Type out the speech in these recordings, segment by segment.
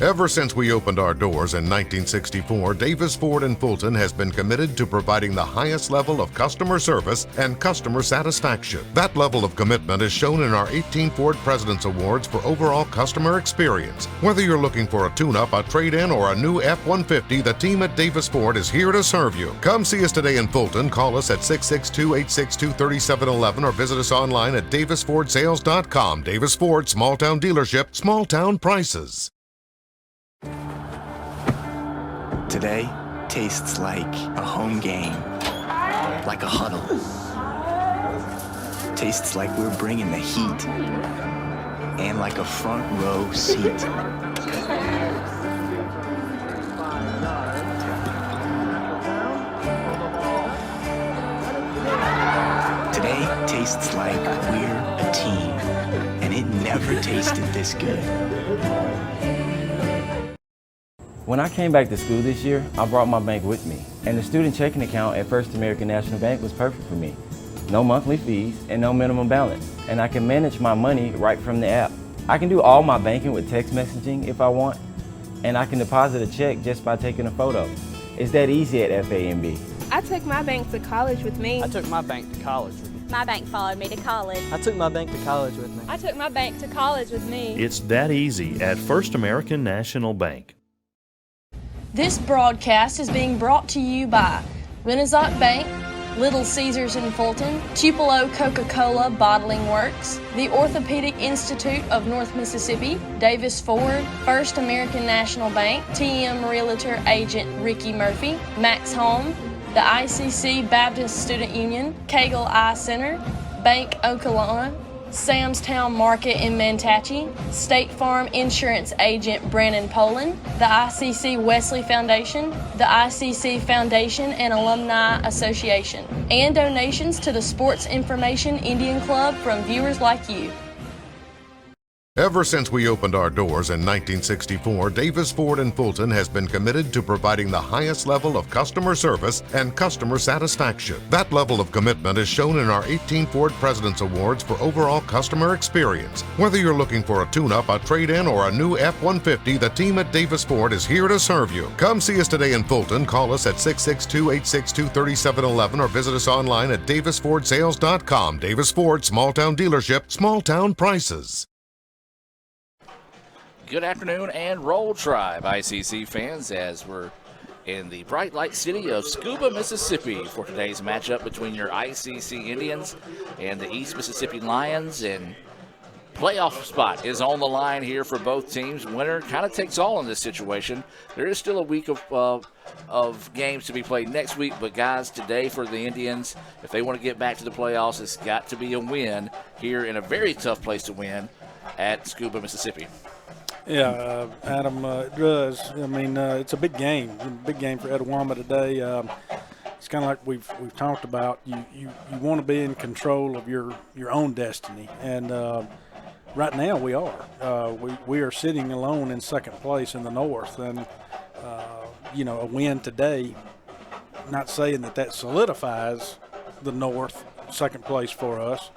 Ever since we opened our doors in 1964, Davis Ford in Fulton has been committed to providing the highest level of customer service and customer satisfaction. That level of commitment is shown in our 18 Ford President's Awards for overall customer experience. Whether you're looking for a tune-up, a trade-in, or a new F-150, the team at Davis Ford is here to serve you. Come see us today in Fulton. Call us at 662-862-3711 or visit us online at davisfordsales.com. Davis Ford, small-town dealership, small-town prices. Today tastes like a home game, like a huddle. Tastes like we're bringing the heat, and like a front row seat. Today tastes like we're a team, and it never tasted this good. When I came back to school this year, I brought my bank with me, and the student checking account at First American National Bank was perfect for me. No monthly fees and no minimum balance, and I can manage my money right from the app. I can do all my banking with text messaging if I want, and I can deposit a check just by taking a photo. It's that easy at FAMB. I took my bank to college with me. I took my bank to college with me. My bank followed me to college. I took my bank to college with me. I took my bank to college with me. It's that easy at First American National Bank. This broadcast is being brought to you by Renaissance Bank, Little Caesars in Fulton, Tupelo Coca-Cola Bottling Works, the Orthopedic Institute of North Mississippi, Davis Ford, First American National Bank, TM Realtor Agent Ricky Murphy, Max Home, the ICC Baptist Student Union, Cagle Eye Center, Bank Okolona, Sam's Town Market in Mantachie, State Farm Insurance Agent Brandon Poland, the ICC Wesley Foundation, the ICC Foundation and Alumni Association, and donations to the Sports Information Indian Club from viewers like you. Ever since we opened our doors in 1964, Davis Ford in Fulton has been committed to providing the highest level of customer service and customer satisfaction. That level of commitment is shown in our 18 Ford President's Awards for overall customer experience. Whether you're looking for a tune-up, a trade-in, or a new F-150, the team at Davis Ford is here to serve you. Come see us today in Fulton. Call us at 662-862-3711 or visit us online at davisfordsales.com. Davis Ford, small-town dealership, small-town prices. Good afternoon and Roll Tribe, ICC fans, as we're in the bright light city of Scooba, Mississippi for today's matchup between your ICC Indians and the East Mississippi Lions. And playoff spot is on the line here for both teams. Winner kind of takes all in this situation. There is still a week of games to be played next week, but guys, today for the Indians, if they want to get back to the playoffs, it's got to be a win here in a very tough place to win at Scooba, Mississippi. Yeah, Adam, it does. I mean, it's a big game for Etowah today. It's kind of like we've talked about. You want to be in control of your own destiny, and right now we are. We are sitting alone in second place in the North, and a win today. Not saying that solidifies the North second place for us,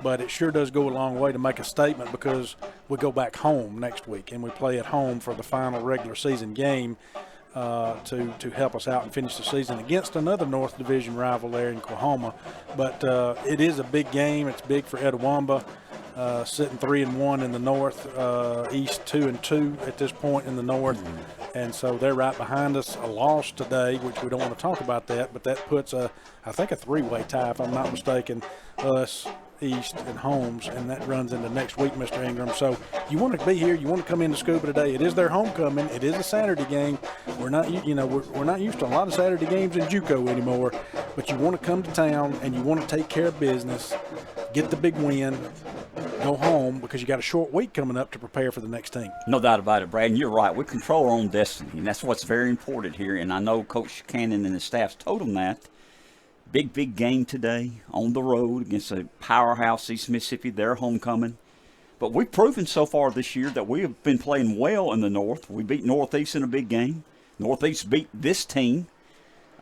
but it sure does go a long way to make a statement, because we go back home next week and we play at home for the final regular season game to help us out and finish the season against another North Division rival there in Coahoma. But it is a big game. It's big for Etowah, sitting 3-1 in the North, East 2-2 at this point in the North. And so they're right behind us. A loss today, which we don't want to talk about that, but that puts I think a three-way tie, if I'm not mistaken, us, East, and Holmes, and that runs into next week, Mr. Ingram. So you want to be here, you want to come into Scuba today. It is their homecoming. It is a Saturday game. We're not used to a lot of Saturday games in JUCO anymore, but you want to come to town and you want to take care of business, get the big win, go home, because you got a short week coming up to prepare for the next team. No doubt about it, Brad, and you're right. We control our own destiny, and that's what's very important here, and I know Coach Cannon and the staff's told them that. Big game today on the road against a powerhouse East Mississippi, their homecoming. But we've proven so far this year that we have been playing well in the North. We beat Northeast in a big game. Northeast beat this team.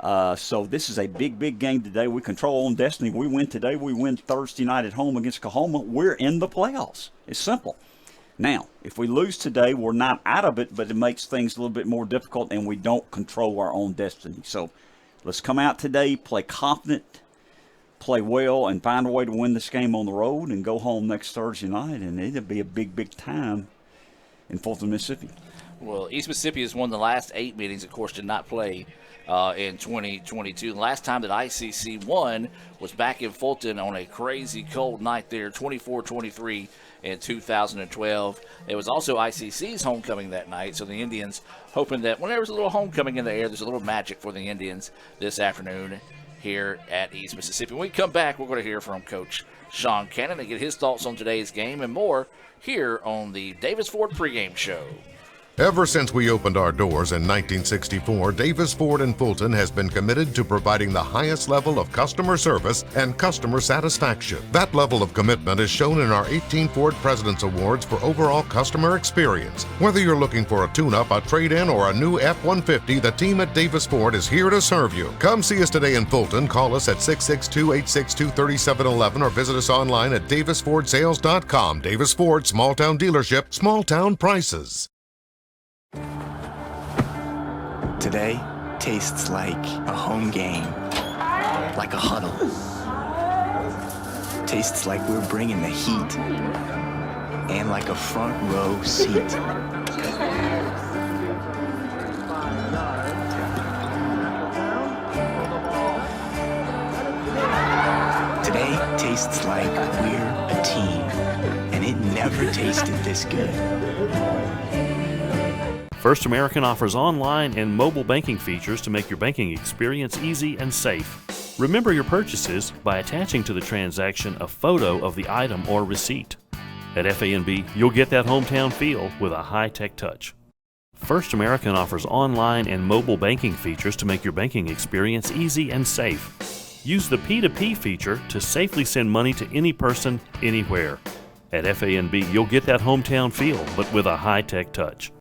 So this is a big game today. We control our own destiny. We win today. We win Thursday night at home against Coahoma. We're in the playoffs. It's simple. Now, if we lose today, we're not out of it, but it makes things a little bit more difficult, and we don't control our own destiny. So let's come out today, play confident, play well, and find a way to win this game on the road and go home next Thursday night, and it'll be a big, big time in Fulton, Mississippi. Well, East Mississippi has won the last 8 meetings, of course, did not play in 2022. The last time that ICC won was back in Fulton on a crazy cold night there, 24-23 in 2012. It was also ICC's homecoming that night, so the Indians hoping that whenever there's a little homecoming in the air, there's a little magic for the Indians this afternoon here at East Mississippi. When we come back, we're going to hear from Coach Sean Cannon and get his thoughts on today's game and more here on the Davis Ford pregame show. Ever since we opened our doors in 1964, Davis Ford in Fulton has been committed to providing the highest level of customer service and customer satisfaction. That level of commitment is shown in our 18 Ford President's Awards for overall customer experience. Whether you're looking for a tune-up, a trade-in, or a new F-150, the team at Davis Ford is here to serve you. Come see us today in Fulton. Call us at 662-862-3711 or visit us online at davisfordsales.com. Davis Ford, small town dealership, small town prices. Today tastes like a home game, like a huddle. Tastes like we're bringing the heat, and like a front row seat. Today tastes like we're a team, and it never tasted this good. First American offers online and mobile banking features to make your banking experience easy and safe. Remember your purchases by attaching to the transaction a photo of the item or receipt. At FANB, you'll get that hometown feel with a high-tech touch. First American offers online and mobile banking features to make your banking experience easy and safe. Use the P2P feature to safely send money to any person, anywhere. At FANB, you'll get that hometown feel, but with a high-tech touch.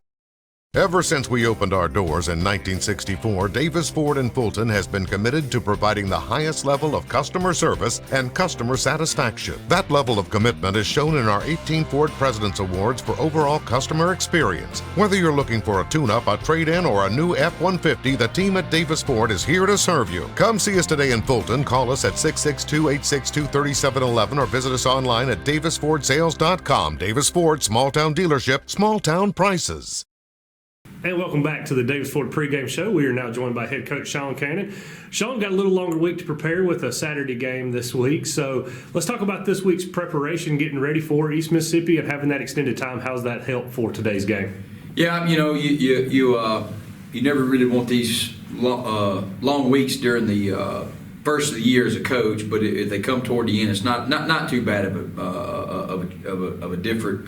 Ever since we opened our doors in 1964, Davis Ford in Fulton has been committed to providing the highest level of customer service and customer satisfaction. That level of commitment is shown in our 18 Ford President's Awards for overall customer experience. Whether you're looking for a tune-up, a trade-in, or a new F-150, the team at Davis Ford is here to serve you. Come see us today in Fulton. Call us at 662-862-3711 or visit us online at davisfordsales.com. Davis Ford, small town dealership, small town prices. And welcome back to the Davis Ford pregame show. We are now joined by head coach Sean Cannon. Sean got a little longer week to prepare with a Saturday game this week. So let's talk about this week's preparation, getting ready for East Mississippi and having that extended time. How's that help for today's game? Yeah, you never really want these long weeks during the first of the year as a coach, but if they come toward the end, it's not too bad of a different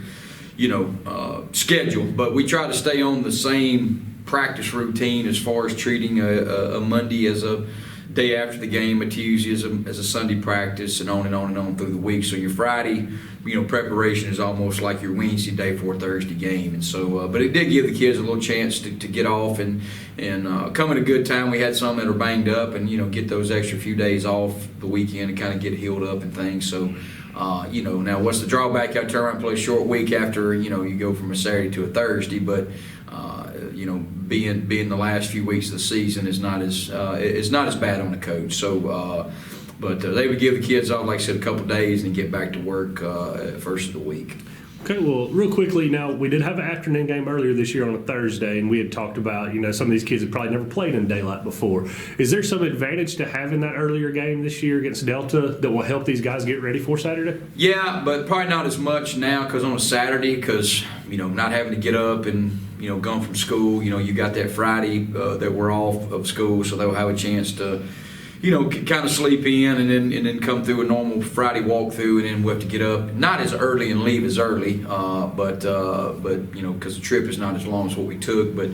schedule, but we try to stay on the same practice routine as far as treating a Monday as a day after the game, a Tuesday as a Sunday practice, and on and on and on through the week. So your Friday, preparation is almost like your Wednesday day for a Thursday game. And so, but it did give the kids a little chance to get off and come at a good time. We had some that are banged up, and get those extra few days off the weekend and kind of get healed up and things. So. Now what's the drawback? I turn around and play a short week after, you go from a Saturday to a Thursday, but, being the last few weeks of the season is not as bad on the coach. So, but they would give the kids off, like I said, a couple days and get back to work first of the week. Okay, well, real quickly, now, we did have an afternoon game earlier this year on a Thursday, and we had talked about, some of these kids had probably never played in daylight before. Is there some advantage to having that earlier game this year against Delta that will help these guys get ready for Saturday? Yeah, but probably not as much now because on a Saturday, because, not having to get up and, gone from school, you got that Friday that we're off of school, so they'll have a chance to kind of sleep in and then come through a normal Friday walkthrough, and then we'll have to get up not as early and leave as early, but because the trip is not as long as what we took, but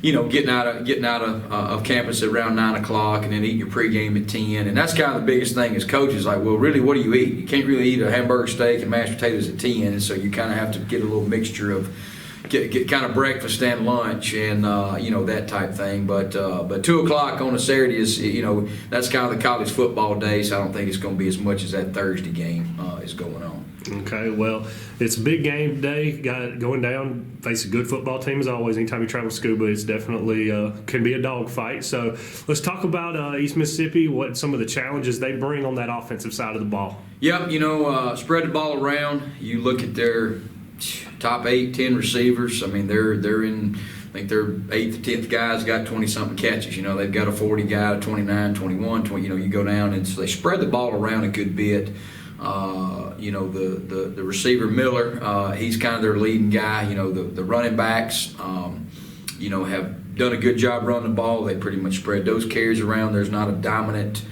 getting out of campus at around 9 o'clock and then eating your pregame at 10, and that's kind of the biggest thing as coaches. Like, well, really, what do you eat? You can't really eat a hamburger steak and mashed potatoes at 10, and so you kind of have to get a little mixture of. Get kind of breakfast and lunch and that type thing, but 2 o'clock on a Saturday is that's kind of the college football day, so I don't think it's going to be as much as that Thursday game is going on. Okay, well, it's a big game today. Got going down. Face a good football team as always. Anytime you travel scuba, it's definitely can be a dogfight. So let's talk about East Mississippi. What some of the challenges they bring on that offensive side of the ball. Yep, spread the ball around. You look at their top 8, 10 receivers. I mean, they're in. I think their 8th, 10th guys got 20-something catches. They've got a 40 guy, 29, 21, 20. You go down, and so they spread the ball around a good bit. The receiver Miller, he's kind of their leading guy. The running backs, have done a good job running the ball. They pretty much spread those carries around. There's not a dominant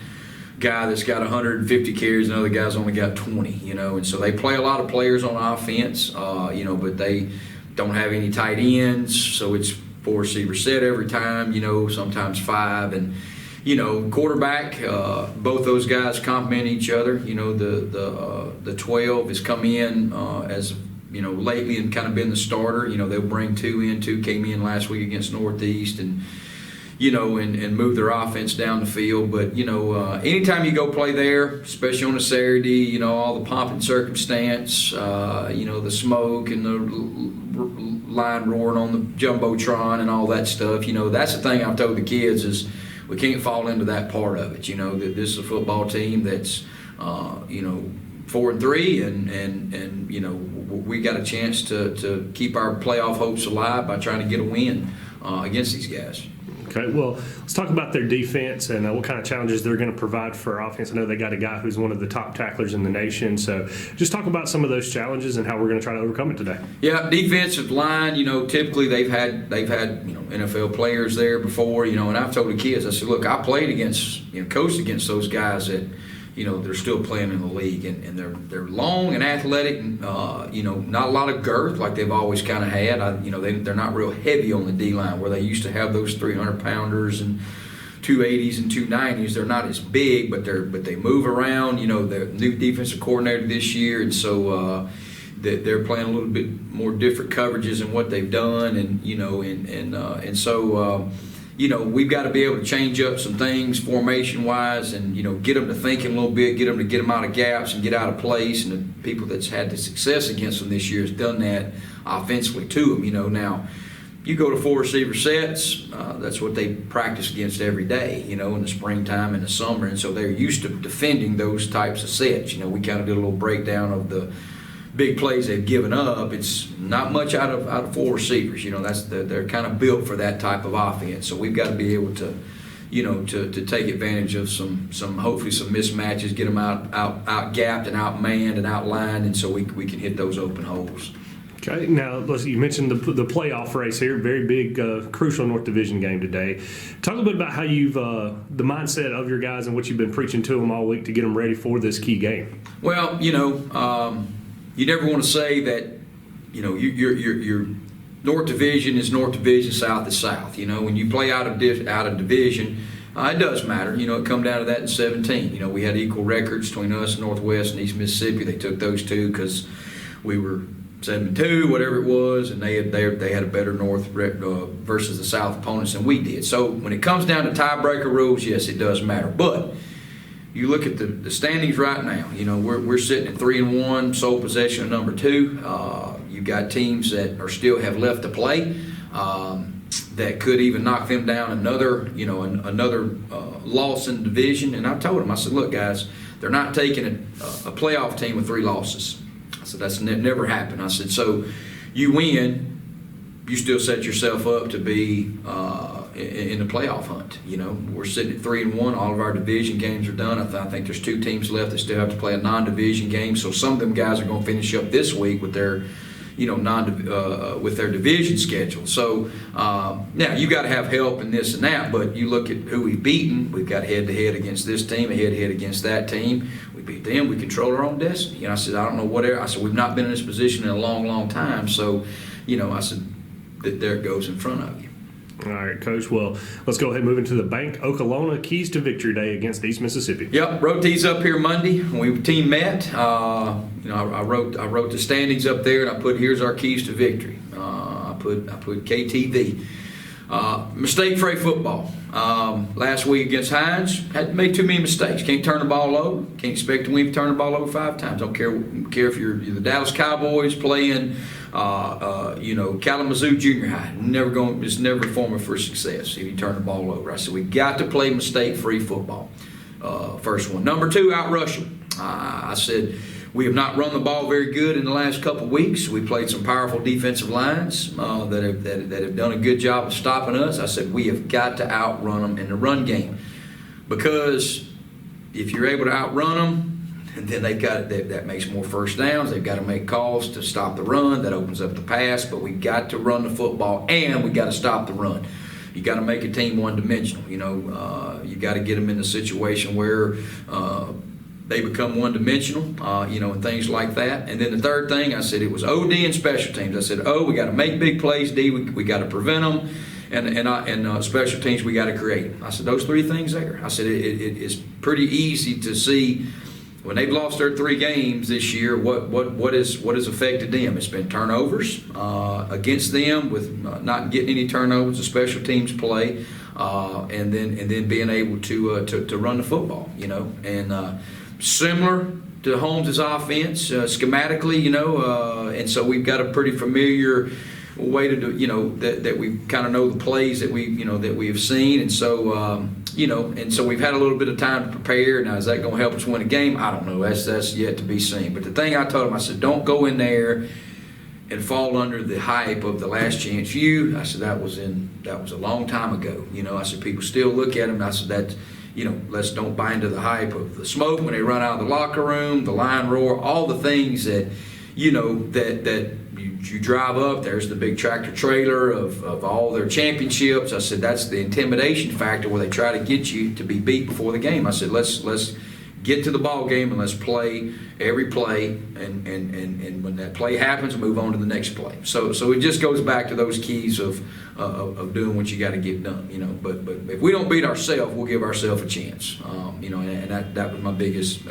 guy that's got 150 carries and other guy's only got 20. And so they play a lot of players on offense. But they don't have any tight ends, so it's 4 receiver set every time. Sometimes 5 and. Quarterback, both those guys complement each other. The 12 has come in as lately and kind of been the starter. They'll bring 2 in. 2 came in last week against Northeast and move their offense down the field. But anytime you go play there, especially on a Saturday, all the pomp and circumstance, the smoke and the line roaring on the jumbotron and all that stuff. That's the thing I've told the kids is. We can't fall into that part of it. That this is a football team that's, 4-3, and we got a chance to keep our playoff hopes alive by trying to get a win against these guys. Okay, well, let's talk about their defense and what kind of challenges they're going to provide for offense. I know they got a guy who's one of the top tacklers in the nation, so just talk about some of those challenges and how we're going to try to overcome it today. Yeah, defensive line, typically they've had NFL players there before, and I've told the kids, I said, look, I played against, coached against those guys that, they're still playing in the league, and they're long and athletic, and, not a lot of girth like they've always kind of had. They're not real heavy on the D-line where they used to have those 300-pounders and 280s and 290s. They're not as big, but they move around. The new defensive coordinator this year, and so they're playing a little bit more different coverages than what they've done, and so. We've got to be able to change up some things formation-wise and, get them to thinking a little bit, get them out of gaps and get out of place. And the people that's had the success against them this year has done that offensively to them. Now, you go to 4 receiver sets, that's what they practice against every day, in the springtime and the summer. And so they're used to defending those types of sets. We kind of did a little breakdown of the big plays they've given up. It's not much out of 4 receivers. They're kind of built for that type of offense. So we've got to be able to, to take advantage of some hopefully some mismatches, get them out gapped and out manned and outlined, and so we can hit those open holes. Okay, now you mentioned the playoff race here, very big, crucial North Division game today. Talk a little bit about how you've the mindset of your guys and what you've been preaching to them all week to get them ready for this key game. Well, you never want to say that, your North Division is North Division, South is South. When you play out of division, it does matter. It come down to that in 17. We had equal records between us, Northwest and East Mississippi. They took those 2 because we were 7-2, whatever it was, and they had a better North versus the South opponents than we did. So when it comes down to tiebreaker rules, yes, it does matter. But you look at the standings right now. We're sitting at 3-1, sole possession of number 2. You've got teams that still have left to play that could even knock them down another loss in the division. And I told them, I said, look, guys, they're not taking a playoff team with 3 losses. I said that's never happened. I said, so you win, you still set yourself up to be in the playoff hunt. We're sitting at 3-1. All of our division games are done. I think there's 2 teams left that still have to play a non-division game. So some of them guys are going to finish up this week with their, with their division schedule. So now you got to have help in this and that. But you look at who we've beaten. We've got head-to-head against this team, head-to-head against that team. We beat them. We control our own destiny. I said, I don't know whatever. I said, we've not been in this position in a long, long time. So, I said, that there it goes in front of you. All right, Coach. Well, let's go ahead and move into the Bank Okolona Keys to Victory Day against East Mississippi. Yep, wrote these up here Monday when we team met. I wrote the standings up there, and I put here's our keys to victory. I put KTV. Mistake-free football. Last week against Hines, had made too many mistakes. Can't turn the ball over. Can't expect to win if you turn the ball over 5 times. Don't care if you're the Dallas Cowboys playing, Kalamazoo Junior High. It's never a formula for success if you turn the ball over. I said we got to play mistake-free football. First one. Number 2, outrush them. I said we have not run the ball very good in the last couple of weeks. We played some powerful defensive lines that have done a good job of stopping us. I said we have got to outrun them in the run game, because if you're able to outrun them, then that makes more first downs. They've got to make calls to stop the run. That opens up the pass. But we got to run the football, and we got to stop the run. You got to make a team one-dimensional. You got to get them in a situation where they become one-dimensional, and things like that. And then the third thing, I said it was OD and special teams. I said, we got to make big plays. D, we got to prevent them. And special teams, we got to create. I said those 3 things there. I said it's pretty easy to see when they've lost their 3 games this year what has affected them. It's been turnovers against them, with not getting any turnovers, the special teams play, and then being able to run the football. And similar to Holmes' offense schematically, and so we've got a pretty familiar way to do, that we kind of know the plays that we have seen, and so so we've had a little bit of time to prepare. Now, is that going to help us win a game? I don't know. That's yet to be seen. But the thing I told him, I said, don't go in there and fall under the hype of the Last Chance U. I said that was a long time ago. I said people still look at him. I said that. Let's don't buy into the hype of the smoke when they run out of the locker room, the lion roar, all the things that, that you drive up. There's the big tractor trailer of all their championships. I said that's the intimidation factor where they try to get you to be beat before the game. I said let's get to the ball game and let's play every play, and when that play happens, move on to the next play. So it just goes back to those keys of doing what you got to get done. But if we don't beat ourselves, we'll give ourselves a chance. And that was my biggest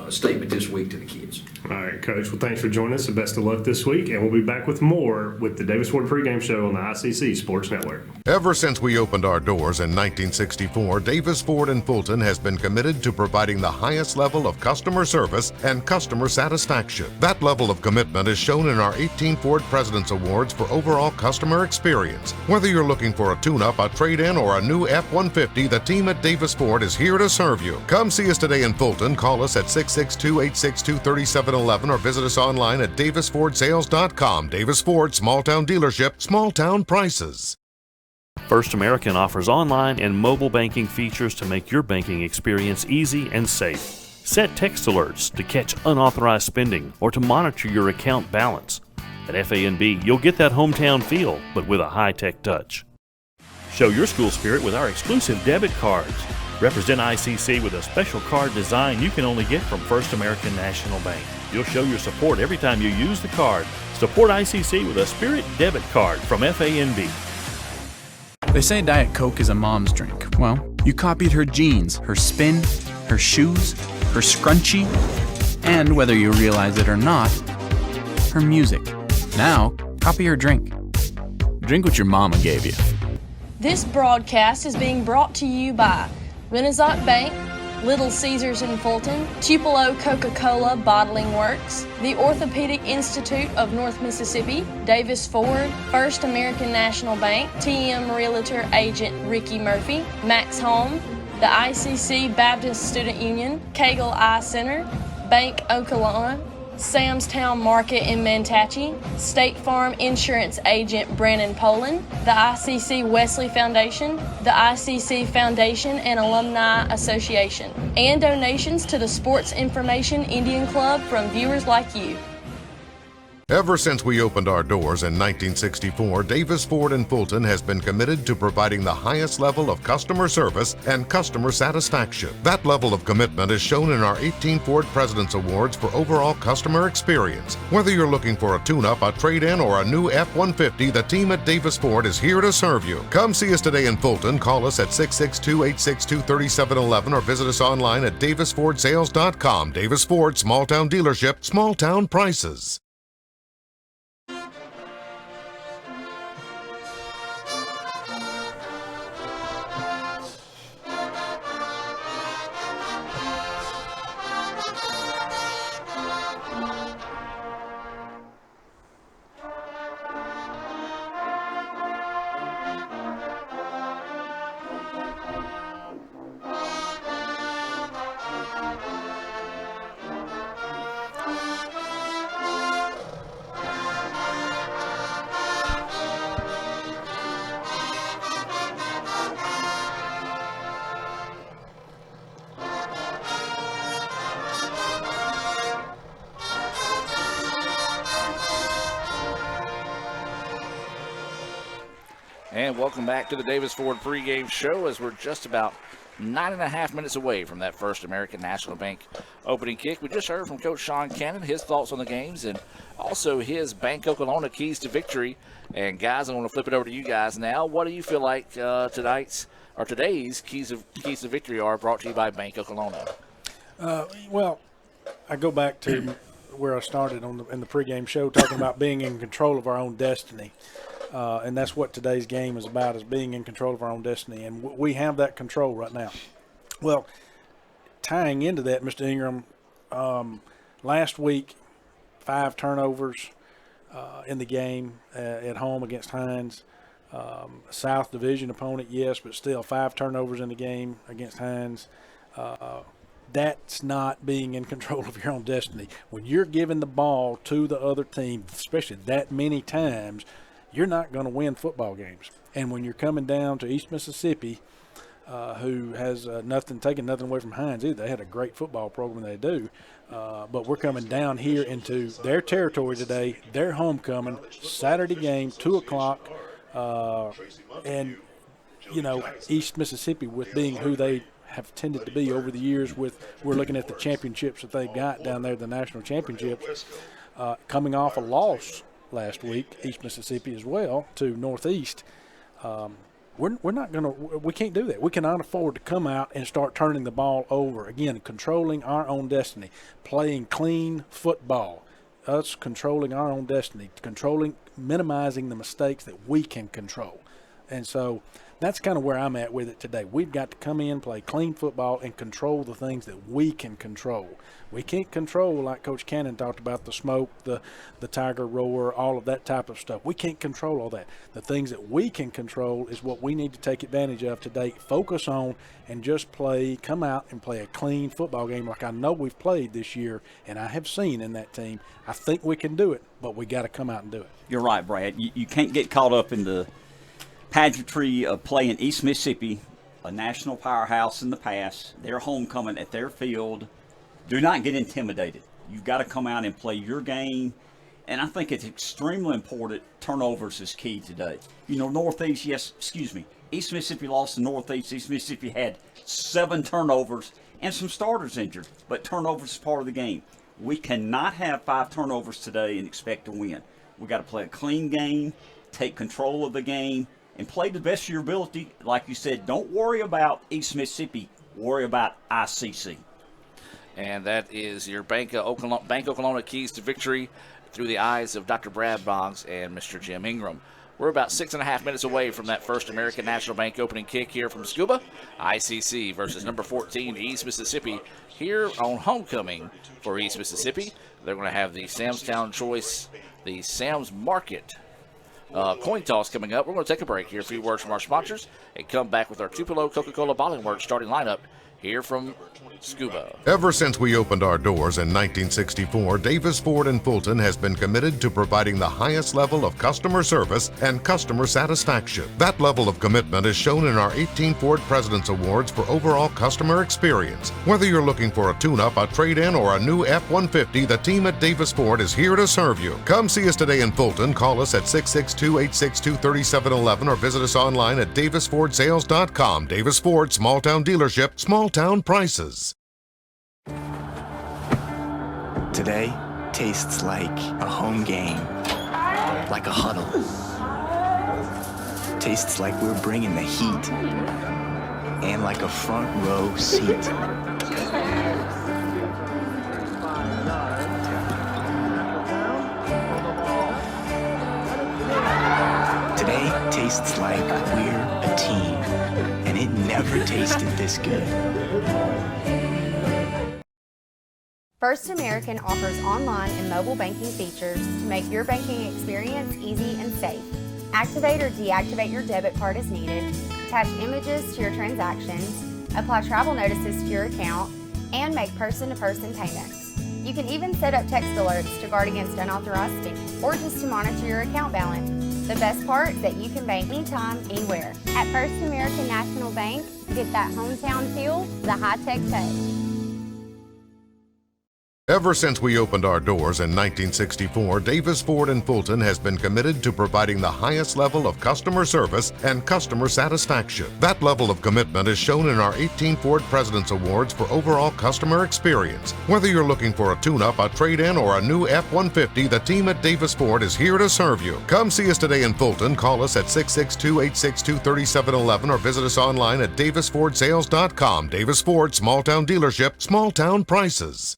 statement this week to the kids. All right, Coach. Well, thanks for joining us, and best of luck this week. And we'll be back with more with the Davis Ford Pregame Show on the ICC Sports Network. Ever since we opened our doors in 1964, Davis Ford in Fulton has been committed to providing the highest level of customer service and customer satisfaction. That level of commitment is shown in our 18 Ford President's Awards for overall customer experience. Whether you're looking for a tune-up, a trade-in, or a new F-150, the team at Davis Ford is here to serve you. Come see us today in Fulton. Call us at 662-862-3711 or visit us online at davisfordsales.com. Davis Ford, small-town dealership, small-town prices. First American offers online and mobile banking features to make your banking experience easy and safe. Set text alerts to catch unauthorized spending or to monitor your account balance. At FANB, you'll get that hometown feel, but with a high-tech touch. Show your school spirit with our exclusive debit cards. Represent ICC with a special card design you can only get from First American National Bank. You'll show your support every time you use the card. Support ICC with a Spirit debit card from FANB. They say Diet Coke is a mom's drink. Well, you copied her jeans, her spin, her shoes, her scrunchie, and whether you realize it or not, her music. Now, copy her drink. Drink what your mama gave you. This broadcast is being brought to you by Renaissance Bank, Little Caesars in Fulton, Tupelo Coca-Cola Bottling Works, the Orthopedic Institute of North Mississippi, Davis Ford, First American National Bank, TM Realtor Agent Ricky Murphy, Max Home, the ICC Baptist Student Union, Cagle Eye Center, Bank Okolona, Sam's Town Market in Mantachie, State Farm Insurance Agent Brandon Poland, the ICC Wesley Foundation, the ICC Foundation and Alumni Association, and donations to the Sports Information Indian Club from viewers like you. Ever since we opened our doors in 1964, Davis Ford in Fulton has been committed to providing the highest level of customer service and customer satisfaction. That level of commitment is shown in our 18 Ford President's Awards for overall customer experience. Whether you're looking for a tune-up, a trade-in, or a new F-150, the team at Davis Ford is here to serve you. Come see us today in Fulton. Call us at 662-862-3711 or visit us online at davisfordsales.com. Davis Ford, small-town dealership, small-town prices. And welcome back to the Davis Ford pregame show as we're just about 9.5 minutes away from that First American National Bank opening kick. We just heard from Coach Sean Cannon, his thoughts on the games, and also his Bank Oklahoma keys to victory. And guys, I'm going to flip it over to you guys now. What do you feel like today's keys to victory are brought to you by Bank Oklahoma? Well, I go back to where I started in the pregame show, talking about being in control of our own destiny. And that's what today's game is about, is being in control of our own destiny. And we have that control right now. Well, tying into that, Mr. Ingram, last week, 5 turnovers in the game at home against Hines. South Division opponent, yes, but still 5 turnovers in the game against Hines. That's not being in control of your own destiny. When you're giving the ball to the other team, especially that many times, you're not going to win football games. And when you're coming down to East Mississippi, who has taking nothing away from Hines either. They had a great football program, they do. But we're coming down here into their territory today, their homecoming, Saturday game, 2 o'clock. And, East Mississippi, with being who they have tended to be over the years, we're looking at the championships that they've got down there, the national championships, coming off a loss last week, East Mississippi as well, to Northeast. We can't do that. We cannot afford to come out and start turning the ball over. Again, controlling our own destiny, playing clean football, us controlling our own destiny, minimizing the mistakes that we can control. And so that's kind of where I'm at with it today. We've got to come in, play clean football, and control the things that we can control. We can't control, like Coach Cannon talked about, the smoke, the tiger roar, all of that type of stuff. We can't control all that. The things that we can control is what we need to take advantage of today, focus on, and just come out and play a clean football game like I know we've played this year, and I have seen in that team. I think we can do it, but we got to come out and do it. You're right, Brad. You can't get caught up in the pageantry of playing East Mississippi, a national powerhouse in the past. Their homecoming at their field. Do not get intimidated. You've got to come out and play your game. And I think it's extremely important. Turnovers is key today. East Mississippi lost to Northeast. East Mississippi had 7 turnovers and some starters injured. But turnovers is part of the game. We cannot have 5 turnovers today and expect to win. We got to play a clean game, take control of the game, and play to the best of your ability. Like you said, don't worry about East Mississippi. Worry about ICC. And that is your Bank Oklahoma keys to victory through the eyes of Dr. Brad Boggs and Mr. Jim Ingram. We're about 6.5 minutes away from that First American National Bank opening kick here from Scuba. ICC versus number 14 East Mississippi here on homecoming for East Mississippi. They're going to have the Samstown choice, the Sam's Market coin toss coming up. We're going to take a break here, a few words from our sponsors, and come back with our Tupelo Coca-Cola Bottling Works starting lineup here from Scuba. Ever since we opened our doors in 1964, Davis Ford in Fulton has been committed to providing the highest level of customer service and customer satisfaction. That level of commitment is shown in our 18 Ford President's Awards for overall customer experience. Whether you're looking for a tune-up, a trade-in, or a new F-150, the team at Davis Ford is here to serve you. Come see us today in Fulton. Call us at 662-862-3711 or visit us online at davisfordsales.com. Davis Ford, small town dealership, small town prices. Today tastes like a home game, like a huddle. Tastes like we're bringing the heat, and like a front row seat. Today tastes like we're a team, and it never tasted this good. First American offers online and mobile banking features to make your banking experience easy and safe. Activate or deactivate your debit card as needed, attach images to your transactions, apply travel notices to your account, and make person-to-person payments. You can even set up text alerts to guard against unauthorized spending or just to monitor your account balance. The best part is that you can bank anytime, anywhere. At First American National Bank, get that hometown feel, the high-tech touch. Ever since we opened our doors in 1964, Davis Ford in Fulton has been committed to providing the highest level of customer service and customer satisfaction. That level of commitment is shown in our 18 Ford President's Awards for overall customer experience. Whether you're looking for a tune-up, a trade-in, or a new F-150, the team at Davis Ford is here to serve you. Come see us today in Fulton. Call us at 662-862-3711 or visit us online at davisfordsales.com. Davis Ford, small-town dealership, small-town prices.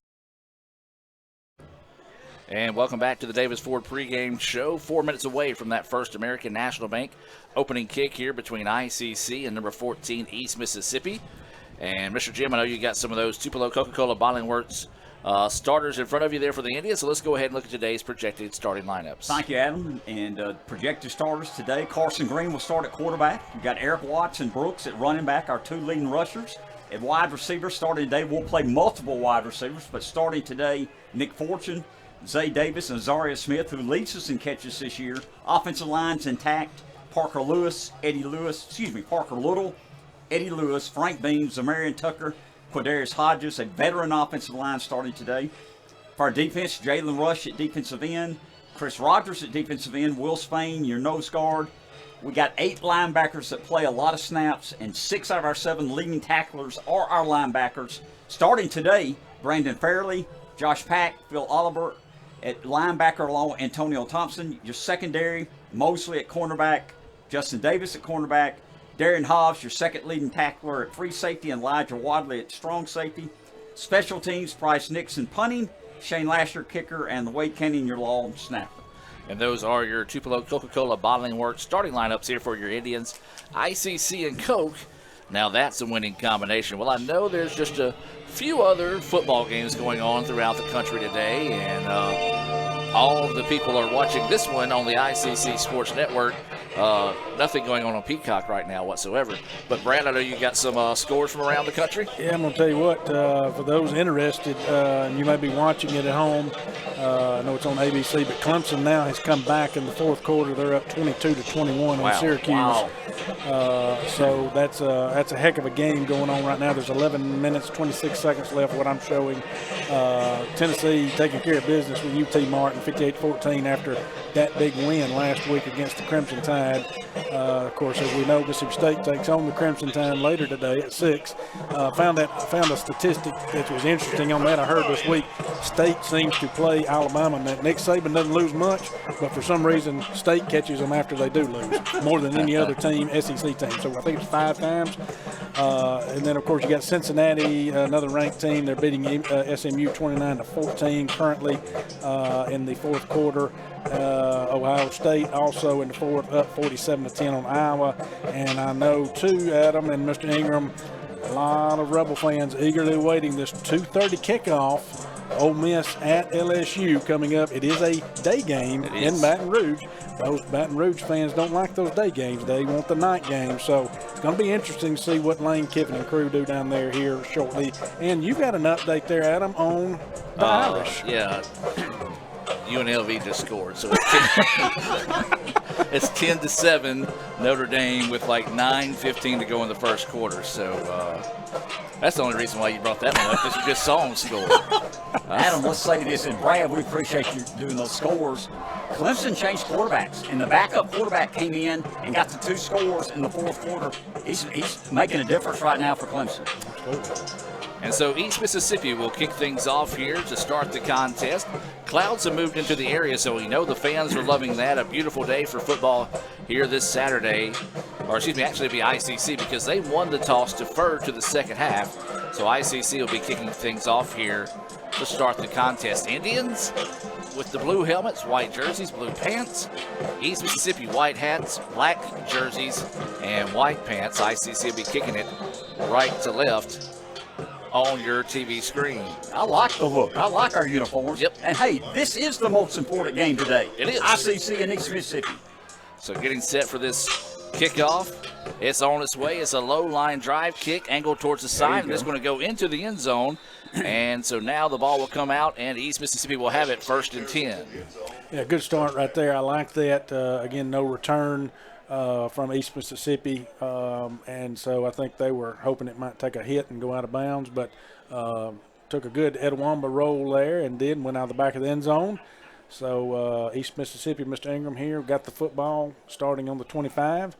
And welcome back to the Davis Ford pregame show. 4 minutes away from that First American National Bank opening kick here between ICC and number 14 East Mississippi. And Mr. Jim, I know you got some of those Tupelo Coca-Cola Bottling Works starters in front of you there for the Indians. So let's go ahead and look at today's projected starting lineups. Thank you, Adam. And projected starters today, Carson Green will start at quarterback. We've got Eric Watts and Brooks at running back, our two leading rushers. At wide receiver, starting today, we'll play multiple wide receivers, but starting today, Nick Fortune, Zay Davis, and Zaria Smith, who leads us in catches this year. Offensive line's intact. Parker Little, Eddie Lewis, Frank Beam, Zamarian Tucker, Quadarius Hodges, a veteran offensive line starting today. For our defense, Jalen Rush at defensive end, Chris Rogers at defensive end, Will Spain, your nose guard. We got 8 linebackers that play a lot of snaps, and 6 out of our 7 leading tacklers are our linebackers. Starting today, Brandon Fairley, Josh Pack, Phil Oliver at linebacker along with Antonio Thompson. Your secondary, Mosley at cornerback, Justin Davis at cornerback, Darian Hobbs, your second leading tackler at free safety, and Elijah Wadley at strong safety. Special teams, Bryce Nixon punting, Shane Lasher kicker, and Wade Kenyon your long snapper. And those are your Tupelo Coca-Cola Bottling Works starting lineups here for your Indians. ICC and Coke. Now that's a winning combination. Well, I know there's just a few other football games going on throughout the country today, and all of the people are watching this one on the ICC Sports Network. Nothing going on Peacock right now whatsoever. But, Brad, I know you got some scores from around the country. Yeah, I'm going to tell you what, for those interested, and you may be watching it at home, I know it's on ABC, but Clemson now has come back in the fourth quarter. They're up 22-21 on Syracuse. Wow. So that's a heck of a game going on right now. There's 11 minutes, 26 seconds left, what I'm showing. Tennessee taking care of business with UT Martin, 58-14 after that big win last week against the Crimson Tide. Of course, as we know, Mississippi State takes on the Crimson Tide later today at 6. Found a statistic that was interesting on that. I heard this week State seems to play Alabama. Now, Nick Saban doesn't lose much, but for some reason State catches them after they do lose more than any other team, SEC team. So I think it's 5 times. And then, of course, you got Cincinnati, another ranked team. They're beating SMU 29-14 currently in the fourth quarter. Ohio State also in the fourth, up 47-10 on Iowa. And I know, too, Adam and Mr. Ingram, a lot of Rebel fans eagerly waiting this 2:30 kickoff. Ole Miss at LSU coming up. It is a day game in Baton Rouge. Those Baton Rouge fans don't like those day games. They want the night game. So it's going to be interesting to see what Lane Kiffin and crew do down there here shortly. And you've got an update there, Adam, on the Irish. Yeah. UNLV just scored, so it's 10-7 Notre Dame with like 9:15 to go in the first quarter. So that's the only reason why you brought that one up. Just good song score. Adam, let's say this, and Brad, we appreciate you doing those scores. Clemson changed quarterbacks, and the backup quarterback came in and got the 2 scores in the fourth quarter. He's making a difference right now for Clemson. And so East Mississippi will kick things off here to start the contest. Clouds have moved into the area, so we know the fans are loving that. A beautiful day for football here this Saturday. Or excuse me, actually it'll be ICC because they won the toss, deferred to the second half. So ICC will be kicking things off here to start the contest. Indians with the blue helmets, white jerseys, blue pants. East Mississippi white hats, black jerseys, and white pants. ICC will be kicking it right to left on your TV screen. I like the look. I like our uniforms. Yep. And hey, this is the most important game today. It is. ICC and East Mississippi. So getting set for this kickoff. It's on its way. It's a low line drive kick angled towards the side, and it's going to go into the end zone. And so now the ball will come out, and East Mississippi will have it 1st and 10. Yeah, good start right there. I like that. Again, no return from East Mississippi, and so I think they were hoping it might take a hit and go out of bounds, but took a good Etowamba roll there and went out of the back of the end zone. So East Mississippi, Mr. Ingram here, got the football starting on the 25.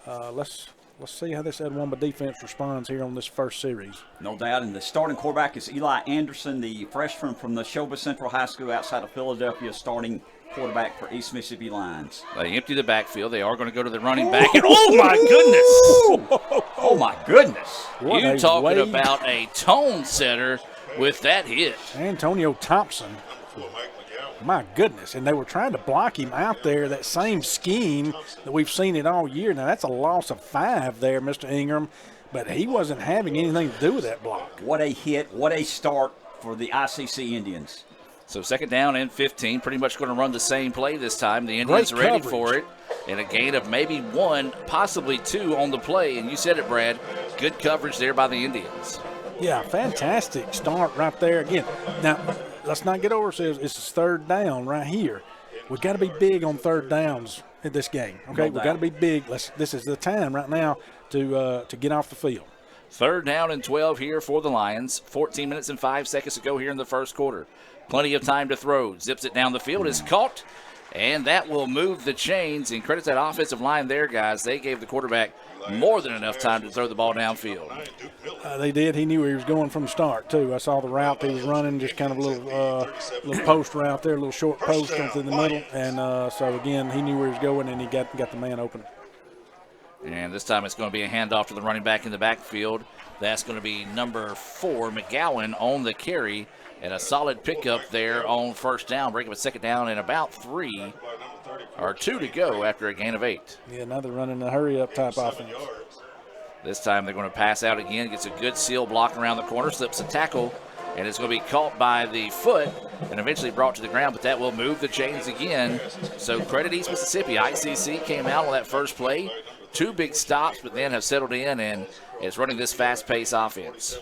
Let's see how this Etowamba defense responds here on this first series. No doubt, and the starting quarterback is Eli Anderson, the freshman from the Neshoba Central High School outside of Philadelphia, starting quarterback for East Mississippi Lions. They empty the backfield. They are going to go to the running back. And, oh, my goodness. Oh, my goodness. You talking about a tone setter with that hit. Antonio Thompson. My goodness. And they were trying to block him out there, that same scheme that we've seen it all year. Now, that's a loss of 5 there, Mr. Ingram, but he wasn't having anything to do with that block. What a hit. What a start for the ICC Indians. So 2nd down and 15, pretty much going to run the same play this time. The Indians are ready for it. And a gain of maybe 1, possibly 2 on the play. And you said it, Brad, good coverage there by the Indians. Yeah, fantastic start right there. Again, now, let's not get over ourselves. It's 3rd down right here. We've got to be big on 3rd downs in this game, okay? We've got to be big. This is the time right now to get off the field. 3rd down and 12 here for the Lions. 14 minutes and 5 seconds to go here in the first quarter. Plenty of time to throw. Zips it down the field. Is caught. And that will move the chains. And credit that offensive line there, guys. They gave the quarterback more than enough time to throw the ball downfield. They did. He knew where he was going from the start, too. I saw the route he was running, just kind of a little post route there, a little short post through the middle. And so, again, he knew where he was going, and he got the man open. And this time it's going to be a handoff to the running back in the backfield. That's going to be number 4, McGowan, on the carry. And a solid pickup there on 1st down. Break up a 2nd down and about 3 or 2 to go after a gain of 8. Yeah, now they're running a hurry-up type offense. This time they're going to pass out again. Gets a good seal block around the corner. Slips a tackle. And it's going to be caught by the foot and eventually brought to the ground. But that will move the chains again. So credit East Mississippi. ICC came out on that first play. 2 big stops, but then have settled in and is running this fast-paced offense.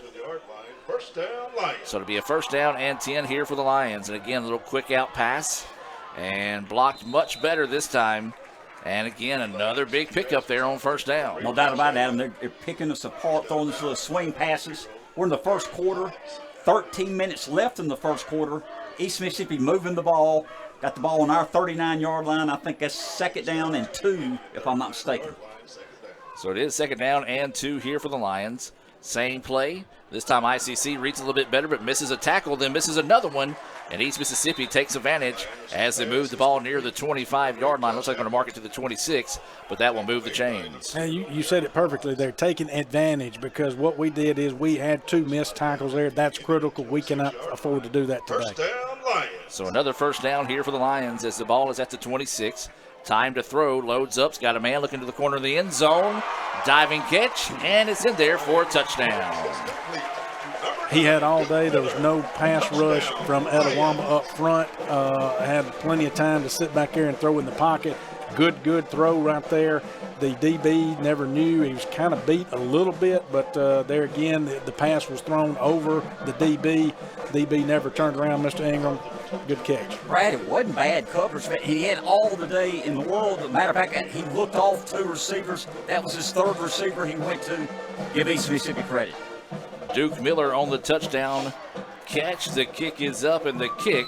So it'll be a 1st down and 10 here for the Lions. And again, a little quick out pass and blocked much better this time. And again, another big pickup there on 1st down. No doubt about it, Adam. They're picking us apart, throwing these little swing passes. We're in the first quarter. 13 minutes left in the first quarter. East Mississippi moving the ball. Got the ball on our 39-yard line. I think that's 2nd down and 2, if I'm not mistaken. So it is 2nd down and 2 here for the Lions. Same play. This time ICC reads a little bit better, but misses a tackle, then misses another one. And East Mississippi takes advantage as they move the ball near the 25-yard line. Looks like they're going to mark it to the 26, but that will move the chains. Hey, you said it perfectly. They're taking advantage because what we did is we had 2 missed tackles there. That's critical. We cannot afford to do that today. So another 1st down here for the Lions as the ball is at the 26. Time to throw. Loads up. Got a man looking to the corner of the end zone. Diving catch, and it's in there for a touchdown. He had all day. There was no pass rush from Etowamba up front. Had plenty of time to sit back there and throw in the pocket. Good throw right there. The DB never knew. He was kind of beat a little bit, but there again, the pass was thrown over the DB. DB never turned around, Mr. Ingram. Good catch. Brad, it wasn't bad coverage. He had all the day in the world. As a matter of fact, he looked off 2 receivers. That was his 3rd receiver he went to. Give East Mississippi credit. Duke Miller on the touchdown catch. The kick is up, and the kick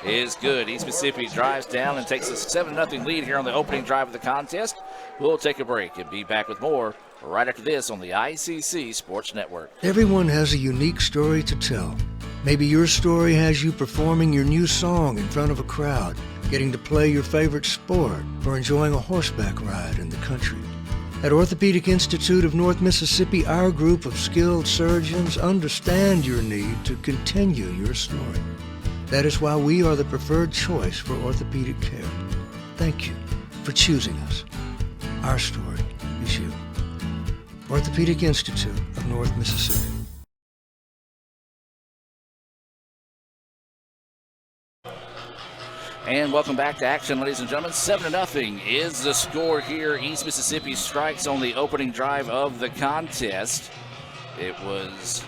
is good. East Mississippi drives down and takes a 7-0 lead here on the opening drive of the contest. We'll take a break and be back with more right after this on the ICC Sports Network. Everyone has a unique story to tell. Maybe your story has you performing your new song in front of a crowd, getting to play your favorite sport, or enjoying a horseback ride in the country. At Orthopedic Institute of North Mississippi, our group of skilled surgeons understand your need to continue your story. That is why we are the preferred choice for orthopedic care. Thank you for choosing us. Our story is you. Orthopedic Institute of North Mississippi. And welcome back to action, ladies and gentlemen. 7-0 is the score here. East Mississippi strikes on the opening drive of the contest. It was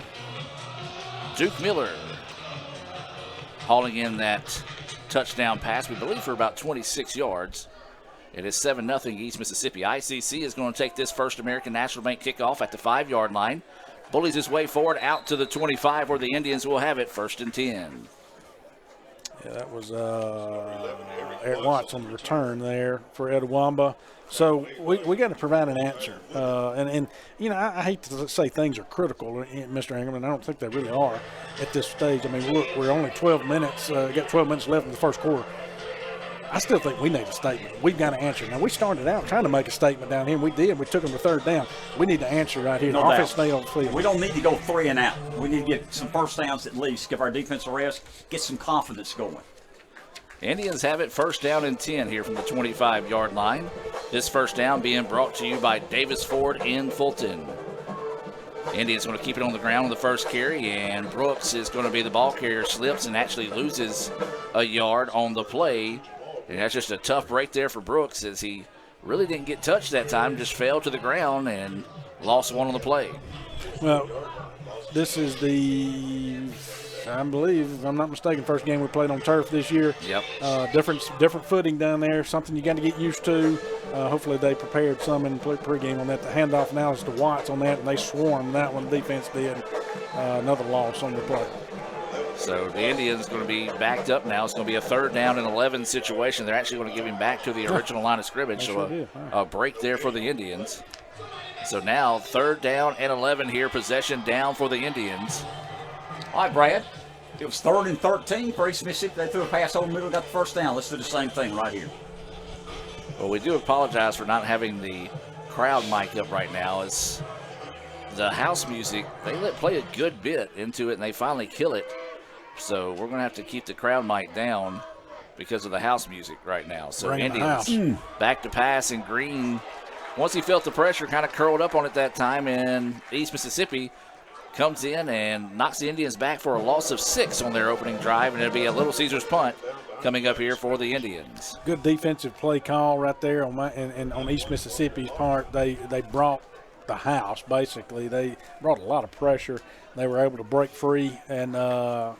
Duke Miller hauling in that touchdown pass, we believe, for about 26 yards. It is 7-0 East Mississippi. ICC is going to take this First American National Bank kickoff at the 5-yard line. bullies his way forward out to the 25 where the Indians will have it 1st and 10. Yeah, that was Eric Watts on the return there for Etowamba. So we got to provide an answer. And you know, I hate to say things are critical, Mr. Ingram, and I don't think they really are at this stage. I mean, we're only 12 minutes, got 12 minutes left in the first quarter. I still think we need a statement. We've got to answer. Now, we started out trying to make a statement down here, and we did. We took them to 3rd down. We need to answer right here. No The offense doubt. stay on the field. We don't need to go 3 and out. We need to get some first downs at least, give our defense a rest, get some confidence going. Indians have it 1st down and 10 here from the 25-yard line. This 1st down being brought to you by Davis Ford in Fulton. Indians going to keep it on the ground on the first carry, and Brooks is going to be the ball carrier, slips and actually loses a yard on the play. And that's just a tough break there for Brooks, as he really didn't get touched that time, just fell to the ground and lost one on the play. Well, this is I believe, if I'm not mistaken, first game we played on turf this year. Yep. Different footing down there, something you got to get used to. Hopefully they prepared some in pregame on that. The handoff now is to Watts on that, and they swarmed that one. The defense did. Another loss on the play. So the Indians going to be backed up now. It's going to be a 3rd down and 11 situation. They're actually going to give him back to the original line of scrimmage. So a break there for the Indians. So now 3rd down and 11 here. Possession down for the Indians. All right, Brad. It was 3rd and 13 for East Mississippi. They threw a pass over the middle, got the 1st down. Let's do the same thing right here. Well, we do apologize for not having the crowd mic up right now. As the house music, they play a good bit into it, and they finally kill it. So we're going to have to keep the crowd mic down because of the house music right now. So Indians back to pass, and Green, once he felt the pressure, kind of curled up on it that time, and East Mississippi comes in and knocks the Indians back for a loss of 6 on their opening drive, and it'll be a Little Caesars punt coming up here for the Indians. Good defensive play call right there on East Mississippi's part. They brought the house, basically. They brought a lot of pressure. They were able to break free and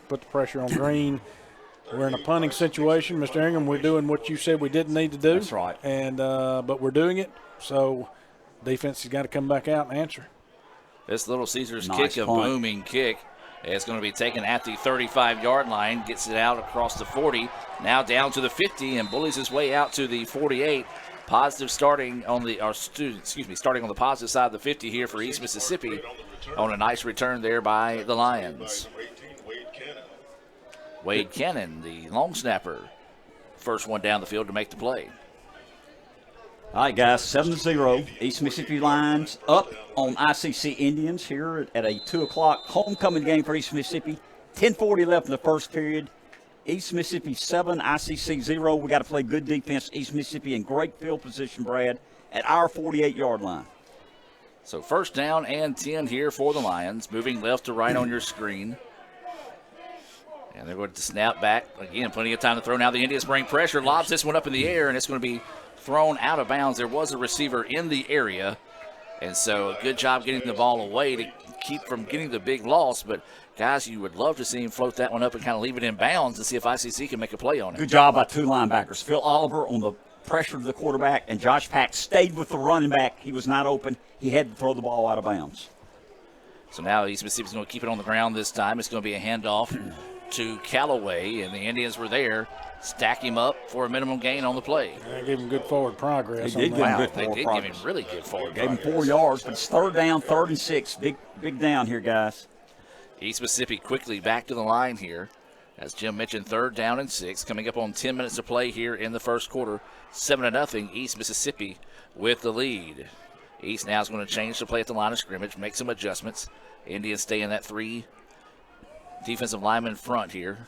put the pressure on Green. We're in a punting situation, Mr. Ingram. We're doing what you said we didn't need to do. That's right. And but we're doing it, so defense has got to come back out and answer. This Little Caesars kick, a booming kick. It's going to be taken at the 35-yard line, gets it out across the 40, now down to the 50, and bullies his way out to the 48. Positive starting on the positive side of the 50 here for East Mississippi on a nice return there by the Lions. Wade Cannon, the long snapper, first one down the field to make the play. All right, guys, 7-0. East Mississippi Lions up on ICC Indians here at a 2 o'clock homecoming game for East Mississippi. 10:40 left in the first period. East Mississippi 7, ICC 0. We got to play good defense. East Mississippi in great field position, Brad, at our 48-yard line. So 1st down and 10 here for the Lions. Moving left to right on your screen. And they're going to snap back. Again, plenty of time to throw. Now the Indians bring pressure. Lobs this one up in the air, and it's going to be thrown out of bounds. There was a receiver in the area, and so a good job getting the ball away to keep from getting the big loss. But, guys, you would love to see him float that one up and kind of leave it in bounds and see if ICC can make a play on it. Good job by 2 linebackers. Phil Oliver on the pressure of the quarterback, and Josh Pack stayed with the running back. He was not open. He had to throw the ball out of bounds. So now East Mississippi's going to keep it on the ground this time. It's going to be a handoff to Callaway, and the Indians were there. Stack him up for a minimum gain on the play. They gave him good forward progress. They did give him good They forward did progress. give him really good forward Gave him progress. 4 yards, but it's 3rd down, 3rd and 6. Big down here, guys. East Mississippi quickly back to the line here. As Jim mentioned, 3rd down and 6. Coming up on 10 minutes to play here in the first quarter. 7-0, East Mississippi with the lead. East now is going to change to play at the line of scrimmage, make some adjustments. Indians stay in that 3 defensive lineman front here.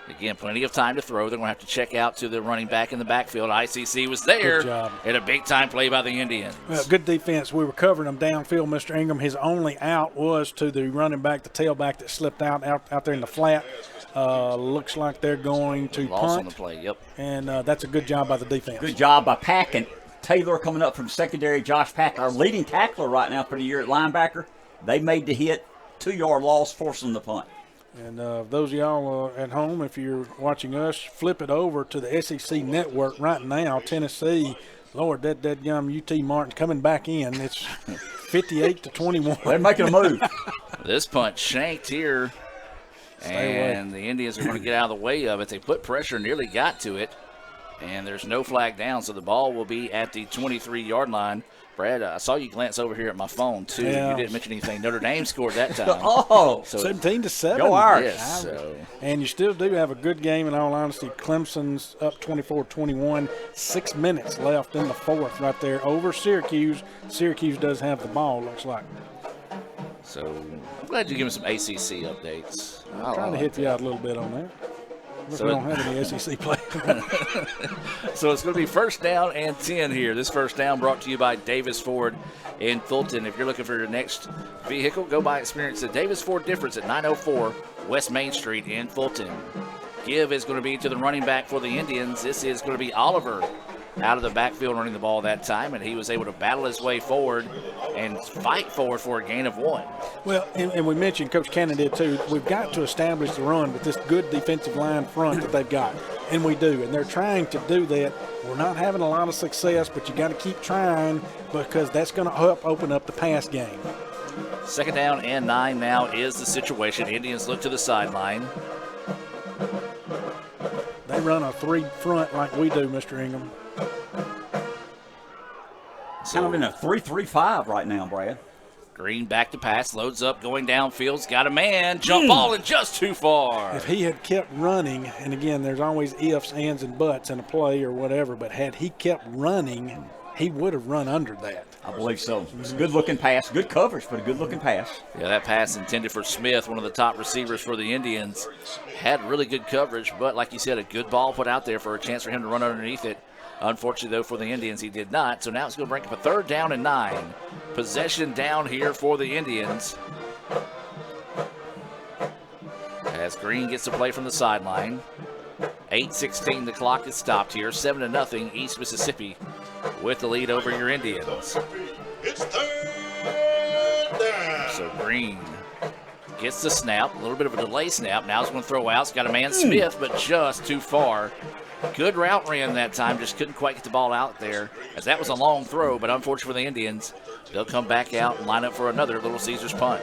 Again, plenty of time to throw. They're going to have to check out to the running back in the backfield. ICC was there. Good job. And a big-time play by the Indians. Well, good defense. We were covering them downfield, Mr. Ingram. His only out was to the running back, the tailback that slipped out there in the flat. Looks like they're going to Loss punt. on the play, yep. And that's a good job by the defense. Good job by Pack and Taylor coming up from secondary. Josh Pack, our leading tackler right now for the year at linebacker. They made the hit, 2-yard loss, forcing the punt. And those of y'all at home, if you're watching us, flip it over to the SEC network right now. Tennessee, Lord, that young UT Martin coming back in. It's 58-21. They're making a move. This punt shanked here, and the Indians are going to get out of the way of it. They put pressure, nearly got to it, and there's no flag down, so the ball will be at the 23-yard line. Brad, I saw you glance over here at my phone, too. Yeah. You didn't mention anything. Notre Dame scored that time. Oh, so 17-7. Go Irish. Yes, so. And you still do have a good game, in all honesty. Clemson's up 24-21. 6 minutes left in the fourth right there over Syracuse. Syracuse does have the ball, looks like. So I'm glad you give me some ACC updates. I'm trying to hit you out a little bit on that. But we don't have any SEC play. So it's going to be 1st down and 10 here. This first down brought to you by Davis Ford in Fulton. If you're looking for your next vehicle, go by experience the Davis Ford difference at 904 West Main Street in Fulton. Give is going to be to the running back for the Indians. This is going to be Oliver out of the backfield running the ball that time, and he was able to battle his way forward and fight forward for a gain of 1. Well, and we mentioned, Coach Cannon did too, we've got to establish the run with this good defensive line front that they've got, and we do, and they're trying to do that. We're not having a lot of success, but you got to keep trying because that's going to help open up the pass game. 2nd down and 9 now is the situation. Indians look to the sideline. They run a 3 front like we do, Mr. Ingham. Kind of in a 3-3-5 right now, Brad. Green back to pass, loads up, going downfield's got a man, jump ball and just too far. If he had kept running, and again, there's always ifs, ands, and buts in a play or whatever, but had he kept running, he would have run under that. I believe so. It was a good-looking pass. Good coverage, but a good-looking pass. Yeah, that pass intended for Smith, one of the top receivers for the Indians. Had really good coverage, but like you said, a good ball put out there for a chance for him to run underneath it. Unfortunately, though, for the Indians, he did not. So now it's going to bring up a 3rd down and 9. Possession down here for the Indians. As Green gets to play from the sideline. 8:16, the clock is stopped here. 7-0, East Mississippi with the lead over your Indians. It's 3rd down. So Green gets the snap, a little bit of a delay snap. Now he's going to throw out. He's got a man, Smith, but just too far. Good route ran that time, just couldn't quite get the ball out there, as that was a long throw, but unfortunately for the Indians, they'll come back out and line up for another Little Caesars punt.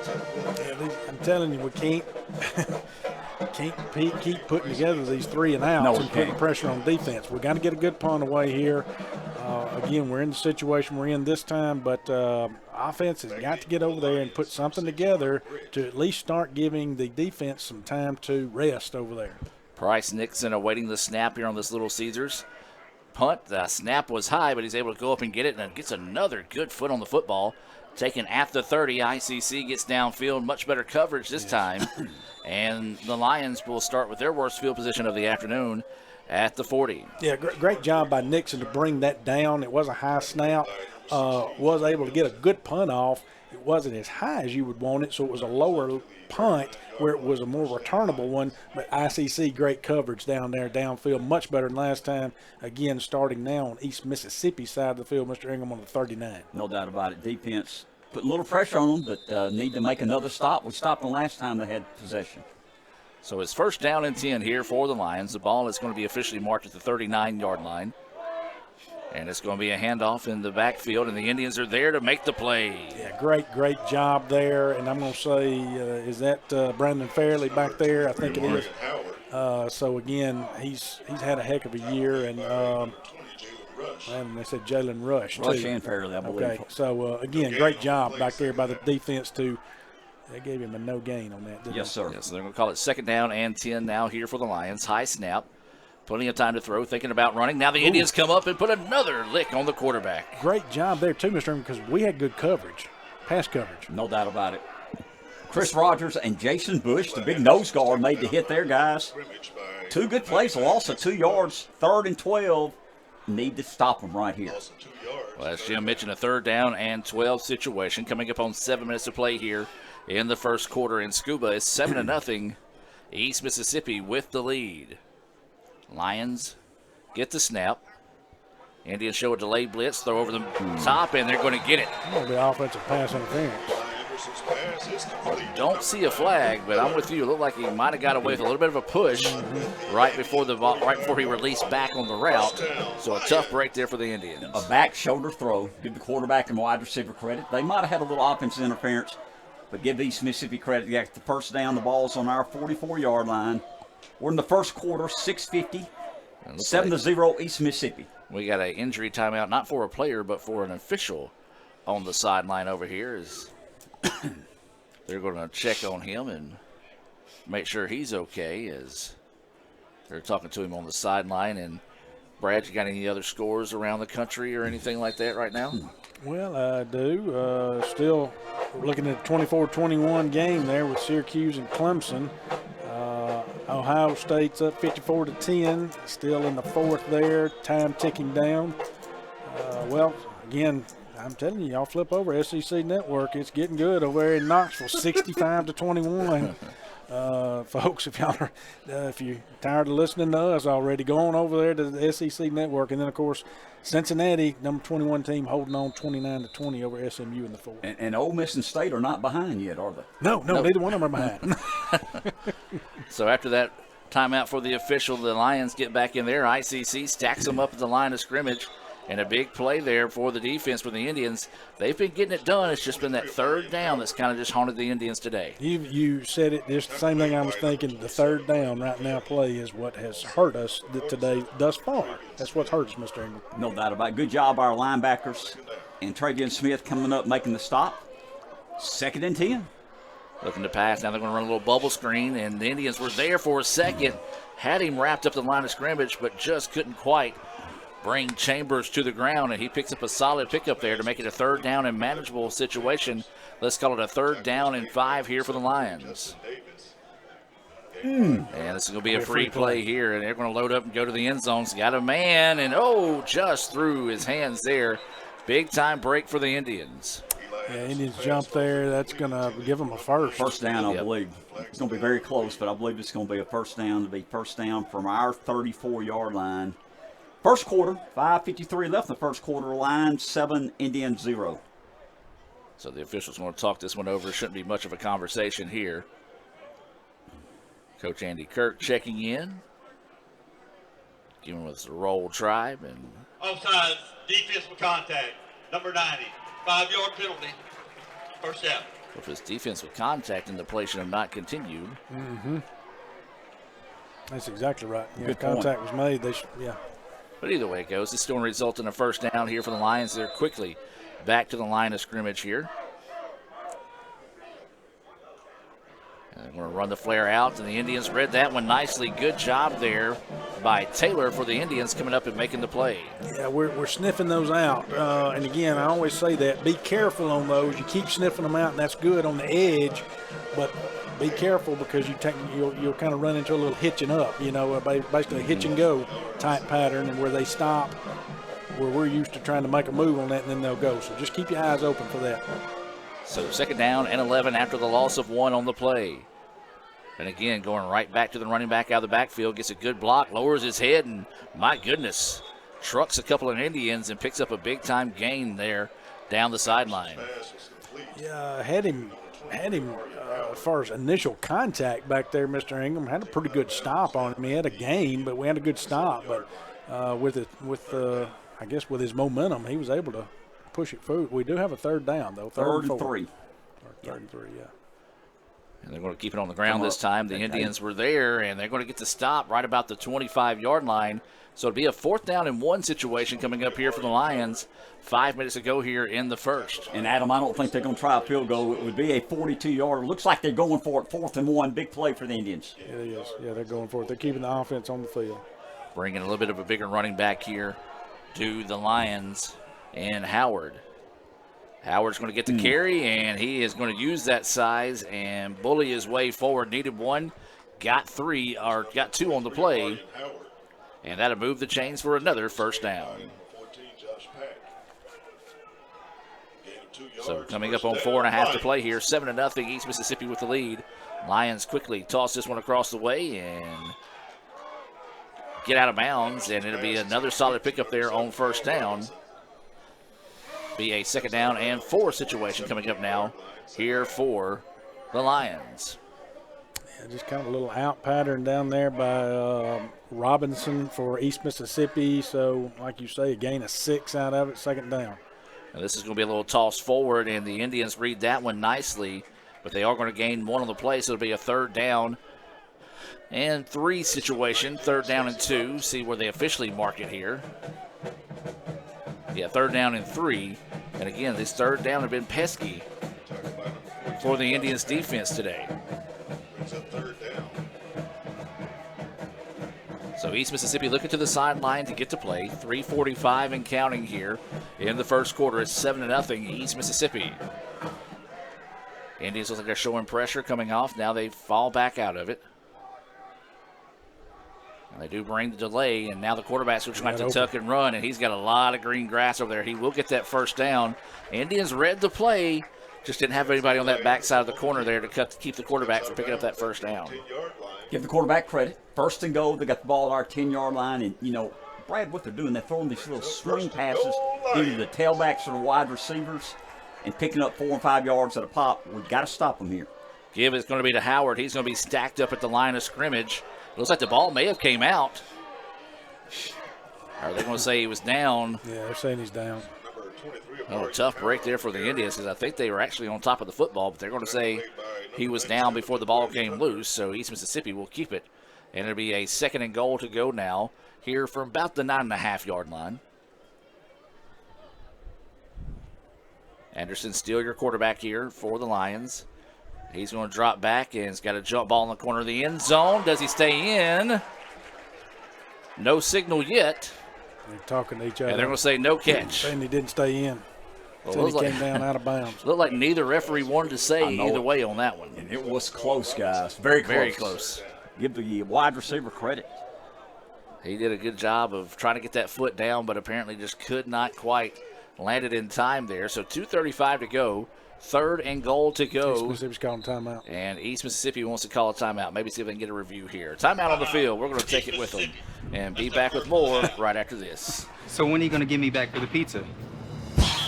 Yeah, I'm telling you, we can't keep putting together these 3 and outs and putting pressure on defense. We've got to get a good punt away here. Again, we're in the situation we're in this time, but offense has got to get over there and put something together to at least start giving the defense some time to rest over there. Bryce Nixon awaiting the snap here on this Little Caesars. Punt, the snap was high, but he's able to go up and get it, and gets another good foot on the football. Taken at the 30, ICC gets downfield, much better coverage this time. And the Lions will start with their worst field position of the afternoon at the 40. Yeah, great job by Nixon to bring that down. It was a high snap, was able to get a good punt off. It wasn't as high as you would want it, so it was a lower punt where it was a more returnable one, but ICC, great coverage down there, downfield, much better than last time. Again, starting now on East Mississippi side of the field, Mr. Ingham on the 39. No doubt about it. Defense put a little pressure on them, but need to make another stop. We stopped them last time they had possession. So it's 1st down and 10 here for the Lions. The ball is going to be officially marked at the 39-yard line. And it's going to be a handoff in the backfield, and the Indians are there to make the play. Yeah, great job there. And I'm going to say, is that Brandon Fairley back there? I think it is. So, again, he's had a heck of a year. And they said Jalen Rush, too. Rush and Fairley, I believe. Okay, so, again, great job back there by the defense, too. They gave him a no gain on that, didn't Yes, they? sir. Yeah, so they're going to call it 2nd down and 10 now here for the Lions. High snap. Plenty of time to throw, thinking about running. Now the Indians come up and put another lick on the quarterback. Great job there, too, Mr. Ingham, because we had good coverage, pass coverage. No doubt about it. Chris Rogers and Jason Bush, the big nose guard, made the hit there, guys. 2 good plays, a loss of 2 yards, 3rd and 12. Need to stop them right here. Well, as Jim mentioned, a 3rd down and 12 situation coming up on 7 minutes to play here in the first quarter. In Scuba is 7-0. East Mississippi with the lead. Lions get the snap. Indians show a delayed blitz, throw over the top, and they're going to get it. That'll be offensive pass interference. Don't see a flag, but I'm with you. It looked like he might have got away with a little bit of a push right before he released back on the route. So a tough break there for the Indians. A back shoulder throw. Give the quarterback and wide receiver credit. They might have had a little offensive interference, but give East Mississippi credit. You got the first down. The ball's on our 44-yard line. We're in the first quarter, 6:50, 7-0 East Mississippi. We got an injury timeout, not for a player, but for an official on the sideline over here. Is they're going to check on him and make sure he's okay as they're talking to him on the sideline. And Brad, you got any other scores around the country or anything like that right now? Well, I do. Still looking at a 24-21 game there with Syracuse and Clemson. Ohio State's up 54-10, still in the fourth there, time ticking down. Well, again, I'm telling you, y'all flip over SEC Network. It's getting good over there in Knoxville, 65-21. Folks, if you're tired of listening to us already, go on over there to the SEC Network. And then, of course, Cincinnati, number 21 team, holding on 29-20 over SMU in the fourth. And Ole Miss and State are not behind yet, are they? No, neither one of them are behind. So after that timeout for the official, the Lions get back in there. ICC stacks them up at the line of scrimmage. And a big play there for the defense for the Indians. They've been getting it done. It's just been that third down that's kind of just haunted the Indians today. You said it. Just the same thing I was thinking. The third down right now play is what has hurt us today thus far. That's what's hurt us, Mr. Ingram. No doubt about it. Good job, our linebackers. And Travion Smith coming up, making the stop. 2nd and 10. Looking to pass. Now they're going to run a little bubble screen. And the Indians were there for a second. Had him wrapped up the line of scrimmage, but just couldn't quite bring Chambers to the ground, and he picks up a solid pickup there to make it a third down and manageable situation. Let's call it a 3rd down and 5 here for the Lions. And this is going to be a free play here, and they're going to load up and go to the end zones. Got a man, and just through his hands there. Big time break for the Indians. Yeah, Indians jump there. That's going to give them a first. First down, I believe. It's going to be very close, but I believe it's going to be a first down. To be first down from our 34-yard line. First quarter, 5:53 left in the first quarter. Line 7, Indians 0. So the officials want to talk this one over. Shouldn't be much of a conversation here. Coach Andy Kirk checking in, giving us the roll tribe. And offsides, defensive contact, number 90, 5-yard penalty, first down. If it's defensive contact, and the play should have not continued. Mm-hmm. That's exactly right. Yeah, good contact point. was made. They should, yeah. But either way it goes, it's still going to result in a first down here for the Lions. They're quickly back to the line of scrimmage here. And they're going to run the flare out, and the Indians read that one nicely. Good job there by Taylor for the Indians coming up and making the play. Yeah, we're sniffing those out. And again, I always say that. Be careful on those. You keep sniffing them out, and that's good on the edge. But be careful because you'll kind of run into a little hitching up, basically a hitch and go type pattern, and where they stop, where we're used to trying to make a move on that, and then they'll go. So just keep your eyes open for that. So 2nd down and 11 after the loss of 1 on the play. And again, going right back to the running back out of the backfield, gets a good block, lowers his head, and my goodness, trucks a couple of Indians and picks up a big-time gain there down the sideline. Yeah, had him as far as initial contact back there, Mr. Ingram had a pretty good stop on him. He had a gain, but we had a good stop. But with his momentum, he was able to push it forward. We do have a 3rd down though. 3rd and 3. 3rd and 3, yeah. And they're going to keep it on the ground this time. The Indians were there, and they're going to get to stop right about the 25-yard line. So it'll be a 4th down and 1 situation coming up here for the Lions. 5 minutes ago here in the first. And, Adam, I don't think they're going to try a field goal. It would be a 42-yarder. Looks like they're going for it, 4th and 1. Big play for the Indians. It is. Yeah, they're going for it. They're keeping the offense on the field. Bringing a little bit of a bigger running back here to the Lions and Howard. Howard's going to get the carry, and he is going to use that size and bully his way forward. Needed 1, got 2 on the play, and that'll move the chains for another first down. So coming up on 4.5 to play here, 7-0 East Mississippi with the lead. Lions quickly toss this one across the way and get out of bounds, and it'll be another solid pickup there on first down. Be a 2nd down and 4 situation coming up now here for the Lions. Yeah, just kind of a little out pattern down there by Robinson for East Mississippi. So, like you say, a gain of 6 out of it, 2nd down. Now this is going to be a little toss forward, and the Indians read that one nicely, but they are going to gain 1 on the play, so it'll be a 3rd down and 3 situation, 3rd down and 2. See where they officially mark it here. Yeah, 3rd down and 3. And again, this 3rd down have been pesky for the Indians defense today. So East Mississippi looking to the sideline to get to play. 3:45 and counting here in the first quarter. It's 7-0 East Mississippi. Indians look like they're showing pressure coming off. Now they fall back out of it. And they do bring the delay, and now the quarterback's going to try to tuck and run, and he's got a lot of green grass over there. He will get that 1st down. Indians read the play, just didn't have anybody on that backside of the corner there to keep the quarterback from picking up that 1st down. Give the quarterback credit. 1st and goal, they got the ball at our 10-yard line, and, you know, Brad, what they're doing, they're throwing these little swing passes, either the tailbacks or the wide receivers, and picking up 4 and 5 yards at a pop. We've got to stop them here. Give is going to be to Howard. He's going to be stacked up at the line of scrimmage. Looks like the ball may have came out. Are they going to say he was down? Yeah, they're saying he's down. Oh, tough break there for the Indians because I think they were actually on top of the football, but they're going to say he was down before the ball came loose, so East Mississippi will keep it. And it'll be a 2nd and goal to go now here from about the 9.5-yard line. Anderson still your quarterback here for the Lions. He's going to drop back and he's got a jump ball in the corner of the end zone. Does he stay in? No signal yet. They're talking to each other. And they're going to say no catch. And he didn't stay in. Well, he came down out of bounds. Looked like neither referee wanted to say either way on that one. And it was close, guys. Very close. Very close. Give the wide receiver credit. He did a good job of trying to get that foot down, but apparently just could not quite land it in time there. So 2:35 to go. 3rd and goal to go. East Mississippi's calling timeout. And East Mississippi wants to call a timeout. Maybe see if they can get a review here. Timeout on the field. We're going to take it with them. And be back with more right after this. So when are you going to give me back for the pizza?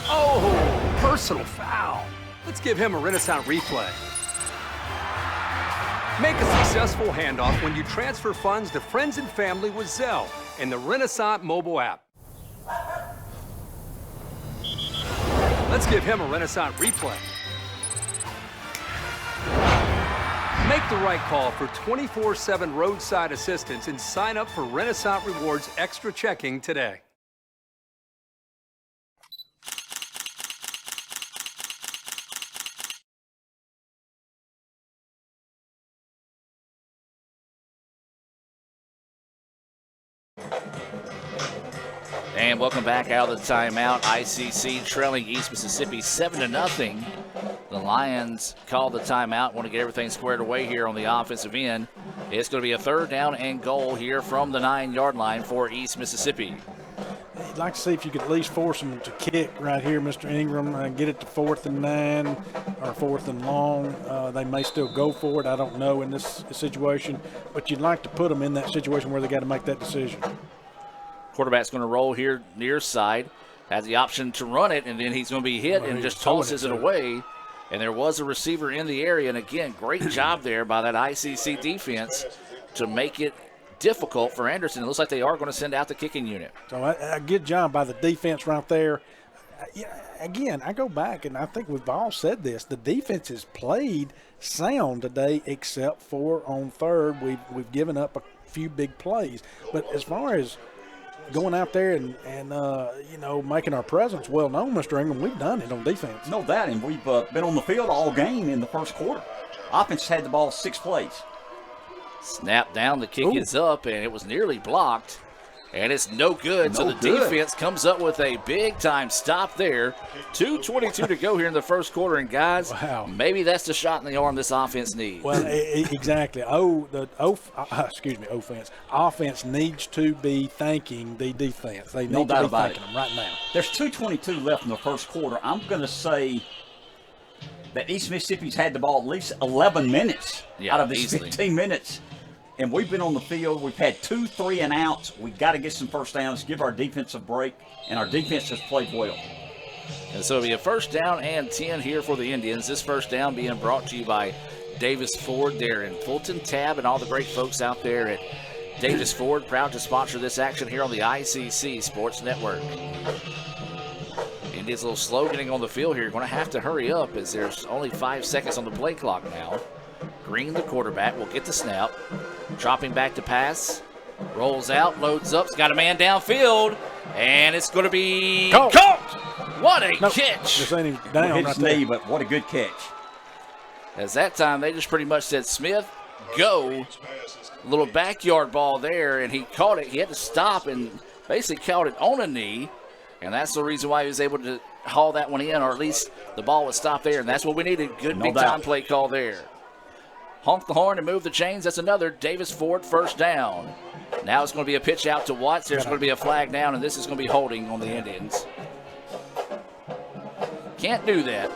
Oh, personal foul. Let's give him a Renaissance replay. Make a successful handoff when you transfer funds to friends and family with Zelle and the Renaissance mobile app. Let's give him a Renaissance replay. Make the right call for 24/7 roadside assistance and sign up for Renaissance Rewards Extra Checking today. And welcome back out of the timeout. ICC trailing East Mississippi 7-0. The Lions call the timeout. Want to get everything squared away here on the offensive end. It's going to be a 3rd down and goal here from the 9-yard line for East Mississippi. I'd like to see if you could at least force them to kick right here, Mr. Ingram, and get it to 4th and 9 or 4th and long. They may still go for it. I don't know in this situation, but you'd like to put them in that situation where they got to make that decision. Quarterback's going to roll here near side. Has the option to run it, and then he's going to be hit and just tosses it away. And there was a receiver in the area. And, again, great job there by that ICC defense to make it difficult for Anderson. It looks like they are going to send out the kicking unit. So a good job by the defense right there. Again, I go back, and I think we've all said this. The defense has played sound today except for on 3rd. We've given up a few big plays. But as far as going out there and you know, making our presence well known, Mr. Ingram, we've done it on defense. No doubt, and we've been on the field all game in the first quarter. Offense had the ball 6 plays. Snap down, the kick is up, and it was nearly blocked. And it's no good, so the defense comes up with a big-time stop there. 2:22 to go here in the first quarter, and guys, maybe that's the shot in the arm this offense needs. Well, exactly. Offense needs to be thanking the defense. They need to be thanking them right now. There's 2:22 left in the first quarter. I'm going to say that East Mississippi's had the ball at least 11 minutes out of these 15 minutes. And we've been on the field. We've had 2 3-and-outs. We've got to get some first downs, give our defense a break, and our defense has played well. And so it'll be a first down and 10 here for the Indians. This first down being brought to you by Davis Ford there in Fulton, Tab, and all the great folks out there at Davis Ford, proud to sponsor this action here on the ICC Sports Network. Indians a little slow getting on the field here. Going to have to hurry up as there's only 5 seconds on the play clock now. Green, the quarterback, will get the snap. Dropping back to pass. Rolls out, loads up, got a man downfield, and it's going to be caught. What a catch. Just ain't even down hit his knee, but what a good catch. As that time, they just pretty much said, Smith, go. Little backyard ball there, and he caught it. He had to stop and basically caught it on a knee, and that's the reason why he was able to haul that one in, or at least the ball would stop there, and that's what we needed. Good big-time play call there. Honk the horn and move the chains. That's another Davis Ford first down. Now it's going to be a pitch out to Watts. There's going to be a flag down, and this is going to be holding on the Indians. Can't do that.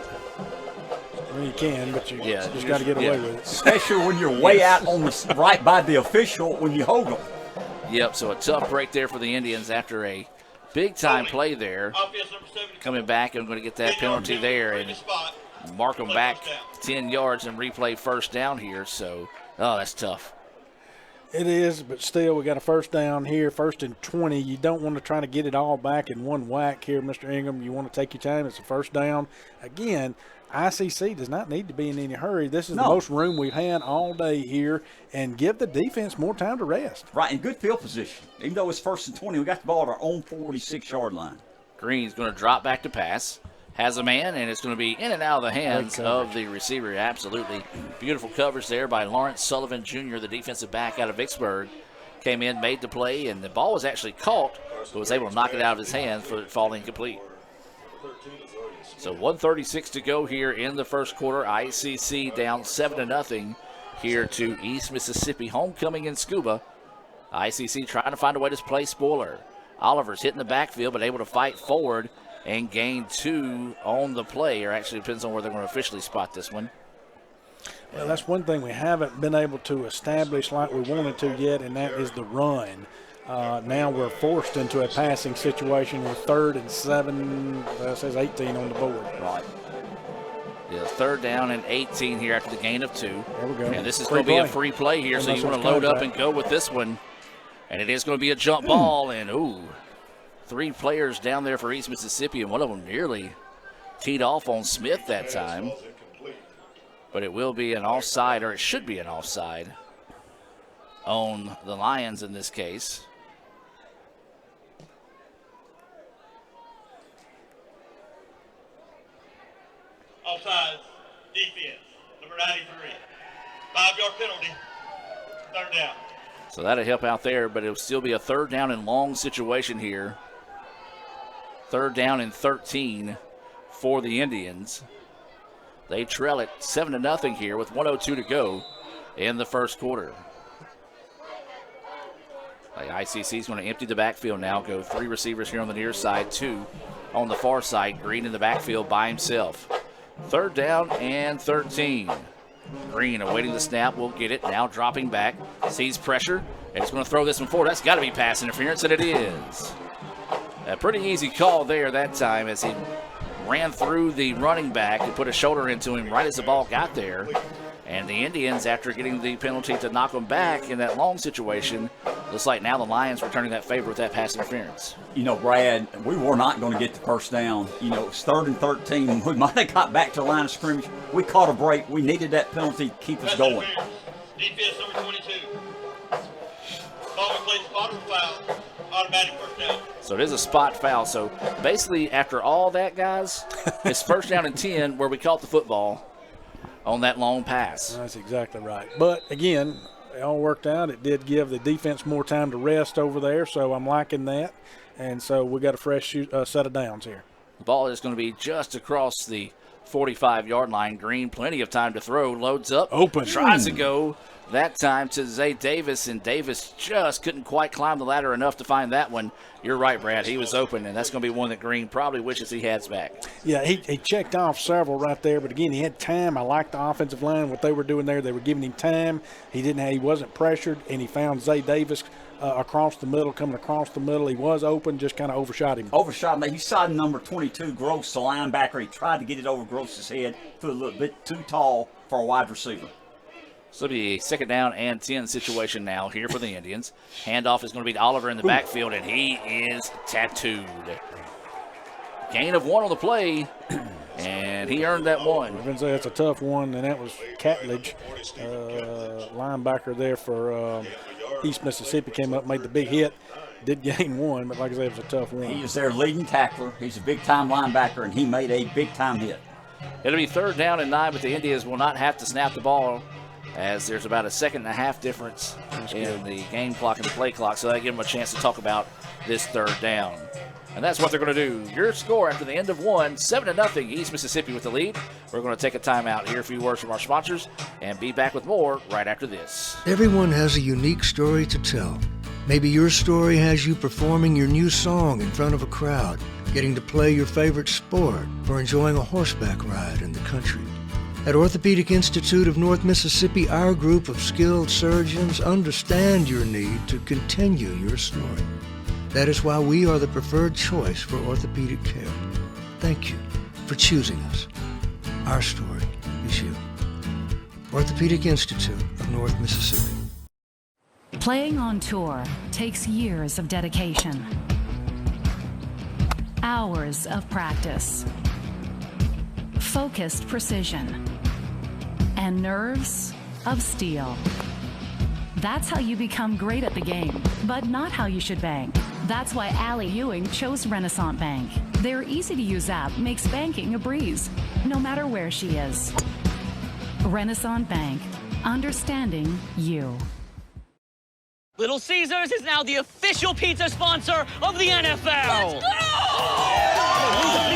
Well, you can, but you just got to get away with it. Especially when you're way out on the right by the official when you hold them. Yep, so a tough break there for the Indians after a big-time play there. Coming back and going to get that penalty there and mark them back 10 yards and replay first down here. So, that's tough. It is, but still, we got a first down here, 1st and 20. You don't want to try to get it all back in one whack here, Mr. Ingram. You want to take your time. It's a first down. Again, ICC does not need to be in any hurry. This is the most room we've had all day here, and give the defense more time to rest. Right, in good field position. Even though it's 1st and 20, we got the ball at our own 46-yard line. Green's going to drop back to pass. Has a man, and it's going to be in and out of the hands of the receiver. Absolutely beautiful coverage there by Lawrence Sullivan Jr., the defensive back out of Vicksburg. Came in, made the play, and the ball was actually caught, but was able to knock it out of his hands for it falling incomplete. So 1:36 to go here in the first quarter. ICC down 7-0 here to East Mississippi. Homecoming in Scuba. ICC trying to find a way to play spoiler. Oliver's hitting the backfield, but able to fight forward and gain 2 on the play, or actually depends on where they're going to officially spot this one. Well, that's one thing we haven't been able to establish like we wanted to yet, and that is the run. Now we're forced into a passing situation with 3rd and 7. It says 18 on the board. Right. Yeah, 3rd down and 18 here after the gain of 2. There we go. And this is going to be a free play here, so you want to load up and go with this one. And it is going to be a jump ball, and 3 players down there for East Mississippi, and one of them nearly teed off on Smith that time. But it will be an offside, or it should be an offside on the Lions in this case. Offside, defense, number 93. 5-yard penalty, 3rd down. So that'll help out there, but it'll still be a 3rd down and long situation here. 3rd down and 13 for the Indians. They trail it 7-0 here with 1:02 to go in the first quarter. The ICC is going to empty the backfield now. Go 3 receivers here on the near side, 2 on the far side. Green in the backfield by himself. 3rd down and 13. Green awaiting the snap, will get it. Now dropping back, sees pressure, and it's going to throw this one forward. That's got to be pass interference, and it is. A pretty easy call there that time as he ran through the running back and put a shoulder into him right as the ball got there. And the Indians, after getting the penalty to knock them back in that long situation, looks like now the Lions returning that favor with that pass interference. You know, Brad, we were not going to get the first down. You know, it's 3rd and 13. We might have got back to the line of scrimmage. We caught a break. We needed that penalty to keep us going. Defense number 22. Ball plays spot or foul. Automatic first down. So it is a spot foul. So basically, after all that, guys, it's 1st down and 10 where we caught the football on that long pass. That's exactly right. But, again, it all worked out. It did give the defense more time to rest over there, so I'm liking that. And so we got a fresh set of downs here. The ball is going to be just across the 45-yard line. Green, plenty of time to throw. Loads up. Open. Tries to go that time to Zay Davis, and Davis just couldn't quite climb the ladder enough to find that one. You're right, Brad. He was open, and that's going to be one that Green probably wishes he had back. Yeah, he checked off several right there, but again, he had time. I like the offensive line, what they were doing there. They were giving him time. He wasn't pressured, and he found Zay Davis across the middle, coming across the middle. He was open, just kind of overshot him. Overshot him. He saw number 22, Gross, the linebacker. He tried to get it over Gross's head, threw a little bit too tall for a wide receiver. So it'll be a 2nd down and 10 situation now here for the Indians. Handoff is going to be to Oliver in the backfield, and he is tattooed. Gain of 1 on the play, and he earned that 1. I was going to say that's a tough one, and that was Catledge, linebacker there for East Mississippi, came up, made the big hit, did gain 1, but like I said, it was a tough one. He is their leading tackler. He's a big-time linebacker, and he made a big-time hit. It'll be 3rd down and 9, but the Indians will not have to snap the ball, as there's about a 1.5 difference in the game clock and the play clock, so that gives them a chance to talk about this 3rd down. And that's what they're going to do. Your score after the end of 1, 7-0, East Mississippi with the lead. We're going to take a timeout, hear a few words from our sponsors, and be back with more right after this. Everyone has a unique story to tell. Maybe your story has you performing your new song in front of a crowd, getting to play your favorite sport, or enjoying a horseback ride in the country. At Orthopedic Institute of North Mississippi, our group of skilled surgeons understand your need to continue your story. That is why we are the preferred choice for orthopedic care. Thank you for choosing us. Our story is you. Orthopedic Institute of North Mississippi. Playing on tour takes years of dedication, hours of practice, focused precision, and nerves of steel. That's how you become great at the game, but not how you should bank. That's why Allie Ewing chose Renaissance Bank. Their easy-to-use app makes banking a breeze, no matter where she is. Renaissance Bank, understanding you. Little Caesars is now the official pizza sponsor of the NFL. Let's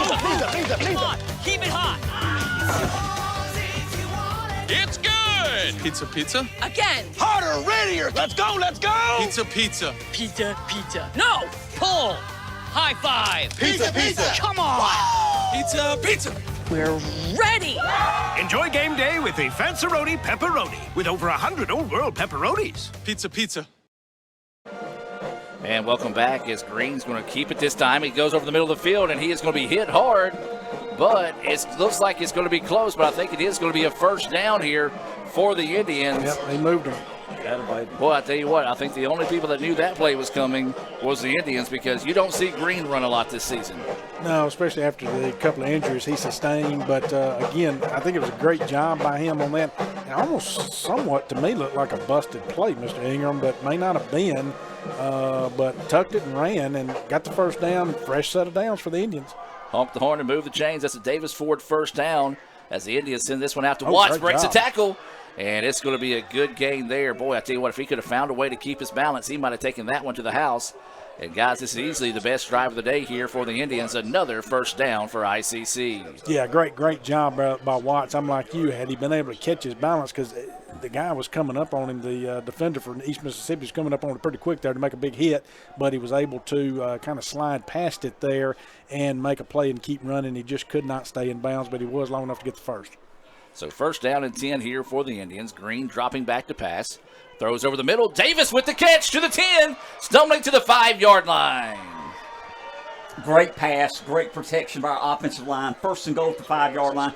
go! Pizza. Come on, keep it hot. It's good! Pizza. Again. Harder, readier. Let's go. Pizza. Pizza. No, pull. High five. Pizza. Come on. Pizza. We're ready. Enjoy game day with a Fanceroni Pepperoni with over 100 Old World pepperonis. Pizza. And welcome back as Green's going to keep it this time. He goes over the middle of the field, and he is going to be hit hard. But it looks like it's going to be close, but I think it is going to be a 1st down here for the Indians. Yep, they moved them. Boy, I tell you what, I think the only people that knew that play was coming was the Indians, because you don't see Green run a lot this season. No, especially after the couple of injuries he sustained. But, again, I think it was a great job by him on that. It almost somewhat, to me, looked like a busted play, Mr. Ingram, but may not have been. But tucked it and ran and got the 1st down, fresh set of downs for the Indians. Hump the horn and move the chains. That's a Davis Ford 1st down as the Indians send this one out to Watts. Breaks a tackle, and it's going to be a good gain there. Boy, I tell you what, if he could have found a way to keep his balance, he might have taken that one to the house. And, guys, this is easily the best drive of the day here for the Indians. Another 1st down for ICC. Yeah, great job by Watts. I'm like you. Had he been able to catch his balance, because the guy was coming up on him, the defender for East Mississippi was coming up on it pretty quick there to make a big hit, but he was able to kind of slide past it there and make a play and keep running. He just could not stay in bounds, but he was long enough to get the 1st. So 1st down and 10 here for the Indians. Green dropping back to pass. Throws over the middle. Davis with the catch to the 10. Stumbling to the 5-yard line. Great pass, great protection by our offensive line. 1st and goal at the 5-yard line.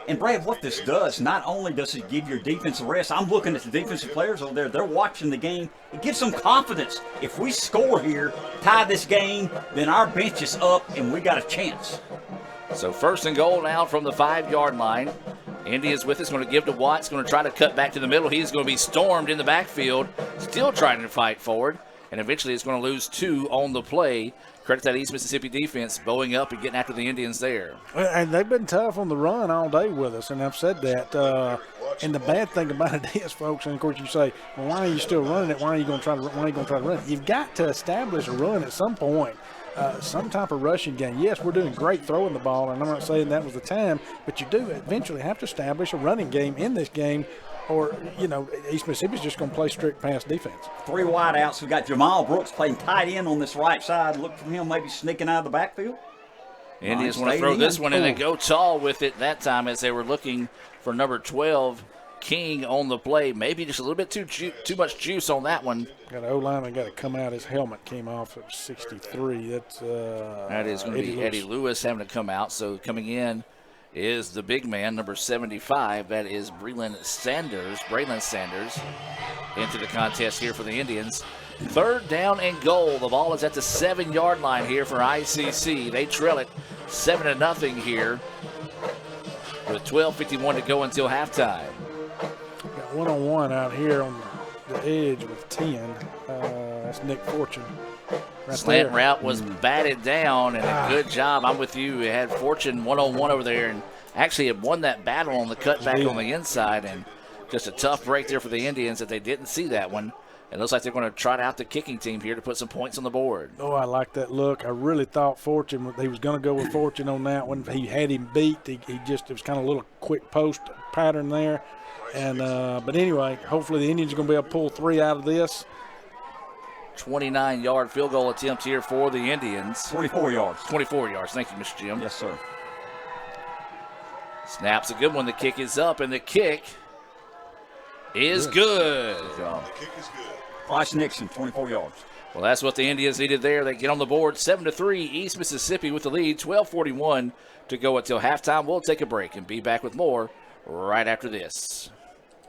And, Brad, what this does, not only does it give your defense a rest, I'm looking at the defensive players over there. They're watching the game. It gives them confidence. If we score here, tie this game, then our bench is up and we got a chance. So 1st and goal now from the 5-yard line. Indy is with us, going to give to Watts, going to try to cut back to the middle. He's going to be stormed in the backfield, still trying to fight forward, and eventually is going to lose 2 on the play. Credit that East Mississippi defense bowing up and getting after the Indians there. And they've been tough on the run all day with us, and I've said that. And the bad thing about it is, folks, and of course you say, well, why are you still running it? Why are you going to try to run it? You've got to establish a run at some point. Some type of rushing game. Yes, we're doing great throwing the ball, and I'm not saying that was the time, but you do eventually have to establish a running game in this game, or, East Mississippi's just going to play strict pass defense. 3 wideouts. We've got Jamal Brooks playing tight end on this right side. Look for him maybe sneaking out of the backfield. Indians want to throw this one in and go tall with it that time as they were looking for number 12 King on the play. Maybe just a little bit too much juice on that one. Got an O-lineman got to come out. His helmet came off at 63. That is going to be Eddie Lewis having to come out. So coming in is the big man, number 75. That is Braylon Sanders into the contest here for the Indians. 3rd down and goal. The ball is at the 7-yard line here for ICC. They trail it 7-0 here with 12:51 to go until halftime. Got one-on-one out here on the edge with 10. That's Nick Fortune. Slant route was batted down, and a good job. I'm with you. It had Fortune one-on-one over there, and actually had won that battle on the cutback on the inside, and just a tough break there for the Indians that they didn't see that one. It looks like they're going to trot out the kicking team here to put some points on the board. Oh, I like that look. I really thought Fortune, he was going to go with Fortune on that one. He had him beat. It was kind of a little quick post pattern there. And but anyway, hopefully the Indians are going to be able to pull 3 out of this. 29-yard field goal attempt here for the Indians. 24 yards. 24 yards. Thank you, Mr. Jim. Yes, sir. Snap's a good one. The kick is up, and the kick is good. Good job. The kick is good. Bryce Nixon, 24 yards. Well, that's what the Indians needed there. They get on the board 7-3. East Mississippi with the lead. 12:41 to go until halftime. We'll take a break and be back with more right after this.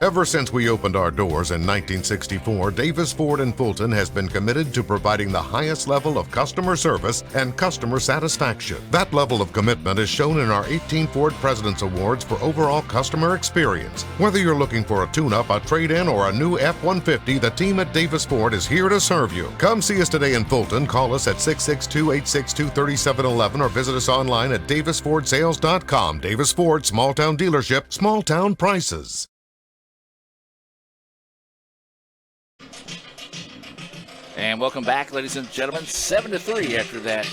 Ever since we opened our doors in 1964, Davis Ford in Fulton has been committed to providing the highest level of customer service and customer satisfaction. That level of commitment is shown in our 18 Ford President's Awards for overall customer experience. Whether you're looking for a tune-up, a trade-in, or a new F-150, the team at Davis Ford is here to serve you. Come see us today in Fulton. Call us at 662-862-3711 or visit us online at davisfordsales.com. Davis Ford, small town dealership, small town prices. And welcome back, ladies and gentlemen. 7-3 after that,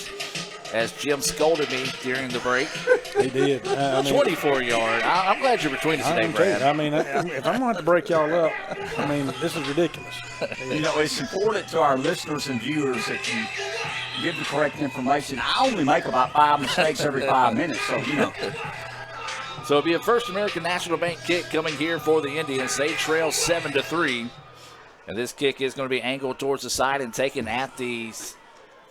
as Jim scolded me during the break. He did. 24-yard. I'm glad you're between us today, Brad. I mean, if I'm going to have to break y'all up, I mean, this is ridiculous. You know, it's important to our listeners and viewers that you give the correct information. I only make about 5 mistakes every 5 minutes, so, you know. So it'll be a First American National Bank kick coming here for the Indians. They trail 7-3. And this kick is going to be angled towards the side and taken at the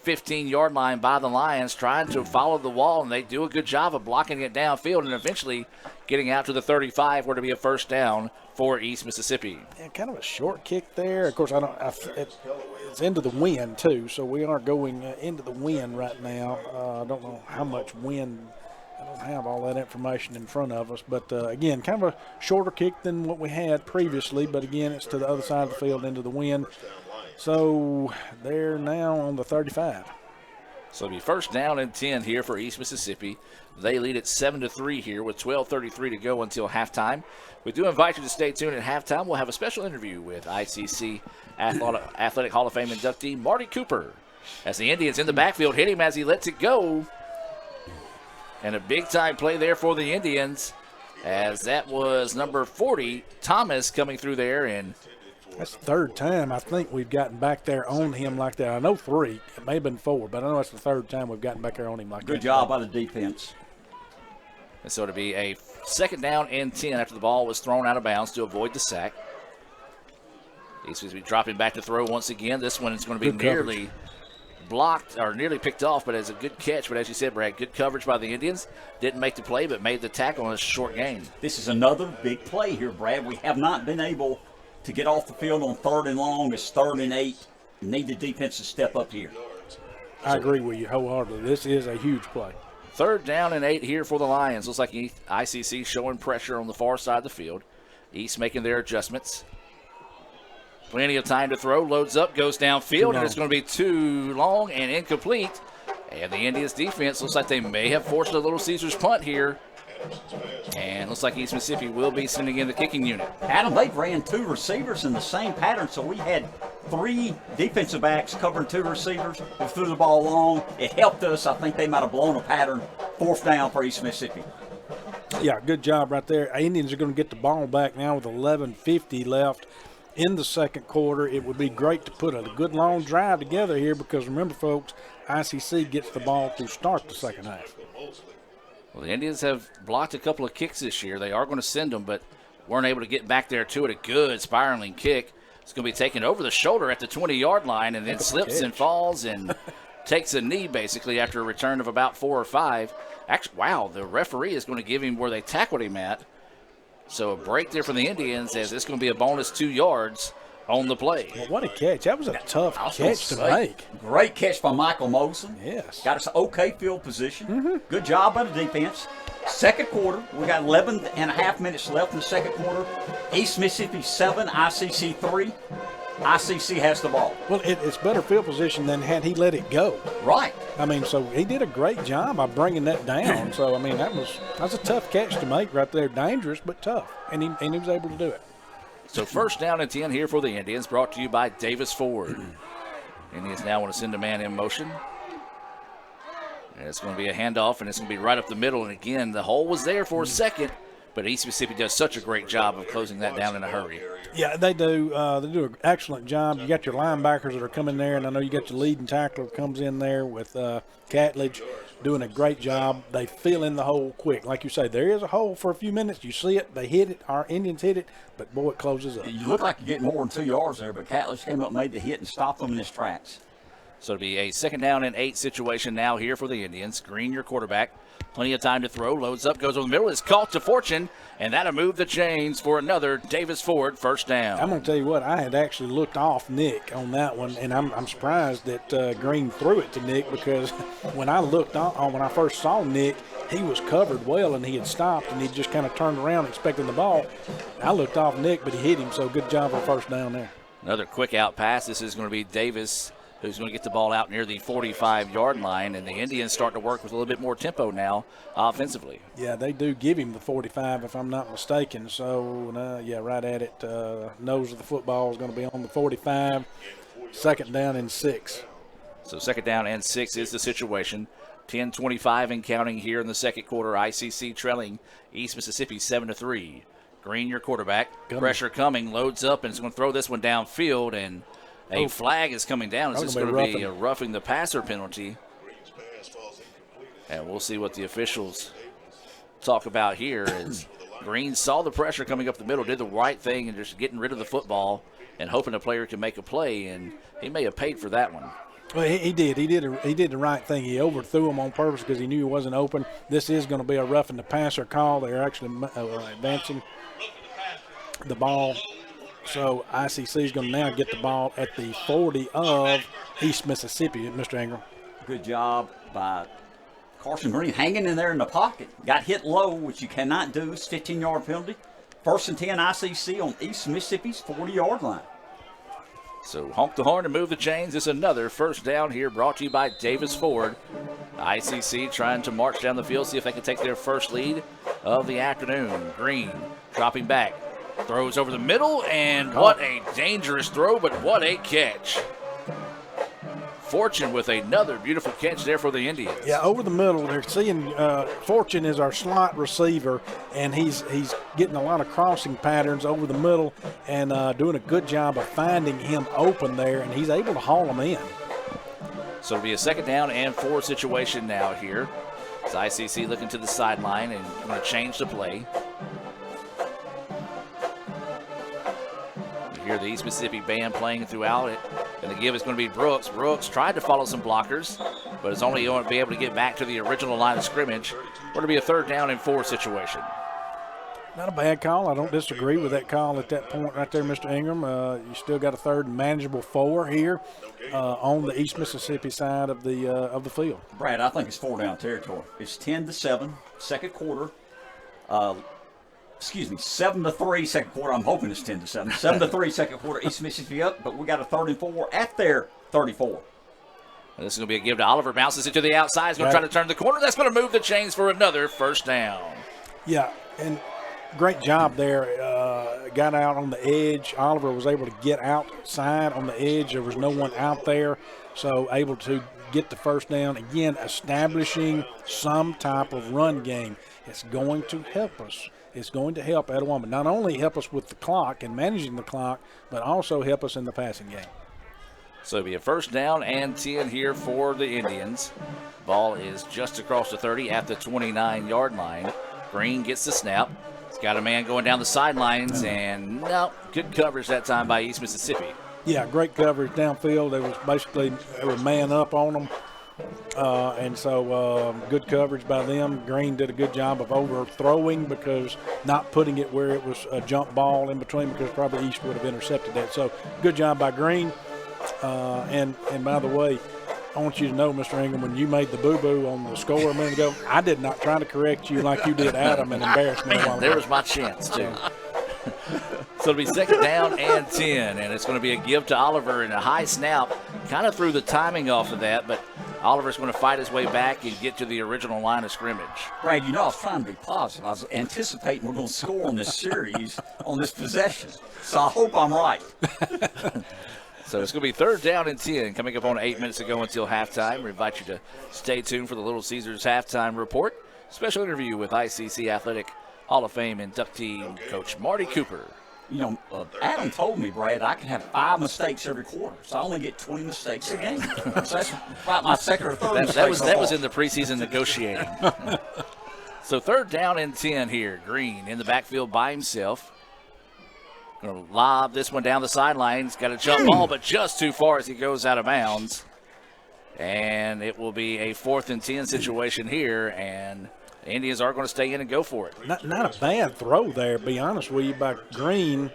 15-yard line by the Lions, trying to follow the wall, and they do a good job of blocking it downfield and eventually getting out to the 35, where to be a first down for East Mississippi. Yeah, kind of a short kick there. Of course, it's into the wind, too, so we are going into the wind right now. I don't know how much wind. I don't have all that information in front of us, but again, kind of a shorter kick than what we had previously, but again, it's to the other side of the field into the wind. So they're now on the 35. So it'll be first down and 10 here for East Mississippi. They lead at 7-3 here with 12:33 to go until halftime. We do invite you to stay tuned at halftime. We'll have a special interview with ICC Athletic Hall of Fame inductee Marty Cooper, as the Indians in the backfield hit him as he lets it go. And a big-time play there for the Indians, as that was number 40, Thomas, coming through there. And that's the 3rd time I think we've gotten back there on him like that. I know 3. It may have been 4, but I know that's the 3rd time we've gotten back there on him like that. Good job by the defense. And so it'll be a second down and 10 after the ball was thrown out of bounds to avoid the sack. He's going to be dropping back to throw once again. This one is going to be nearly blocked, or nearly picked off, but as a good catch. But as you said, Brad, good coverage by the Indians. Didn't make the play, but made the tackle on a short gain. This is another big play here, Brad. We have not been able to get off the field on 3rd and long. It's 3rd and 8. We need the defense to step up here. I agree with you wholeheartedly. This is a huge play. 3rd down and 8 here for the Lions. Looks like ICC showing pressure on the far side of the field. East making their adjustments. Plenty of time to throw. Loads up, goes downfield, and it's going to be too long and incomplete. And the Indians defense looks like they may have forced a Little Caesars punt here. And looks like East Mississippi will be sending in the kicking unit. Adam, they ran 2 receivers in the same pattern, so we had 3 defensive backs covering 2 receivers who threw the ball long. It helped us. I think they might have blown a pattern. 4th down for East Mississippi. Yeah, good job right there. Indians are going to get the ball back now with 11:50 left in the second quarter. It would be great to put a good long drive together here, because remember, folks, ICC gets the ball to start the second half. Well, the Indians have blocked a couple of kicks this year. They are going to send them, but weren't able to get back there to it. A good spiraling kick. It's going to be taken over the shoulder at the 20-yard line and then slips and falls and takes a knee basically after a return of about 4 or 5. Actually, wow, the referee is going to give him where they tackled him at. So a break there from the Indians as it's going to be a bonus 2 yards on the play. Well, what a catch. That was a tough catch to make. Great catch by Michael Mosen. Yes. Got us okay field position. Good job by the defense. Second quarter, we got 11 and a half minutes left in the second quarter. East Mississippi 7, ICC 3. ICC has the ball. Well, it's better field position than had he let it go. Right. I mean, so he did a great job by bringing that down. So, I mean, that was a tough catch to make right there. Dangerous, but tough. And he was able to do it. So first down and 10 here for the Indians, brought to you by Davis Ford. Indians now want to send a man in motion. And it's going to be a handoff, and it's going to be right up the middle. And again, the hole was there for a second, but East Mississippi does such a great job of closing that down in a hurry. Yeah, they do. They do an excellent job. You got your linebackers that are coming there, and I know you got your leading tackler that comes in there with Catledge doing a great job. They fill in the hole quick. Like you say, there is a hole for a few minutes. You see it. They hit it. Our Indians hit it, but, boy, it closes up. You look like you're getting more than 2 yards there, but Catledge came up, made the hit, and stopped them in his tracks. So it'll be a 2nd down and 8 situation now here for the Indians. Green, your quarterback. Plenty of time to throw. Loads up, goes over the middle. Is caught to Fortune, and that'll move the chains for another Davis Ford first down. I'm going to tell you what, I had actually looked off Nick on that one, and I'm surprised that Green threw it to Nick because when I looked on, when I first saw Nick, he was covered well, and he had stopped, and he just kind of turned around expecting the ball. I looked off Nick, but he hit him, so good job for first down there. Another quick out pass. This is going to be Davis, who's going to get the ball out near the 45-yard line, and the Indians starting to work with a little bit more tempo now offensively. Yeah, they do give him the 45, if I'm not mistaken. So, yeah, right at it. Nose of the football is going to be on the 45. 2nd down and 6. So 2nd down and 6 is the situation. 10:25 and counting here in the second quarter. ICC trailing East Mississippi 7-3. Green, your quarterback. Pressure coming, loads up, and is going to throw this one downfield, and a flag is coming down. It's just going to be a roughing the passer penalty. And we'll see what the officials talk about here as Green saw the pressure coming up the middle, did the right thing, and just getting rid of the football and hoping a player can make a play, and he may have paid for that one. Well, he did. He did the right thing. He overthrew him on purpose because he knew he wasn't open. This is going to be a roughing the passer call. They're actually advancing the ball. So ICC is going to now get the ball at the 40 of East Mississippi, Mr. Ingram. Good job by Carson Green hanging in there in the pocket. Got hit low, which you cannot do. It's 15-yard penalty. 1st and 10 ICC on East Mississippi's 40-yard line. So honk the horn and move the chains. It's another first down here brought to you by Davis Ford. ICC trying to march down the field, see if they can take their first lead of the afternoon. Green dropping back. Throws over the middle, and what a dangerous throw, but what a catch. Fortune with another beautiful catch there for the Indians. Yeah, over the middle. They're seeing Fortune is our slot receiver, and he's getting a lot of crossing patterns over the middle and doing a good job of finding him open there, and he's able to haul him in. So it'll be a 2nd down and 4 situation now here. As ICC looking to the sideline and going to change the play. You hear the East Mississippi band playing throughout it. And the give is going to be Brooks. Brooks tried to follow some blockers, but is only going to be able to get back to the original line of scrimmage. We're going to be a 3rd down and 4 situation. Not a bad call. I don't disagree with that call at that point right there, Mr. Ingram. You still got a 3rd and manageable 4 here on the East Mississippi side of the field. Brad, I think it's 4-down territory. It's 10-7, second quarter. 7-3 second quarter. I'm hoping it's 10-7. 7-3 second quarter. East Mississippi up, but we got a 3rd and 4 at their 34. And this is going to be a give to Oliver. Bounces it to the outside. He's going to try to turn the corner. That's going to move the chains for another first down. Yeah, and great job there. Got out on the edge. Oliver was able to get outside on the edge. There was no one out there, so able to get the first down. Again, establishing some type of run game. It's going to help us. It's going to help Etowah not only help us with the clock and managing the clock, but also help us in the passing game. So it'll be a 1st down and 10 here for the Indians. Ball is just across the 30 at the 29-yard line. Green gets the snap, He's got a man going down the sidelines, and no, good coverage that time by East Mississippi. Yeah, great coverage downfield. They were man up on them. And so good coverage by them. Green did a good job of overthrowing because not putting it where it was a jump ball in between, because probably East would have intercepted that. So good job by Green. And by the way, I want you to know, Mr. Ingram, when you made the boo-boo on the score a minute ago, I did not try to correct you like you did Adam and embarrass me. There was my chance, too. So it'll be 2nd down and 10, and it's going to be a give to Oliver and a high snap. Kind of threw the timing off of that, but Oliver's going to fight his way back and get to the original line of scrimmage. Brad, I was trying to be positive. I was anticipating we're going to score on this series, on this possession. So I hope I'm right. So it's going to be 3rd down and 10, coming up on 8 minutes to go until halftime. We invite you to stay tuned for the Little Caesars halftime report. Special interview with ICC Athletic Hall of Fame inductee Coach Marty Cooper. Adam told me, Brad, I can have 5 mistakes every quarter, so I only get 20 mistakes a game. So that's about my 2nd or 3rd mistake. That was in the preseason negotiating. So 3rd down and 10 here. Green in the backfield by himself. Going to lob this one down the sideline. He's got a jump ball, but just too far as he goes out of bounds. And it will be a 4th and 10 situation here, and the Indians are going to stay in and go for it. Not a bad throw there, to be honest with you, by Green.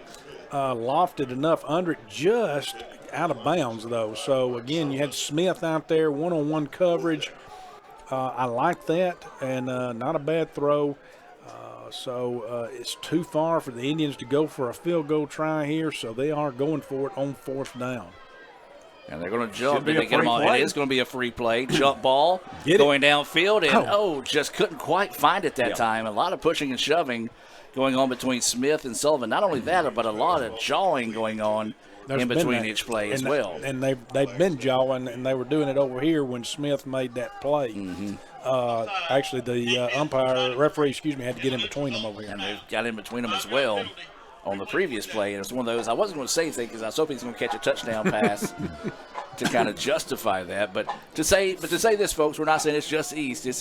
Lofted enough under it, just out of bounds, though. So, again, you had Smith out there, one-on-one coverage. I like that, and not a bad throw. So it's too far for the Indians to go for a field goal try here, so they are going for it on 4th down. And they're going to jump. Did they get them all? It is going to be a free play. Jump ball going downfield, and just couldn't quite find it that time. A lot of pushing and shoving going on between Smith and Sullivan. Not only that, but a lot of jawing going on in between each play as well. And they've been jawing, and they were doing it over here when Smith made that play. Actually, the referee, had to get in between them over here. And they got in between them as well on the previous play. And it's one of those, I wasn't going to say anything because I was hoping he was going to catch a touchdown pass to kind of justify that. But to say this, folks, we're not saying it's just East. It's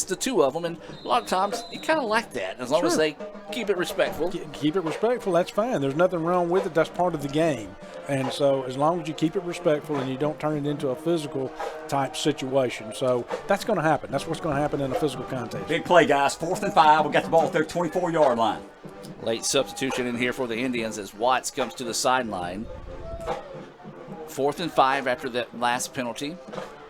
the two of them. And a lot of times you kind of like that as long as they keep it respectful. Keep it respectful, that's fine. There's nothing wrong with it. That's part of the game. And so as long as you keep it respectful and you don't turn it into a physical type situation. So that's going to happen. That's what's going to happen in a physical contest. Big play, guys. 4th and 5. We got the ball at their 24-yard line. Late substitution in here for the Indians as Watts comes to the sideline. 4th and 5 after that last penalty.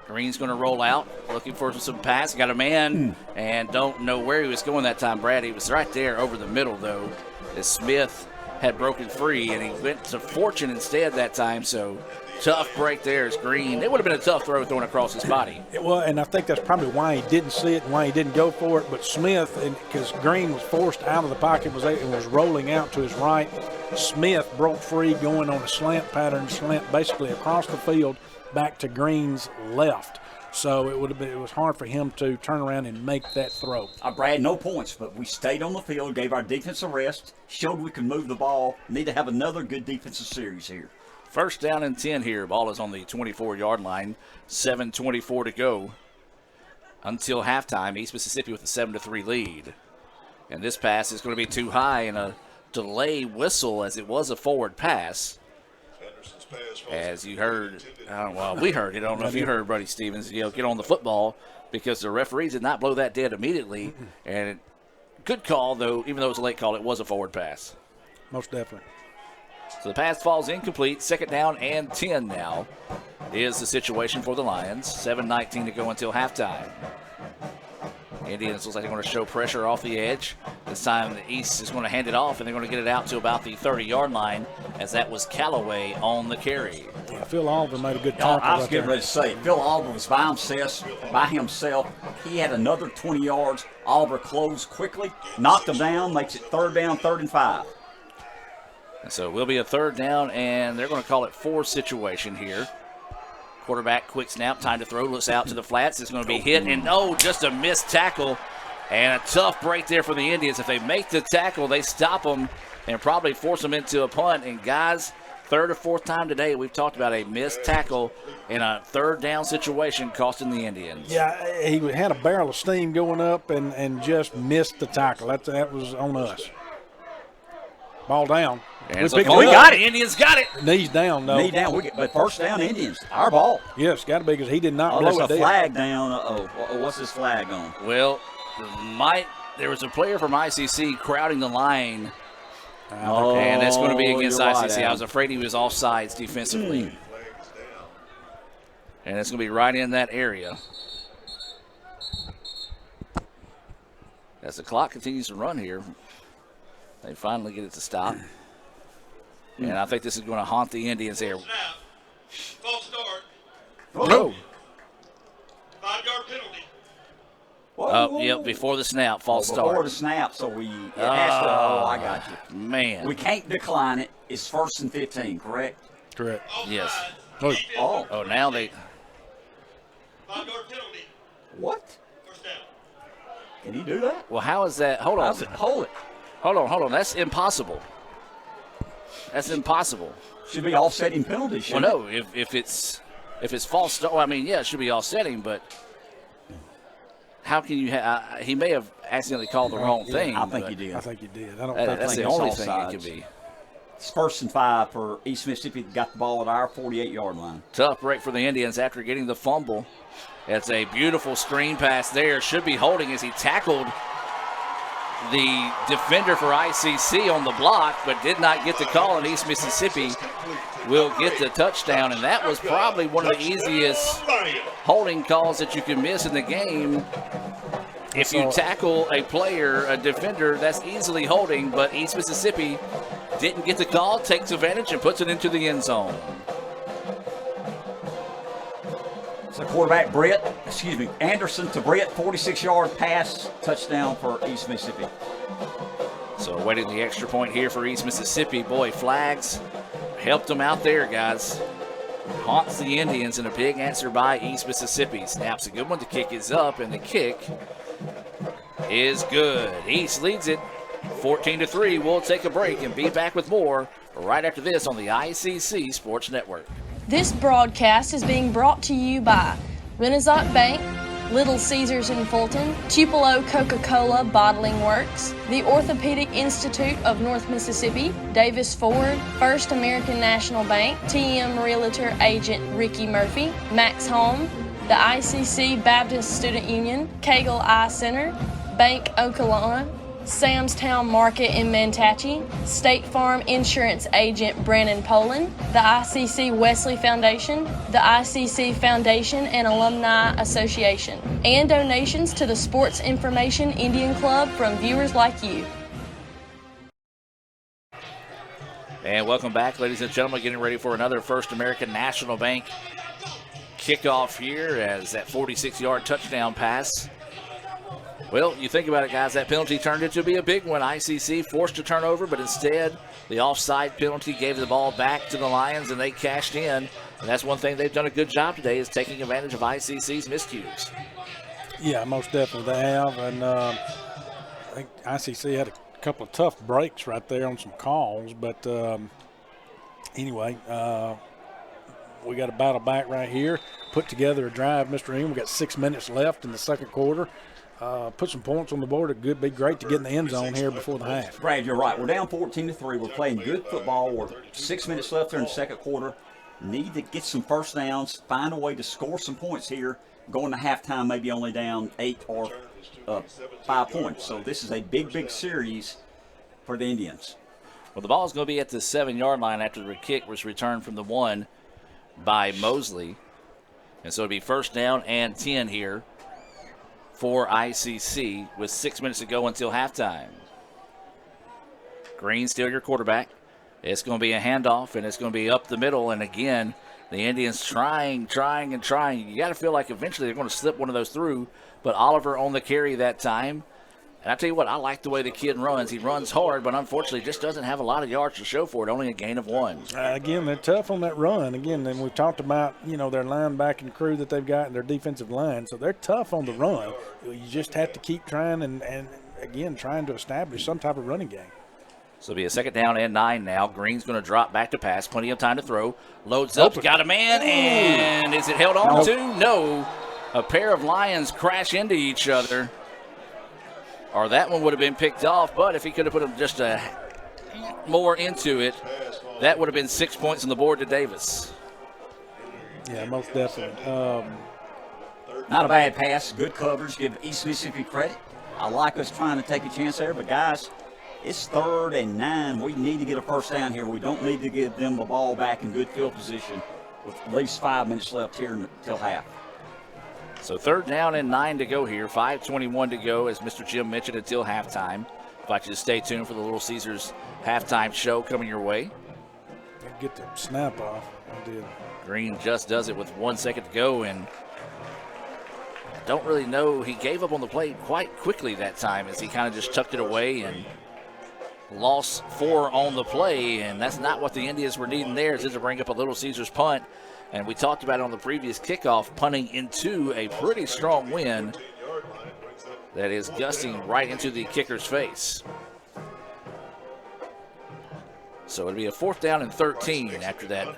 Green's going to roll out, looking for some pass. Got a man and don't know where he was going that time, Brad. He was right there over the middle, though, as Smith had broken free, and he went to Fortune instead that time. So tough break there as Green. It would have been a tough throw thrown across his body. Well, and I think that's probably why he didn't see it and why he didn't go for it. But Smith, because Green was forced out of the pocket, was rolling out to his right. Smith broke free, going on a slant pattern, basically across the field back to Green's left. So it was hard for him to turn around and make that throw. Brad, no points, but we stayed on the field, gave our defense a rest, showed we could move the ball. Need to have another good defensive series here. 1st down and 10 here. Ball is on the 24-yard line. 7:24 to go until halftime. East Mississippi with a 7-3 lead. And this pass is going to be too high and a delay whistle as it was a forward pass. As you heard, we heard it. I don't know if you heard, Buddy Stevens, get on the football because the referees did not blow that dead immediately. And good call, though, even though it was a late call, it was a forward pass. Most definitely. So the pass falls incomplete. 2nd down and 10 now is the situation for the Lions. 7:19 to go until halftime. Indians looks like they're going to show pressure off the edge. This time the East is going to hand it off, and they're going to get it out to about the 30-yard line, as that was Callaway on the carry. Yeah, Phil Oliver made a good tackle. I was getting ready to say, Phil Oliver was by himself. He had another 20 yards. Oliver closed quickly, knocked him down, makes it 3rd down, 3rd and 5. And so it will be a 3rd down, and they're going to call it 4 situation here. Quarterback, quick snap, time to throw, looks out to the flats. It's going to be hit, and just a missed tackle. And a tough break there for the Indians. If they make the tackle, they stop them and probably force them into a punt. And guys, third or fourth time today we've talked about a missed tackle in a third down situation costing the Indians. Yeah, he had a barrel of steam going up and just missed the tackle. That was on us. Ball down. We got it. The Indians got it. Knees down, though. Knee down. But first down, Indians. Our ball. Yes, got to be because he did not miss miss a flag down. What's this flag on? Well, there was a player from ICC crowding the line. And that's going to be against ICC. Right, I was afraid he was offsides defensively. And it's going to be right in that area. As the clock continues to run here, they finally get it to stop. And I think this is going to haunt the Indians here. False start. No. 5-yard penalty. Yep, before the snap, false start. Before the snap, so it has to. Oh, I got you. Man. We can't decline it. It's 1st and 15, correct? Correct. Yes. Oh, now they. 5-yard penalty. What? First down. Can he do that? Well, how is that? Hold on. Hold it. Hold on. That's impossible. That's impossible. Should be offsetting penalty, shouldn't no. If it's false start, well, I mean, yeah, it should be offsetting, but how can you he may have accidentally called the wrong thing. I think he did. I think he did. I don't that's think the only thing it could be. It's 1st and 5 for East Mississippi. Got the ball at our 48-yard line. Tough break for the Indians after getting the fumble. It's a beautiful screen pass there. Should be holding as he tackled the defender for ICC on the block, but did not get the call, and East Mississippi will get the touchdown. And that was probably one of the easiest holding calls that you can miss in the game. If you tackle a player, a defender, that's easily holding, but East Mississippi didn't get the call, takes advantage, and puts it into the end zone. So quarterback Anderson to Brett, 46-yard pass, touchdown for East Mississippi. So awaiting the extra point here for East Mississippi. Boy, flags helped them out there, guys. Haunts the Indians, and a big answer by East Mississippi. Snaps a good one. The kick is up, and the kick is good. East leads it 14-3. We'll take a break and be back with more right after this on the ICC Sports Network. This broadcast is being brought to you by Renaissance Bank, Little Caesars in Fulton, Tupelo Coca-Cola Bottling Works, the Orthopedic Institute of North Mississippi, Davis Ford, First American National Bank, TM Realtor Agent Ricky Murphy, Max Home, the ICC Baptist Student Union, Cagle Eye Center, Bank Okolona, Sam's Town Market in Mantachie, State Farm Insurance Agent Brandon Poland, the ICC Wesley Foundation, the ICC Foundation and Alumni Association, and donations to the Sports Information Indian Club from viewers like you. And welcome back, ladies and gentlemen, getting ready for another First American National Bank kickoff here as that 46-yard touchdown pass. Well, you think about it, guys, that penalty turned into be a big one. ICC forced a turnover, but instead the offside penalty gave the ball back to the Lions, and they cashed in. And that's one thing they've done a good job today is taking advantage of ICC's miscues. Yeah, most definitely they have. And I think ICC had a couple of tough breaks right there on some calls. But anyway, we got a battle back right here. Put together a drive, Mr. Ingram. We got 6 minutes left in the second quarter. Put some points on the board. It could be great to get in the end zone here before the half. Brad, you're right. We're down 14-3. We're playing good football. We're 6 minutes left there in the second quarter. Need to get some first downs, find a way to score some points here. Going to halftime, maybe only down 8 or 5 points. So this is a big series for the Indians. Well, the ball is going to be at the 7-yard line after the kick was returned from the 1 by Mosley. And so it'll be first down and 10 here for ICC with 6 minutes to go until halftime. Green still your quarterback. It's going to be a handoff, and it's going to be up the middle. And again, the Indians trying. You got to feel like eventually they're going to slip one of those through. But Oliver on the carry that time. And I tell you what, I like the way the kid runs. He runs hard, but unfortunately just doesn't have a lot of yards to show for it, only a gain of 1. Again, they're tough on that run. Again, and we've talked about, their linebacking crew that they've got and their defensive line. So they're tough on the run. You just have to keep trying and again, trying to establish some type of running game. So it'll be a 2nd down and 9 now. Green's going to drop back to pass. Plenty of time to throw. Loads up, got a man, and is it held on to? No. A pair of Lions crash into each other. Or that one would have been picked off, but if he could have put just a more into it, that would have been 6 points on the board to Davis. Yeah, most definitely. Not a bad pass. Good coverage. Give East Mississippi credit. I like us trying to take a chance there, but guys, it's 3rd and 9. We need to get a first down here. We don't need to give them the ball back in good field position with at least 5 minutes left here until half. So 3rd down and 9 to go here. 5:21 to go, as Mr. Jim mentioned, until halftime. Invite you to stay tuned for the Little Caesars halftime show coming your way. Get the snap off. I did. Green just does it with 1 second to go, and I don't really know. He gave up on the play quite quickly that time as he kind of just tucked it away and lost 4 on the play, and that's not what the Indians were needing there. Is to bring up a Little Caesars punt, and we talked about it on the previous kickoff, punting into a pretty strong wind that is gusting right into the kicker's face. So it'll be a 4th down and 13 after that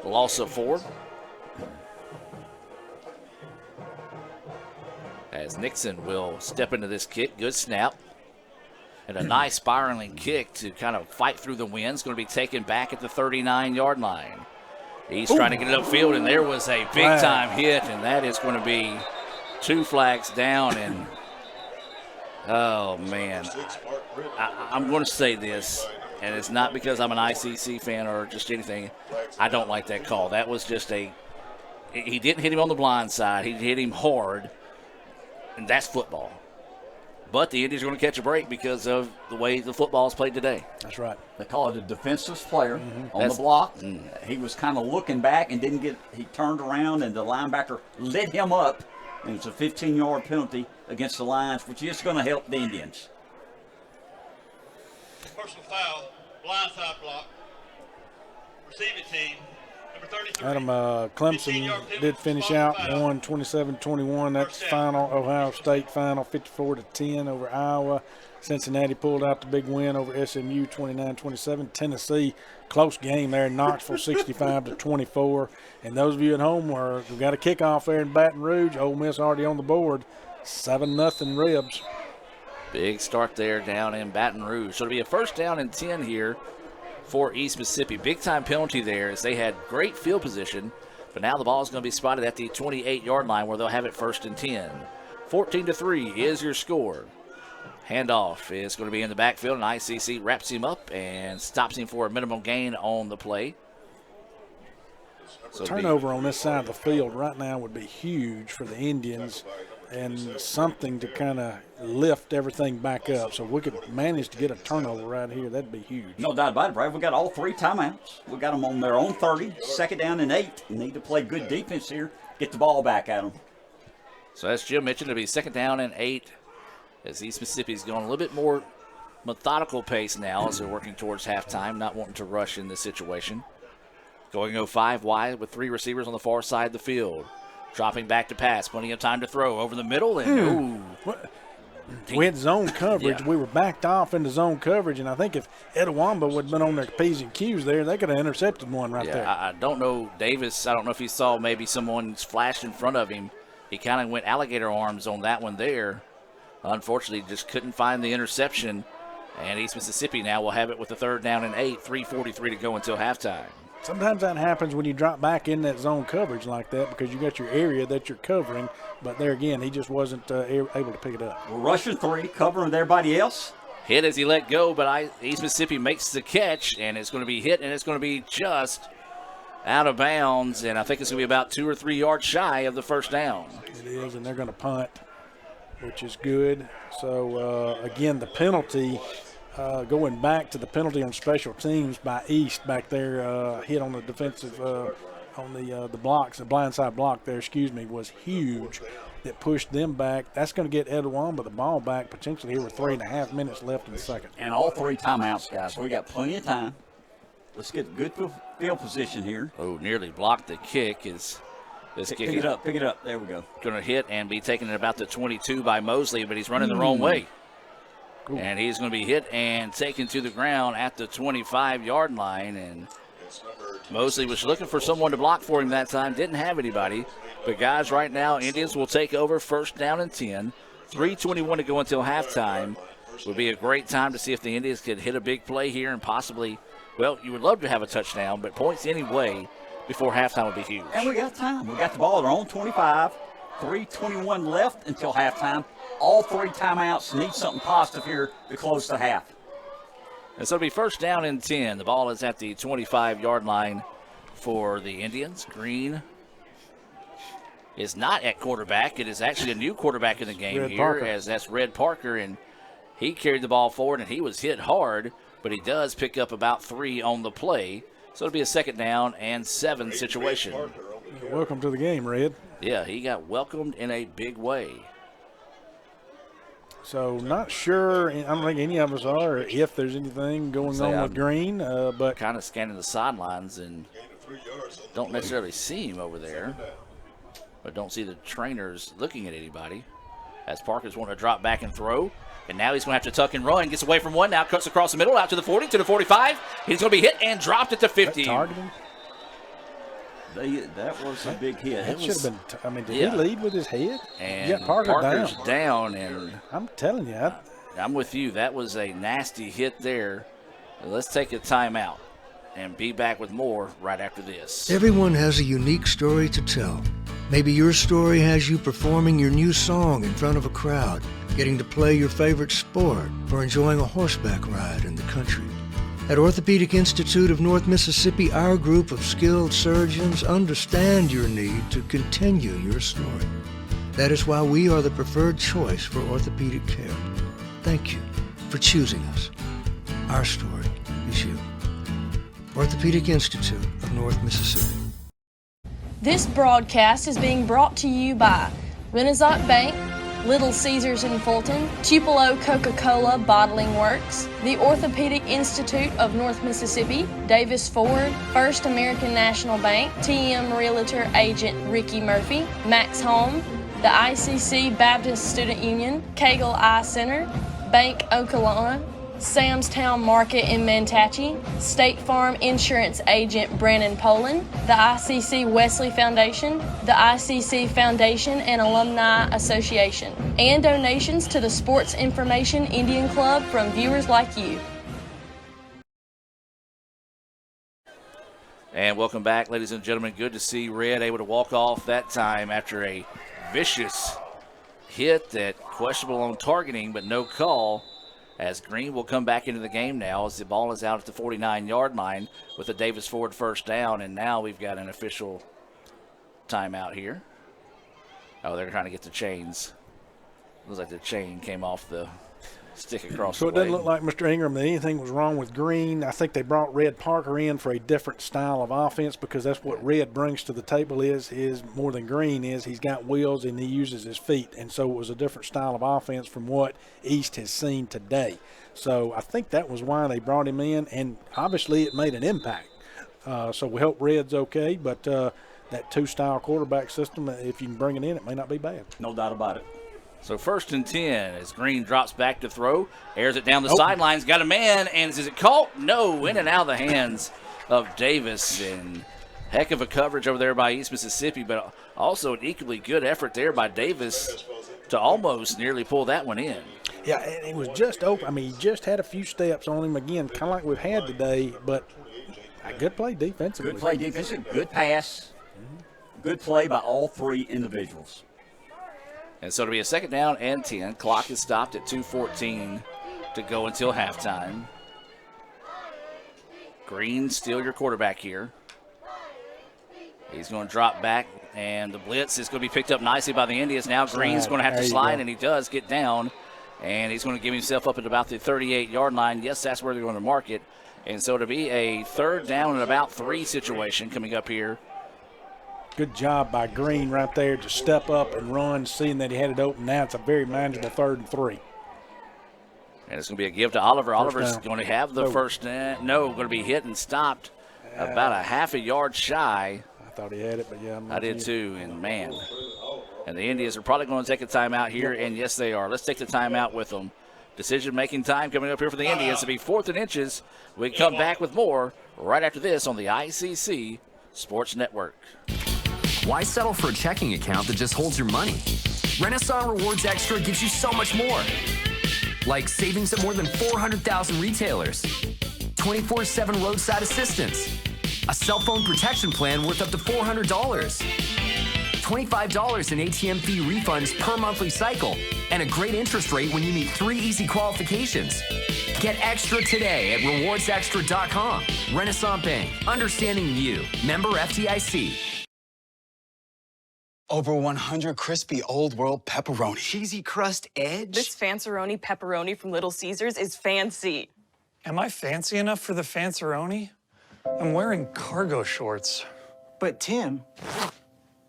loss of 4. As Nixon will step into this kick. Good snap. And a nice spiraling kick to kind of fight through the wind. It's going to be taken back at the 39-yard line. He's trying to get it upfield, and there was a big-time hit, and that is going to be 2 flags down. And, oh, man, I'm going to say this, and it's not because I'm an ICC fan or just anything. I don't like that call. That was just he didn't hit him on the blind side. He hit him hard, and that's football. But the Indians are going to catch a break because of the way the football is played today. That's right. They call it a defensive player on the block. He was kind of looking back and didn't get – he turned around, and the linebacker lit him up. And it's a 15-yard penalty against the Lions, which is going to help the Indians. Personal foul, blindside block. Receiving team, number 33. Adam Clemson did finish out, won 27-21. That's final, Ohio State final, 54-10 over Iowa. Cincinnati pulled out the big win over SMU, 29-27. Tennessee, close game there in Knoxville, 65-24. And those of you at home, we've got a kickoff there in Baton Rouge. Ole Miss already on the board, 7-0 Rebs. Big start there down in Baton Rouge. So it'll be a 1st down and 10 here for East Mississippi. Big-time penalty there as they had great field position, but now the ball is going to be spotted at the 28-yard line where they'll have it 1st and 10. 14-3 is your score. Handoff is going to be in the backfield, and ICC wraps him up and stops him for a minimum gain on the play. So turnover on this side of the field right now would be huge for the Indians, and something to kind of lift everything back up. So if we could manage to get a turnover right here, that'd be huge. No doubt about it, Brad. We got all 3 timeouts. We got them on their own 30, 2nd down and 8. We need to play good defense here, get the ball back at them. So as Jim mentioned, it'll be 2nd down and 8 as East Mississippi's going a little bit more methodical pace now as they're working towards halftime, not wanting to rush in this situation. Going 5 wide with 3 receivers on the far side of the field. Dropping back to pass. Plenty of time to throw over the middle. And we had zone coverage. Yeah. We were backed off into zone coverage, and I think if Etowamba would have been on their P's and Q's there, they could have intercepted one right there. I don't know, Davis, I don't know if he saw maybe someone's flash in front of him. He kind of went alligator arms on that one there. Unfortunately, just couldn't find the interception. And East Mississippi now will have it with the 3rd down and 8, 3:43 to go until halftime. Sometimes that happens when you drop back in that zone coverage like that because you got your area that you're covering. But there again, he just wasn't able to pick it up. We're rushing 3, covering with everybody else. Hit as he let go, but East Mississippi makes the catch, and it's going to be hit, and it's going to be just out of bounds. And I think it's going to be about 2 or 3 yards shy of the 1st down. It is, and they're going to punt, which is good. So, again, the penalty, going back to the penalty on special teams by East back there, hit on the defensive, on the blocks, the blindside block there, was huge. That pushed them back. That's going to get Etowamba the ball back potentially here with 3.5 minutes left in the second. And all 3 timeouts, guys. We got plenty of time. Let's get good field position here. Oh, nearly blocked the kick is this kick. Pick it up. There we go. Going to hit and be taken at about the 22 by Mosley, but he's running the wrong way. And he's going to be hit and taken to the ground at the 25-yard line. And Mosley was looking for someone to block for him that time. Didn't have anybody. But, guys, right now, Indians will take over 1st down and 10. 3:21 to go until halftime. Would be a great time to see if the Indians could hit a big play here and possibly, well, you would love to have a touchdown, but points anyway before halftime would be huge. And we got time. We got the ball at our own 25. 3:21 left until halftime. All 3 timeouts need something positive here to close the half. And so it'll be 1st down and 10. The ball is at the 25-yard line for the Indians. Green is not at quarterback. It is actually a new quarterback in the game Red here, Parker. as that's Red Parker, and he carried the ball forward, and he was hit hard, but he does pick up about 3 on the play. So it'll be a 2nd down and 7 situation. Welcome to the game, Red. Yeah, he got welcomed in a big way. So not sure, I don't think any of us are, if there's anything going on with Green, but kind of scanning the sidelines and don't necessarily see him over there, but don't see the trainers looking at anybody. As Parker's wanting to drop back and throw, and now he's going to have to tuck and run. Gets away from one, now cuts across the middle, out to the 40, to the 45. He's going to be hit and dropped at the 50. Targeting? That was a big hit. That should have been, did he lead with his head? And yeah, Parker's down, and I'm telling you. I'm with you. That was a nasty hit there. Let's take a timeout and be back with more right after this. Everyone has a unique story to tell. Maybe your story has you performing your new song in front of a crowd, getting to play your favorite sport, or enjoying a horseback ride in the country. At Orthopedic Institute of North Mississippi, our group of skilled surgeons understand your need to continue your story. That is why we are the preferred choice for orthopedic care. Thank you for choosing us. Our story is you. Orthopedic Institute of North Mississippi. This broadcast is being brought to you by Renaissance Bank, Little Caesars in Fulton, Tupelo Coca-Cola Bottling Works, the Orthopedic Institute of North Mississippi, Davis Ford, First American National Bank, TM Realtor Agent Ricky Murphy, Max Home, the ICC Baptist Student Union, Cagle Eye Center, Bank Okolona, Sam's Town Market in Manatee, State Farm Insurance Agent Brandon Poland, the ICC Wesley Foundation, the ICC Foundation and Alumni Association, and donations to the Sports Information Indian Club from viewers like you. And welcome back, ladies and gentlemen. Good to see Red able to walk off that time after a vicious hit that questionable on targeting, but no call. As Green will come back into the game now as the ball is out at the 49-yard line with a Davis Ford 1st down, and now we've got an official timeout here. Oh, they're trying to get the chains. Looks like the chain came off the stick across so the it doesn't leg. look like, Mr. Ingram, that anything was wrong with Green. I think they brought Red Parker in for a different style of offense because that's what Red brings to the table is more than Green is. He's got wheels and he uses his feet, and so it was a different style of offense from what East has seen today. So I think that was why they brought him in, and obviously it made an impact. So we hope Red's okay, but that two-style quarterback system, if you can bring it in, it may not be bad. No doubt about it. So 1st and 10 as Green drops back to throw, airs it down the sidelines, got a man, and is it caught? No, in and out of the hands of Davis, and heck of a coverage over there by East Mississippi, but also an equally good effort there by Davis to almost nearly pull that one in. Yeah, and it was just open. I mean, he just had a few steps on him again, kind of like we've had today, but a good play defensively. Good play defensively, good pass, good play by all 3 individuals. And so it'll be a 2nd down and 10. Clock is stopped at 2:14 to go until halftime. Green still your quarterback here. He's going to drop back, and the blitz is going to be picked up nicely by the Indians. Now Green's going to have to slide, and he does get down, and he's going to give himself up at about the 38-yard line. Yes, that's where they're going to mark it. And so it'll be a 3rd down and about 3 situation coming up here. Good job by Green right there to step up and run, seeing that he had it open. Now it's a very manageable 3rd and 3. And it's going to be a give to Oliver. Oliver's going to have the first going to be hit and stopped about a half a yard shy. I thought he had it, but yeah. I did too, and man. And the Indians are probably going to take a timeout here, and yes, they are. Let's take the timeout with them. decision-making time coming up here for the Indians. To be 4th and inches. We come back with more right after this on the ICC Sports Network. Why settle for a checking account that just holds your money? Renaissance Rewards Extra gives you so much more. Like savings at more than 400,000 retailers, 24/7 roadside assistance, a cell phone protection plan worth up to $400, $25 in ATM fee refunds per monthly cycle, and a great interest rate when you meet 3 easy qualifications. Get extra today at rewardsextra.com. Renaissance Bank, understanding you. Member FDIC. Over 100 crispy Old World pepperoni. Cheesy crust edge. This Fanceroni pepperoni from Little Caesars is fancy. Am I fancy enough for the Fanceroni? I'm wearing cargo shorts. But Tim,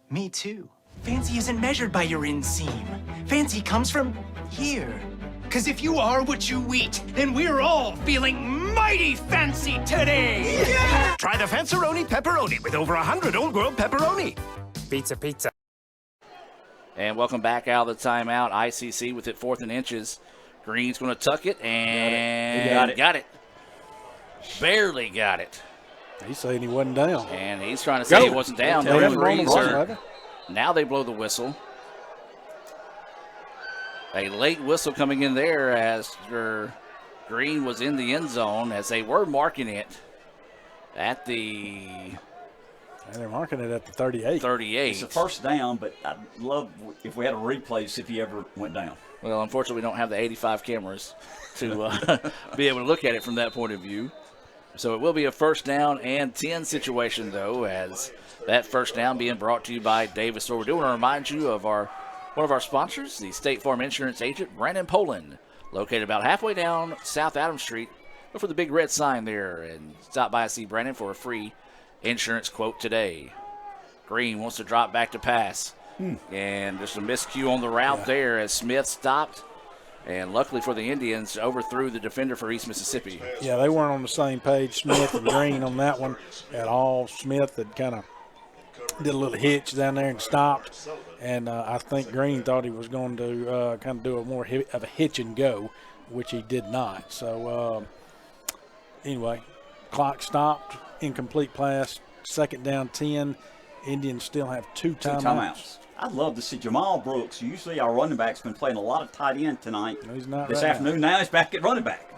me too. Fancy isn't measured by your inseam. Fancy comes from here. Because if you are what you eat, then we're all feeling mighty fancy today. Yeah! Try the Fanceroni pepperoni with over 100 Old World pepperoni. Pizza, pizza. And welcome back out of the timeout. ICC with it 4th and inches. Green's going to tuck it and got it. Barely got it. He's saying he wasn't down. And he's trying to say he wasn't down. The referees are, now they blow the whistle. A late whistle coming in there as Green was in the end zone as they were marking it at the... And they're marking it at the 38. 38. It's a first down, but I'd love if we had a replay, see if he ever went down. Well, unfortunately, we don't have the 85 cameras to be able to look at it from that point of view. So it will be a 1st down and 10 situation, though, as that 1st down being brought to you by Davis. So we do want to remind you of one of our sponsors, the State Farm Insurance agent, Brandon Poland, located about halfway down South Adams Street. Look for the big red sign there and stop by and see Brandon for a free insurance quote today. Green wants to drop back to pass. And there's a miscue on the route there as Smith stopped. And luckily for the Indians, overthrew the defender for East Mississippi. Yeah, they weren't on the same page, Smith and Green, on that one at all. Smith had kind of did a little hitch down there and stopped. And I think Green thought he was going to kind of do a more of a hitch and go, which he did not. So anyway, clock stopped, incomplete pass, 2nd down 10. Indians still have 2 timeouts. I'd love to see Jamal Brooks. Usually our running back's been playing a lot of tight end tonight. No, he's not this afternoon. Now he's back at running back.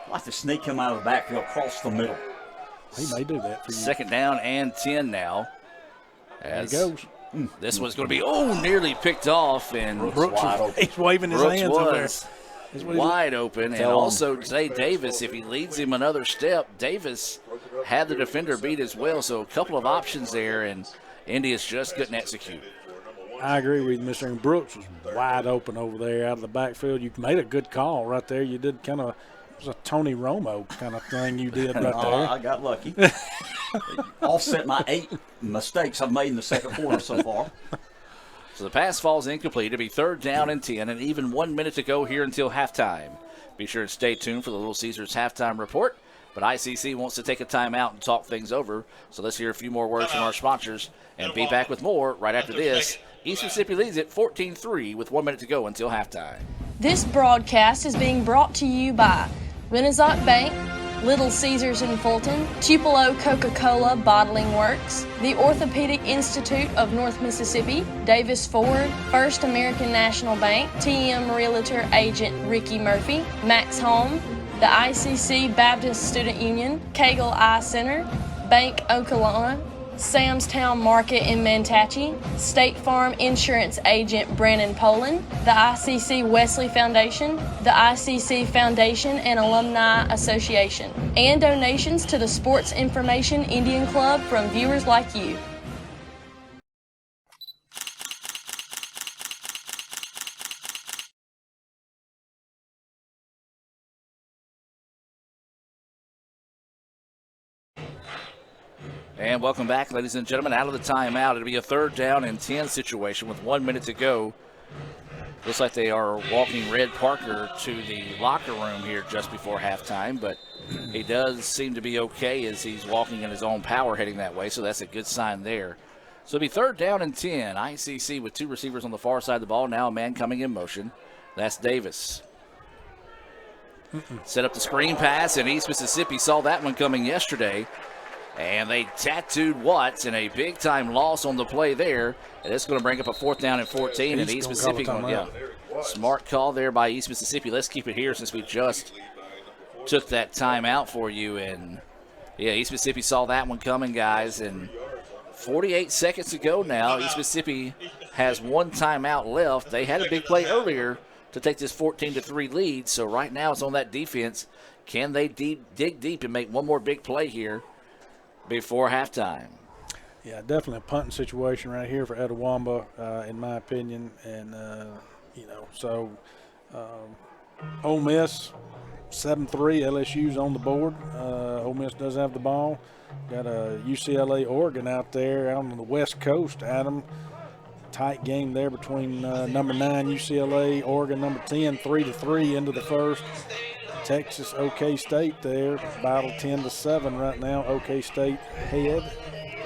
I'd like to sneak him out of the backfield across the middle. He may do that for you. 2nd down and 10 now. There he goes. This one's going to be, nearly picked off. And Brooks he's waving his hands over there. Wide open. And also Zay Davis, if he leads him another step, Davis had the defender beat as well. So a couple of options there, and Indians just couldn't execute. I agree with you, Mr. Aaron. Brooks was wide open over there out of the backfield. You made a good call right there. You did kind of, it was a Tony Romo kind of thing you did right there. I got lucky. Offset my 8 mistakes I've made in the 2nd quarter so far. So the pass falls incomplete. It'll be 3rd down and 10, and even 1 minute to go here until halftime. Be sure to stay tuned for the Little Caesars halftime report. But ICC wants to take a timeout and talk things over. So let's hear a few more words from our sponsors and be back with more right after this. East Mississippi leads it 14-3 with 1 minute to go until halftime. This broadcast is being brought to you by Renaissance Bank, Little Caesars in Fulton, Tupelo Coca-Cola Bottling Works, the Orthopedic Institute of North Mississippi, Davis Ford, First American National Bank, TM Realtor Agent Ricky Murphy, Max Home, the ICC Baptist Student Union, Cagle Eye Center, Bank Okolona, Sam's Town Market in Mantachie, State Farm Insurance Agent Brandon Poland, the ICC Wesley Foundation, the ICC Foundation and Alumni Association, and donations to the Sports Information Indian Club from viewers like you. And welcome back, ladies and gentlemen, out of the timeout. It'll be a 3rd down and 10 situation with 1 minute to go. Looks like they are walking Red Parker to the locker room here just before halftime, but he does seem to be okay as he's walking in his own power heading that way, so that's a good sign there. So it'll be 3rd down and 10. ICC with 2 receivers on the far side of the ball. Now a man coming in motion. That's Davis. Set up the screen pass, and East Mississippi saw that one coming yesterday. And they tattooed Watts in a big-time loss on the play there. And it's going to bring up a 4th down and 14. And East Mississippi, smart call there by East Mississippi. Let's keep it here since we just took that timeout for you. And, yeah, East Mississippi saw that one coming, guys. And 48 seconds to go now. East Mississippi has 1 timeout left. They had a big play earlier to take this 14-3 lead. So right now it's on that defense. Can they dig deep and make one more big play here before halftime? Yeah, definitely a punting situation right here for Etowamba, in my opinion. And, Ole Miss, 7-3, LSU's on the board. Ole Miss does have the ball. Got a UCLA, Oregon out there out on the West Coast, Adam. Tight game there between number 9 UCLA, Oregon number 10, 3-3 into the first. Texas, OK State there, battle 10-7 right now. OK State head.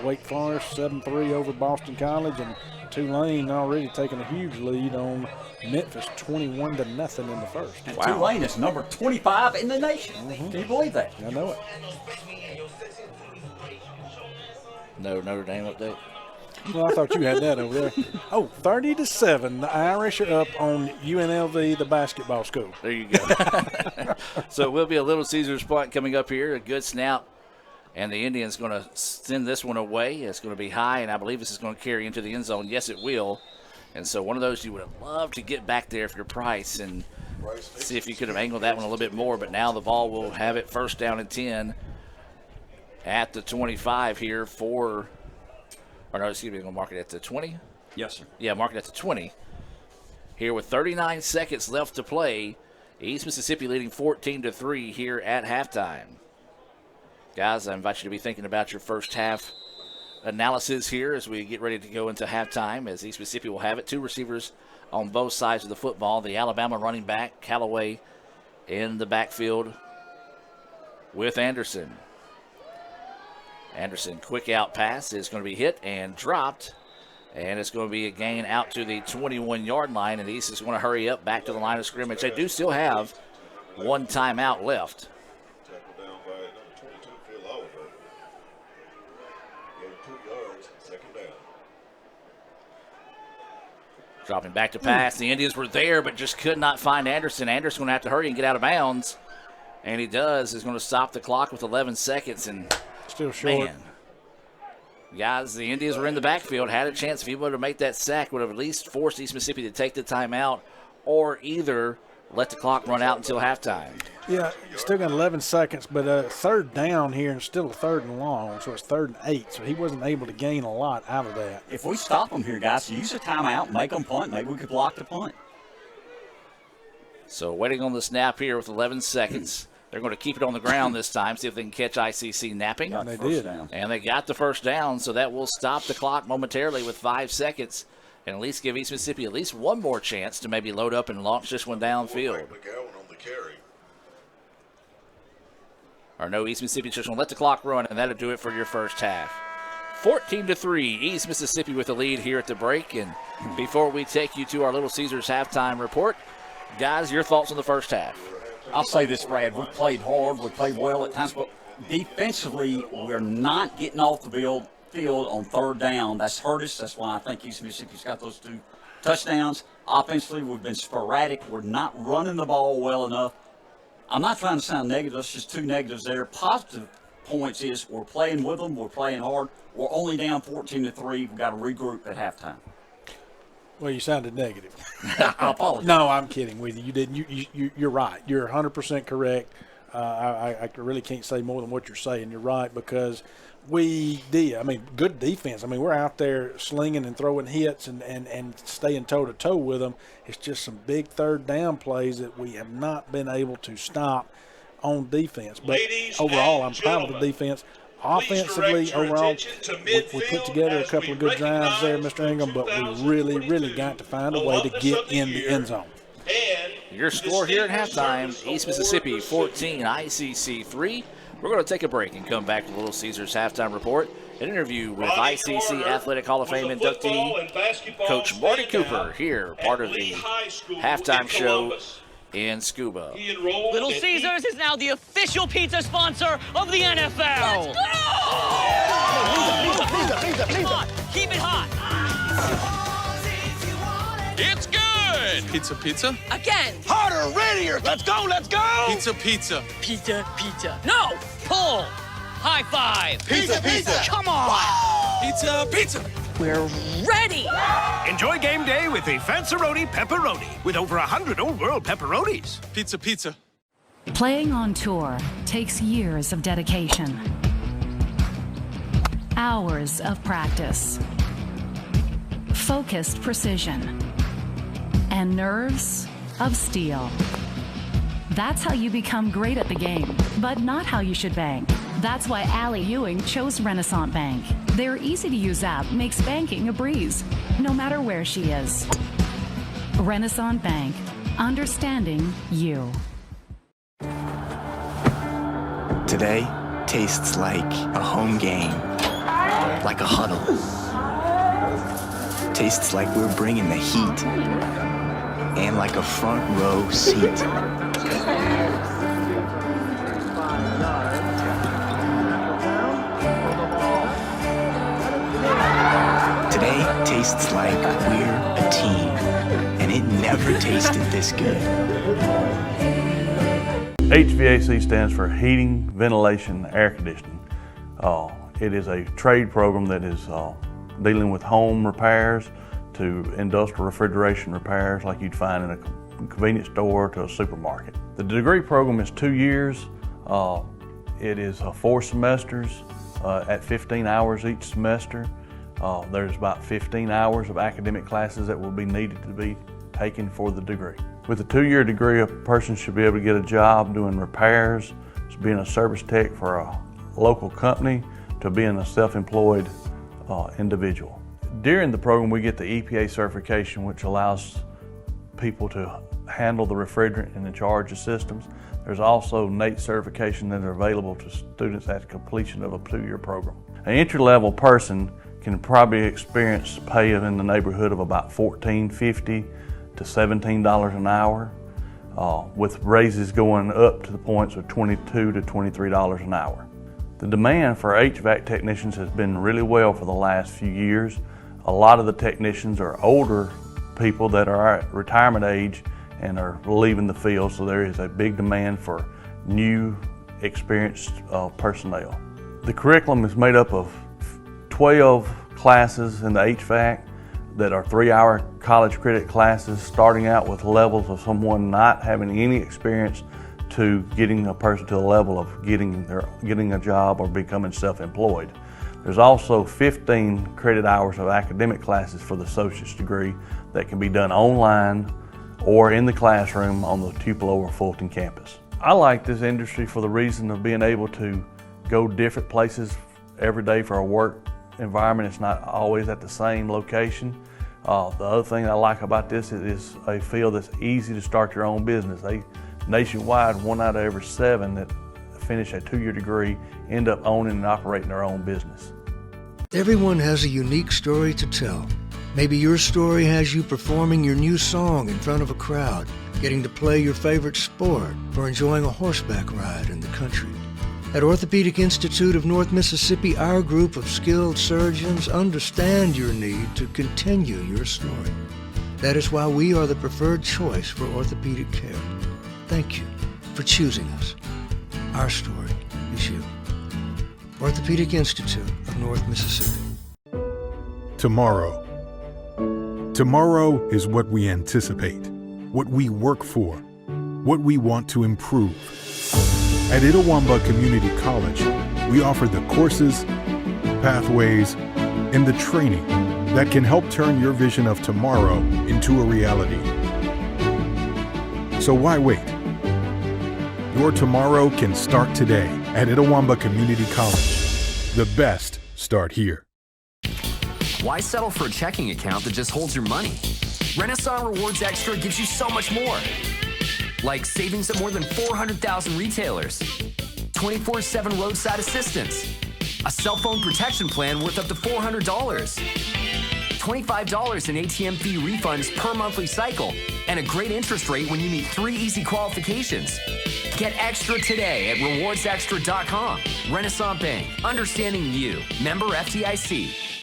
Wake Forest 7-3 over Boston College, and Tulane already taking a huge lead on Memphis 21-0 in the first. And Tulane is number 25 in the nation. Can you believe that? I know it. No Notre Dame update. Well, I thought you had that over there. Oh, 30-7. The Irish are up on UNLV, the basketball school. There you go. So it will be a Little Caesars punt coming up here. A good snap. And the Indians going to send this one away. It's going to be high, and I believe this is going to carry into the end zone. Yes, it will. And so one of those you would have loved to get back there for your price and see if you could have angled that one a little bit more. But now the ball will have it 1st down and 10 at the 25 here for – or no, excuse me, I'm going to mark it at the 20? Yes, sir. Yeah, mark it at the 20. Here with 39 seconds left to play, East Mississippi leading 14-3 here at halftime. Guys, I invite you to be thinking about your first half analysis here as we get ready to go into halftime, as East Mississippi will have it. 2 receivers on both sides of the football. The Alabama running back, Callaway, in the backfield with Anderson. Anderson, quick out pass is going to be hit and dropped, and it's going to be a gain out to the 21-yard line, and East is going to hurry up back to the line of scrimmage. They do still have 1 timeout left. Dropping back to pass. The Indians were there, but just could not find Anderson. Anderson going to have to hurry and get out of bounds, and he does. He's going to stop the clock with 11 seconds, and still short. Man, guys, the Indians were in the backfield, had a chance. If he would have made that sack, would have at least forced East Mississippi to take the timeout or either let the clock run out until halftime. Yeah, still got 11 seconds, but 3rd down here and still a 3rd and long, so it's 3rd and 8, so he wasn't able to gain a lot out of that. If we stop them here, guys, use a timeout, make them punt, maybe we could block the punt. So waiting on the snap here with 11 seconds. They're going to keep it on the ground this time, see if they can catch ICC napping. And they did. And they got the 1st down, so that will stop the clock momentarily with 5 seconds and at least give East Mississippi at least one more chance to maybe load up and launch this one downfield. Or no, East Mississippi just going to let the clock run, and that'll do it for your first half. 14-3, East Mississippi with the lead here at the break. And before we take you to our Little Caesars halftime report, guys, your thoughts on the first half? I'll say this, Brad. We played hard. We played well at times, but defensively, we're not getting off the field on 3rd down. That's hurt us. That's why I think East Mississippi's got those 2 touchdowns. Offensively, we've been sporadic. We're not running the ball well enough. I'm not trying to sound negative. That's just 2 negatives there. Positive points is we're playing with them. We're playing hard. We're only down 14-3. We've got to regroup at halftime. Well, you sounded negative. I apologize. No, I'm kidding with you. You didn't. You're right. You're 100% correct. I really can't say more than what you're saying. You're right, because we did. I mean, good defense. I mean, we're out there slinging and throwing hits and staying toe-to-toe with them. It's just some big 3rd down plays that we have not been able to stop on defense. But overall, I'm proud of the defense. Offensively, overall, we put together a couple of good drives there, Mr. Ingham, but we really got to find a way to get in the end zone. Your score here at halftime, East Mississippi 14, ICC 3. We're going to take a break and come back to Little Caesars halftime report. An interview with ICC Athletic Hall of Fame inductee Coach Marty Cooper here, part of the halftime show in Scuba. Little Caesars is now the official pizza sponsor of the NFL. Pizza. Come on, keep it hot. It's good. Pizza. Again. Harder, readier. Let's go. Pizza. Pizza. No, pull. High five. Pizza. Come on. Pizza. We're ready. Enjoy game day with a Fanceroni pepperoni with over 100 old world pepperonis. Pizza. Playing on tour takes years of dedication, hours of practice, focused precision, and nerves of steel. That's how you become great at the game, but not how you should bank. That's why Allie Ewing chose Renaissance Bank. Their easy-to-use app makes banking a breeze, no matter where she is. Renaissance Bank, understanding you. Today tastes like a home game, like a huddle. Tastes like we're bringing the heat, and like a front row seat. Today tastes like we're a team, and it never tasted this good. HVAC stands for Heating, Ventilation, Air Conditioning. It is a trade program that is dealing with home repairs to industrial refrigeration repairs like you'd find in a convenience store to a supermarket. The degree program is 2 years. It is 4 semesters at 15 hours each semester. There's about 15 hours of academic classes that will be needed to be taken for the degree. With a 2-year degree, a person should be able to get a job doing repairs, to being a service tech for a local company, to being a self-employed individual. During the program, we get the EPA certification, which allows people to handle the refrigerant and the charge of systems. There's also NATE certification that are available to students at completion of a 2-year program. An entry-level person can probably experience pay in the neighborhood of about $14.50 to $17 an hour, with raises going up to the points of $22 to $23 an hour. The demand for HVAC technicians has been really well for the last few years. A lot of the technicians are older people that are at retirement age and are leaving the field, so there is a big demand for new, experienced personnel. The curriculum is made up of 12 classes in the HVAC that are 3-hour college credit classes, starting out with levels of someone not having any experience to getting a person to the level of getting a job or becoming self-employed. There's also 15 credit hours of academic classes for the associate's degree that can be done online or in the classroom on the Tupelo or Fulton campus. I like this industry for the reason of being able to go different places every day for a work environment. It's not always at the same location. The other thing I like about this is a field that's easy to start your own business. Nationwide, 1 out of every 7 that finish a 2-year degree end up owning and operating their own business. Everyone has a unique story to tell. Maybe your story has you performing your new song in front of a crowd, getting to play your favorite sport, or enjoying a horseback ride in the country. At Orthopedic Institute of North Mississippi, our group of skilled surgeons understand your need to continue your story. That is why we are the preferred choice for orthopedic care. Thank you for choosing us. Our story is you. Orthopedic Institute of North Mississippi. Tomorrow. Tomorrow is what we anticipate, what we work for, what we want to improve. At Itawamba Community College, we offer the courses, pathways, and the training that can help turn your vision of tomorrow into a reality. So why wait? Your tomorrow can start today at Itawamba Community College. The best start here. Why settle for a checking account that just holds your money? Renaissance Rewards Extra gives you so much more. Like savings at more than 400,000 retailers, 24/7 roadside assistance, a cell phone protection plan worth up to $400, $25 in ATM fee refunds per monthly cycle, and a great interest rate when you meet 3 easy qualifications. Get extra today at rewardsextra.com. Renaissance Bank, understanding you. Member FDIC.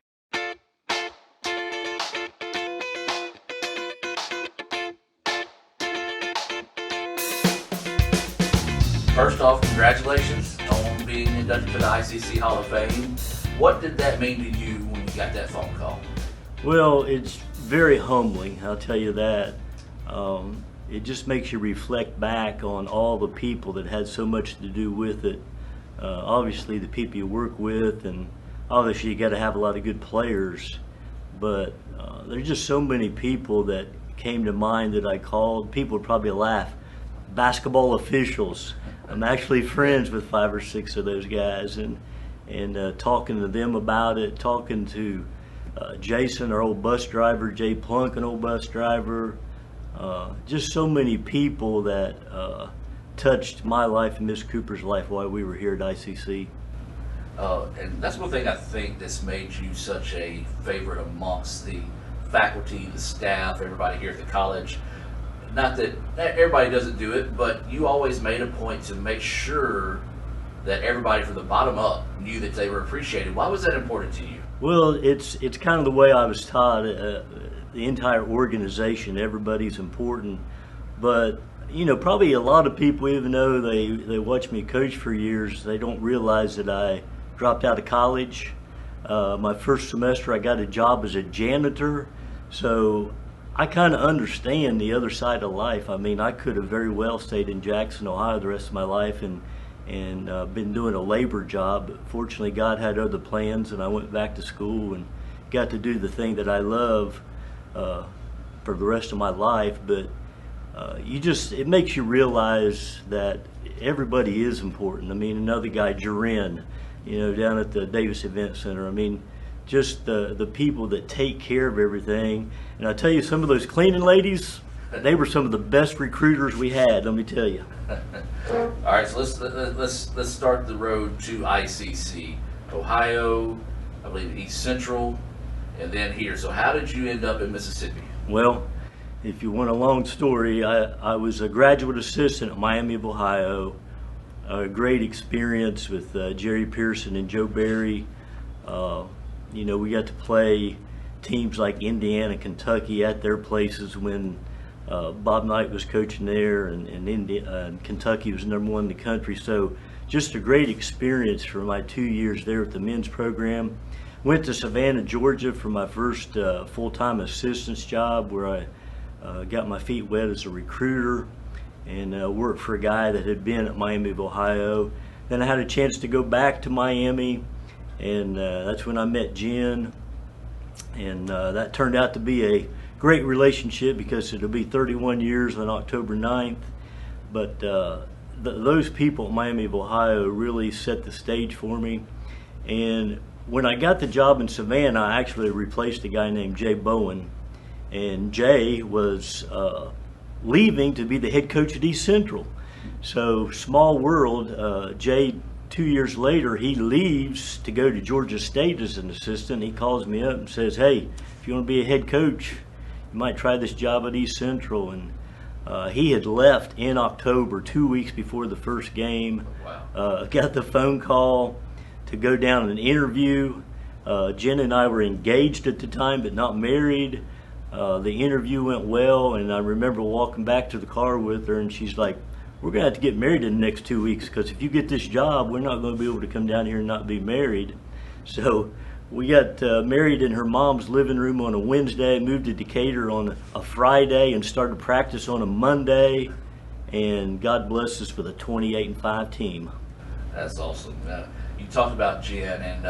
First off, congratulations on being inducted to the ICC Hall of Fame. What did that mean to you when you got that phone call? Well, it's very humbling, I'll tell you that. It just makes you reflect back on all the people that had so much to do with it. Obviously, the people you work with, and obviously you got to have a lot of good players, but there's just so many people that came to mind that I called. People would probably laugh. Basketball officials. I'm actually friends with 5 or 6 of those guys, and talking to them about it, talking to Jason, our old bus driver, Jay Plunk, an old bus driver, just so many people that touched my life and Miss Cooper's life while we were here at ICC. And that's one thing I think that's made you such a favorite amongst the faculty, the staff, everybody here at the college. Not that everybody doesn't do it, but you always made a point to make sure that everybody from the bottom up knew that they were appreciated. Why was that important to you? Well, it's kind of the way I was taught. The entire organization, everybody's important. But, you know, probably a lot of people, even though they watch me coach for years, they don't realize that I dropped out of college. My first semester, I got a job as a janitor. So I kind of understand the other side of life. I mean, I could have very well stayed in Jackson, Ohio the rest of my life and been doing a labor job. But fortunately, God had other plans, and I went back to school and got to do the thing that I love for the rest of my life. But it makes you realize that everybody is important. I mean, another guy, Jaren, you know, down at the Davis Event Center. I mean, just the people that take care of everything. And I tell you, some of those cleaning ladies, they were some of the best recruiters we had, let me tell you. All right, so let's start the road to ICC. Ohio, I believe East Central, and then here. So how did you end up in Mississippi? Well, if you want a long story, I was a graduate assistant at Miami of Ohio. A great experience with Jerry Pearson and Joe Barry. You know, we got to play teams like Indiana, Kentucky at their places when Bob Knight was coaching there, and Kentucky was #1 in the country. So just a great experience for my 2 years there at the men's program. Went to Savannah, Georgia for my first full-time assistant's job, where I got my feet wet as a recruiter and worked for a guy that had been at Miami of Ohio. Then I had a chance to go back to Miami, and that's when I met Jen, and that turned out to be a great relationship because it'll be 31 years on October 9th. But those people at Miami of Ohio really set the stage for me. And when I got the job in Savannah, I actually replaced a guy named Jay Bowen, and Jay was leaving to be the head coach at East Central. So small world. Jay, 2 years later, he leaves to go to Georgia State as an assistant. He calls me up and says, "Hey, if you want to be a head coach, you might try this job at East Central." And he had left in October, 2 weeks before the first game. Got the phone call to go down an interview. Jen and I were engaged at the time, but not married. The interview went well, and I remember walking back to the car with her, and she's like, "We're going to have to get married in the next 2 weeks, because if you get this job, we're not going to be able to come down here and not be married." So we got married in her mom's living room on a Wednesday, moved to Decatur on a Friday, and started practice on a Monday, and God bless us with a 28-5 team. That's awesome. You talked about Jen, and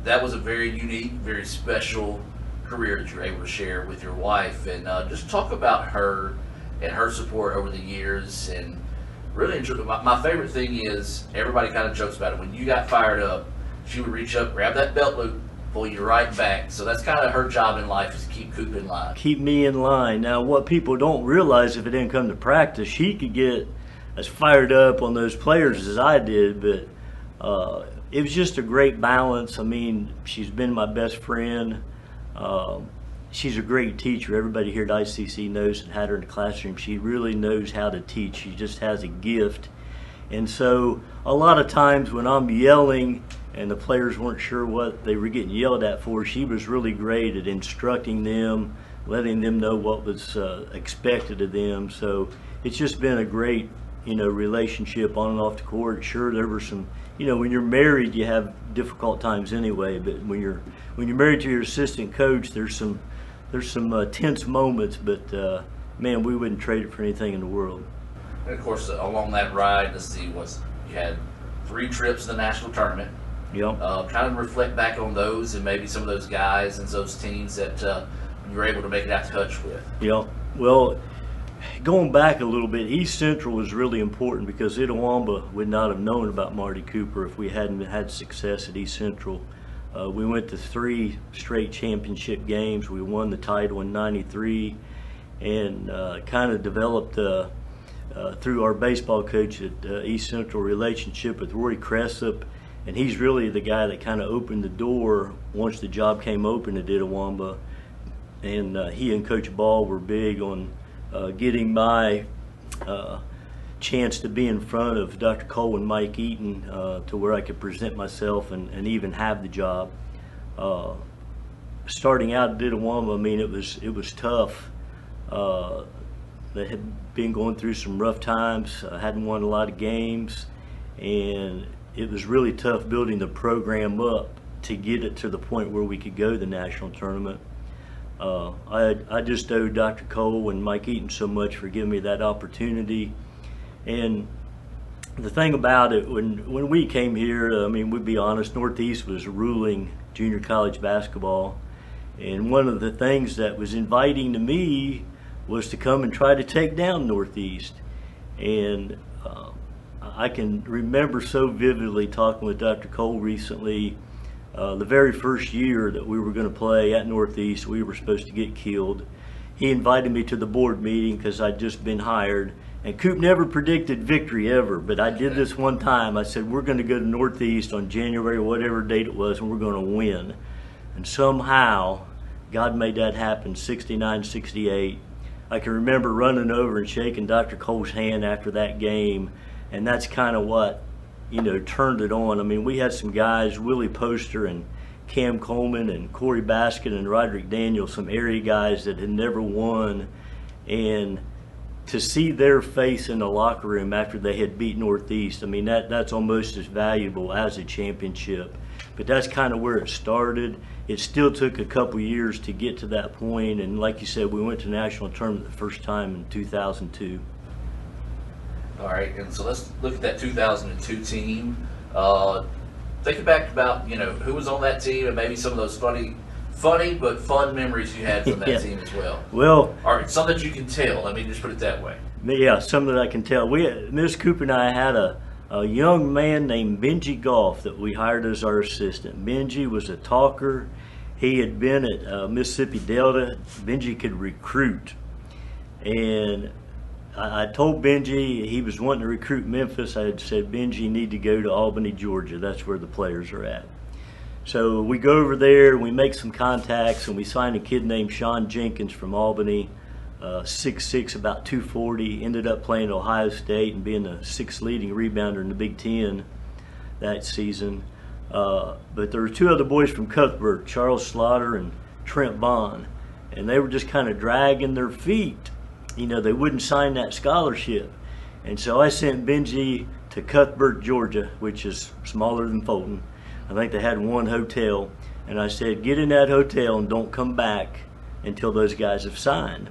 that was a very unique, very special career that you're able to share with your wife. And just talk about her and her support over the years. And really enjoy. My favorite thing is, everybody kind of jokes about it, when you got fired up, she would reach up, grab that belt loop, pull you right back. So that's kind of her job in life, is to keep Coop in line. Keep me in line. Now, what people don't realize, if it didn't come to practice, she could get as fired up on those players as I did, but it was just a great balance. I mean, she's been my best friend. She's a great teacher. Everybody here at ICC knows and had her in the classroom. She really knows how to teach. She just has a gift. And so a lot of times when I'm yelling and the players weren't sure what they were getting yelled at for, she was really great at instructing them, letting them know what was expected of them. So it's just been a great, relationship on and off the court. Sure, there were some, when you're married, you have difficult times anyway. But when you're married to your assistant coach, there's some tense moments. But man, we wouldn't trade it for anything in the world. And of course, along that ride, you had 3 trips to the national tournament. Yep. Kind of reflect back on those and maybe some of those guys and those teams that you were able to make it out to touch with. Yeah. Well, going back a little bit, East Central was really important because Itawamba would not have known about Marty Cooper if we hadn't had success at East Central. We went to 3 straight championship games. We won the title in '93 and kind of developed through our baseball coach at East Central relationship with Rory Cressup, and he's really the guy that kind of opened the door once the job came open at Itawamba. And he and Coach Ball were big on getting my chance to be in front of Dr. Cole and Mike Eaton to where I could present myself and even have the job. Starting out at Itawamba, I mean, it was tough. They had been going through some rough times, hadn't won a lot of games, and it was really tough building the program up to get it to the point where we could go to the national tournament. I just owe Dr. Cole and Mike Eaton so much for giving me that opportunity. And the thing about it, when we came here, I mean, we'd be honest, Northeast was ruling junior college basketball. And one of the things that was inviting to me was to come and try to take down Northeast. And I can remember so vividly talking with Dr. Cole recently. The very first year that we were going to play at Northeast, we were supposed to get killed. He invited me to the board meeting because I'd just been hired. And Coop never predicted victory ever, but I did this one time. I said, we're going to go to Northeast on January, whatever date it was, and we're going to win. And somehow, God made that happen, 69-68. I can remember running over and shaking Dr. Cole's hand after that game, and that's kind of what, turned it on. I mean, we had some guys, Willie Poster and Cam Coleman and Corey Baskin and Roderick Daniels, some area guys that had never won, and to see their face in the locker room after they had beat Northeast, I mean, that's almost as valuable as a championship. But that's kind of where it started. It still took a couple years to get to that point, and like you said, we went to national tournament the first time in 2002. All right, and so let's look at that 2002 team. Thinking back about, who was on that team and maybe some of those funny but fun memories you had from that team as well. Well, all right, some that you can tell. Let me just put it that way. Yeah, some that I can tell. Ms. Cooper and I had a young man named Benji Goff that we hired as our assistant. Benji was a talker. He had been at Mississippi Delta. Benji could recruit. And I told Benji, he was wanting to recruit Memphis. I had said, Benji, you need to go to Albany, Georgia. That's where the players are at. So we go over there, we make some contacts, and we sign a kid named Sean Jenkins from Albany, 6'6", about 240, ended up playing Ohio State and being the 6th leading rebounder in the Big Ten that season. But there were 2 other boys from Cuthbert, Charles Slaughter and Trent Bond, and they were just kind of dragging their feet. They wouldn't sign that scholarship. And so I sent Benji to Cuthbert, Georgia, which is smaller than Fulton. I think they had one hotel. And I said, get in that hotel and don't come back until those guys have signed.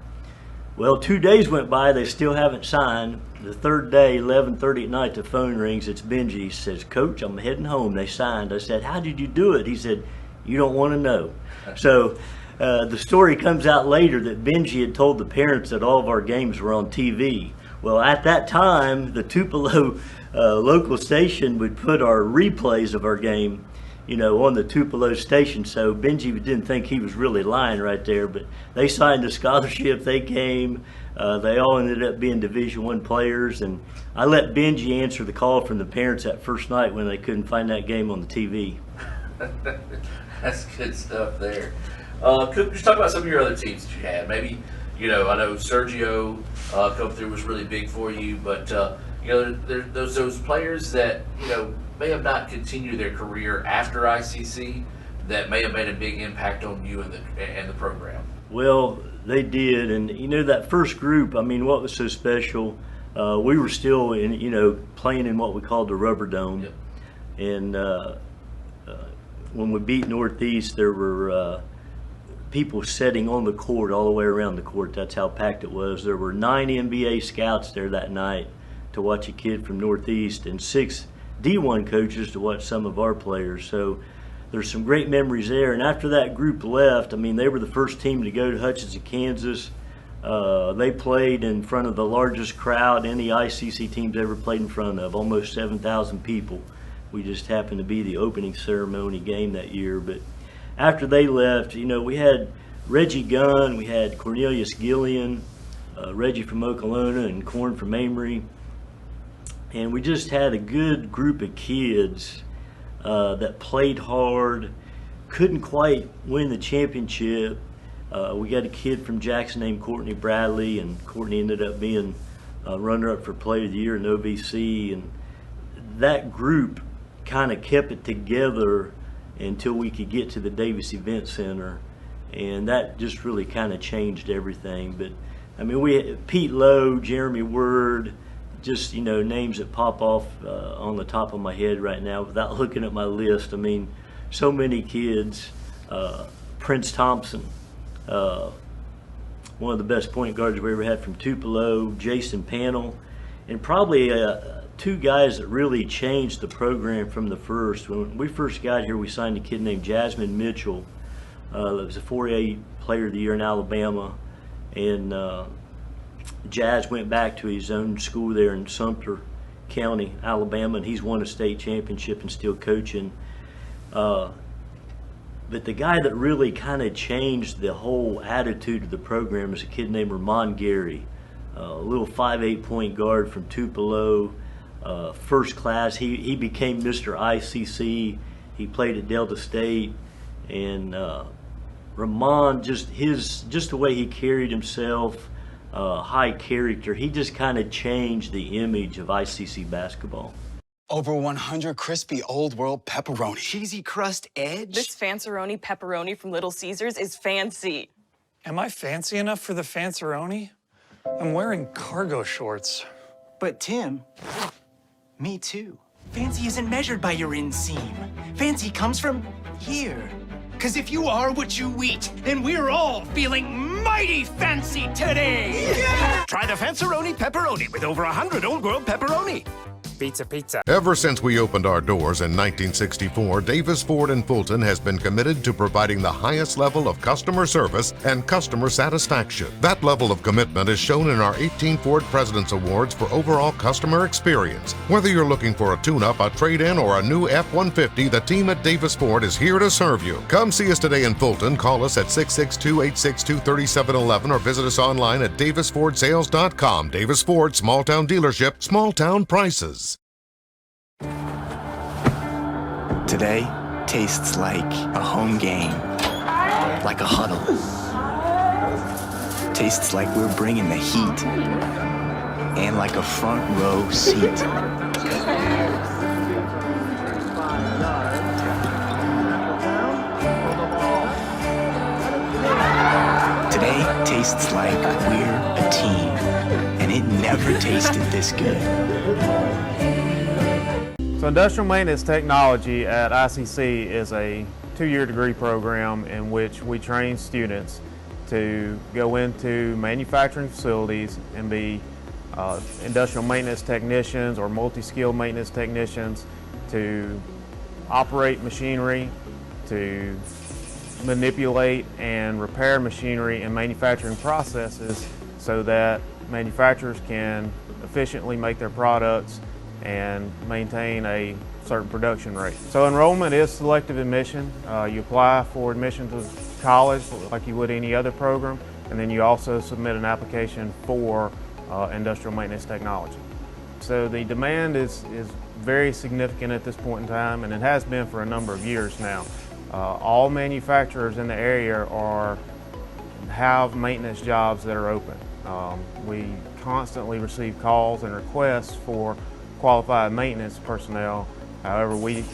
Well, 2 days went by, they still haven't signed. The 3rd day, 11:30 at night, the phone rings. It's Benji. He says, Coach, I'm heading home. They signed. I said, how did you do it? He said, you don't want to know. So the story comes out later that Benji had told the parents that all of our games were on TV. Well, at that time, the Tupelo local station would put our replays of our game, on the Tupelo station. So Benji didn't think he was really lying right there, but they signed a scholarship. They came. They all ended up being Division I players, and I let Benji answer the call from the parents that first night when they couldn't find that game on the TV. That's good stuff there. Could you just talk about some of your other teams that you had? Maybe, I know Sergio come through was really big for you, but there's those players that may have not continued their career after ICC that may have made a big impact on you and the program. Well, they did, and that first group. I mean, what was so special? We were still playing in what we called the Rubber Dome, yep. And when we beat Northeast, there were people sitting on the court all the way around the court. That's how packed it was. There were 9 NBA scouts there that night to watch a kid from Northeast, and 6 D1 coaches to watch some of our players. So there's some great memories there. And after that group left, I mean, they were the first team to go to Hutchinson, Kansas. They played in front of the largest crowd any ICC team's ever played in front of, almost 7,000 people. We just happened to be the opening ceremony game that year. But after they left, we had Reggie Gunn, we had Cornelius Gillian, Reggie from Okolona, and Corn from Amory. And we just had a good group of kids that played hard, couldn't quite win the championship. We got a kid from Jackson named Courtney Bradley, and Courtney ended up being a runner-up for Player of the Year in OVC. And that group kind of kept it together until we could get to the Davis Event Center, and that just really kind of changed everything. But I mean, we had Pete Lowe, Jeremy Word, just names that pop off on the top of my head right now without looking at my list. I mean, so many kids. Prince Thompson, one of the best point guards we ever had from Tupelo. Jason Panel, and probably 2 guys that really changed the program from the first. When we first got here, we signed a kid named Jasmine Mitchell. That was a 4A Player of the Year in Alabama, and Jazz went back to his own school there in Sumter County, Alabama, and he's won a state championship and still coaching. But the guy that really kind of changed the whole attitude of the program is a kid named Ramon Gary, a little 5'8" point guard from Tupelo, first class. He became Mr. ICC. He played at Delta State, and Ramon, just the way he carried himself, high character, he just kind of changed the image of ICC basketball. Over 100 crispy Old World pepperoni. Cheesy crust edge. This Fanceroni pepperoni from Little Caesars is fancy. Am I fancy enough for the Fanceroni? I'm wearing cargo shorts. But Tim, me too. Fancy isn't measured by your inseam. Fancy comes from here. Because if you are what you eat, then we're all feeling mighty fancy today. Yeah! Try the Fanceroni pepperoni with over 100 Old World pepperoni. Pizza, pizza. Ever since we opened our doors in 1964, Davis Ford in Fulton has been committed to providing the highest level of customer service and customer satisfaction. That level of commitment is shown in our 18 Ford President's Awards for overall customer experience. Whether you're looking for a tune-up, a trade-in, or a new F-150, the team at Davis Ford is here to serve you. Come see us today in Fulton. Call us at 662-862-3711 or visit us online at davisfordsales.com. Davis Ford, small-town dealership, small-town prices. Today tastes like a home game, like a huddle. Tastes like we're bringing the heat, and like a front row seat. Today tastes like we're a team, and it never tasted this good. So Industrial Maintenance Technology at ICC is a 2-year degree program in which we train students to go into manufacturing facilities and be industrial maintenance technicians or multi-skilled maintenance technicians, to operate machinery, to manipulate and repair machinery and manufacturing processes so that manufacturers can efficiently make their products and maintain a certain production rate. So enrollment is selective admission. You apply for admission to college like you would any other program, and then you also submit an application for industrial maintenance technology. So the demand is very significant at this point in time, and it has been for a number of years now. All manufacturers in the area have maintenance jobs that are open. We constantly receive calls and requests for qualified maintenance personnel. However, we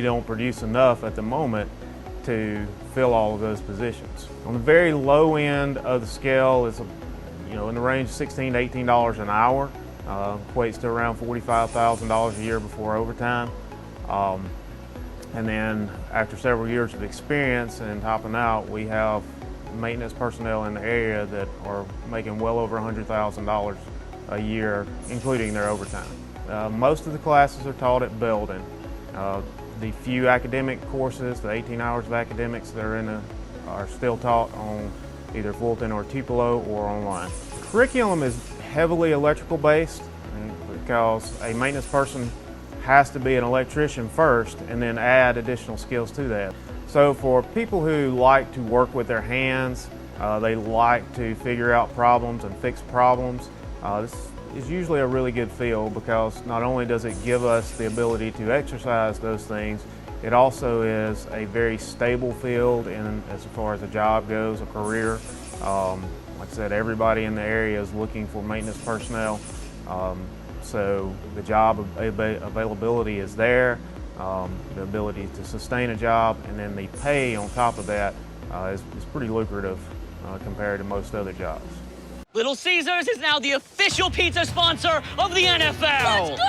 don't produce enough at the moment to fill all of those positions. On the very low end of the scale is, in the range of $16 to $18 an hour, equates to around $45,000 a year before overtime. And then after several years of experience and topping out, we have maintenance personnel in the area that are making well over $100,000 a year, including their overtime. Most of the classes are taught at Belden. The few academic courses, the 18 hours of academics that are still taught on either Fulton or Tupelo or online. The curriculum is heavily electrical based because a maintenance person has to be an electrician first and then add additional skills to that. So for people who like to work with their hands, they like to figure out problems and fix problems, this is usually a really good field because not only does it give us the ability to exercise those things, it also is a very stable field as far as a job goes, a career. Like I said, everybody in the area is looking for maintenance personnel. So the job availability is there, the ability to sustain a job, and then the pay on top of that is pretty lucrative compared to most other jobs. Little Caesars is now the official pizza sponsor of the NFL. Let's go!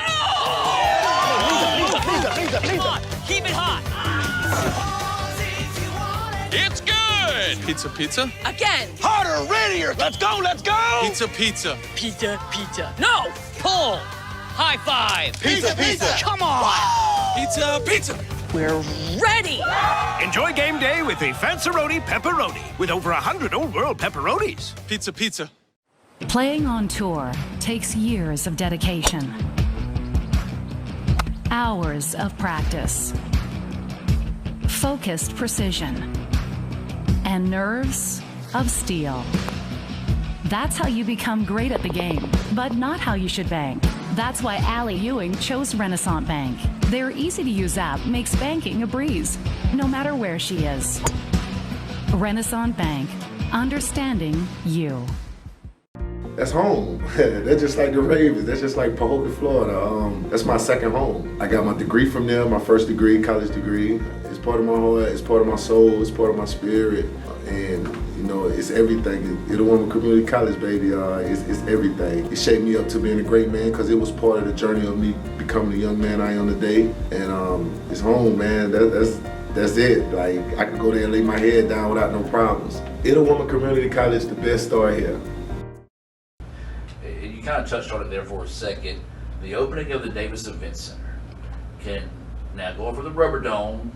Come on, keep it hot. It's good! Pizza, pizza. Again. Harder, readier. Let's go, let's go! Pizza, pizza. Pizza, pizza. No! Pull! High five! Pizza, pizza. Come on! Pizza, pizza. We're ready! Enjoy game day with a Fanceroni Pepperoni with over 100 Old World pepperonis. Pizza, pizza. Playing on tour takes years of dedication, hours of practice, focused precision, and nerves of steel. That's how you become great at the game, but not how you should bank. That's why Allie Ewing chose Renaissance Bank. Their easy-to-use app makes banking a breeze, no matter where she is. Renaissance Bank, understanding you. That's home. That's just like the Ravens. That's just like Pahokee, Florida. That's my second home. I got my degree from there, my first degree, college degree. It's part of my heart, it's part of my soul, it's part of my spirit. And it's everything. Itawamba Community College, baby, it's everything. It shaped me up to being a great man because it was part of the journey of me becoming the young man I am today. And it's home, man. That's it. Like, I could go there and lay my head down without no problems. Itawamba Community College, the best store here. You kind of touched on it there for a second. The opening of the Davis Event Center can now go over the Rubber Dome.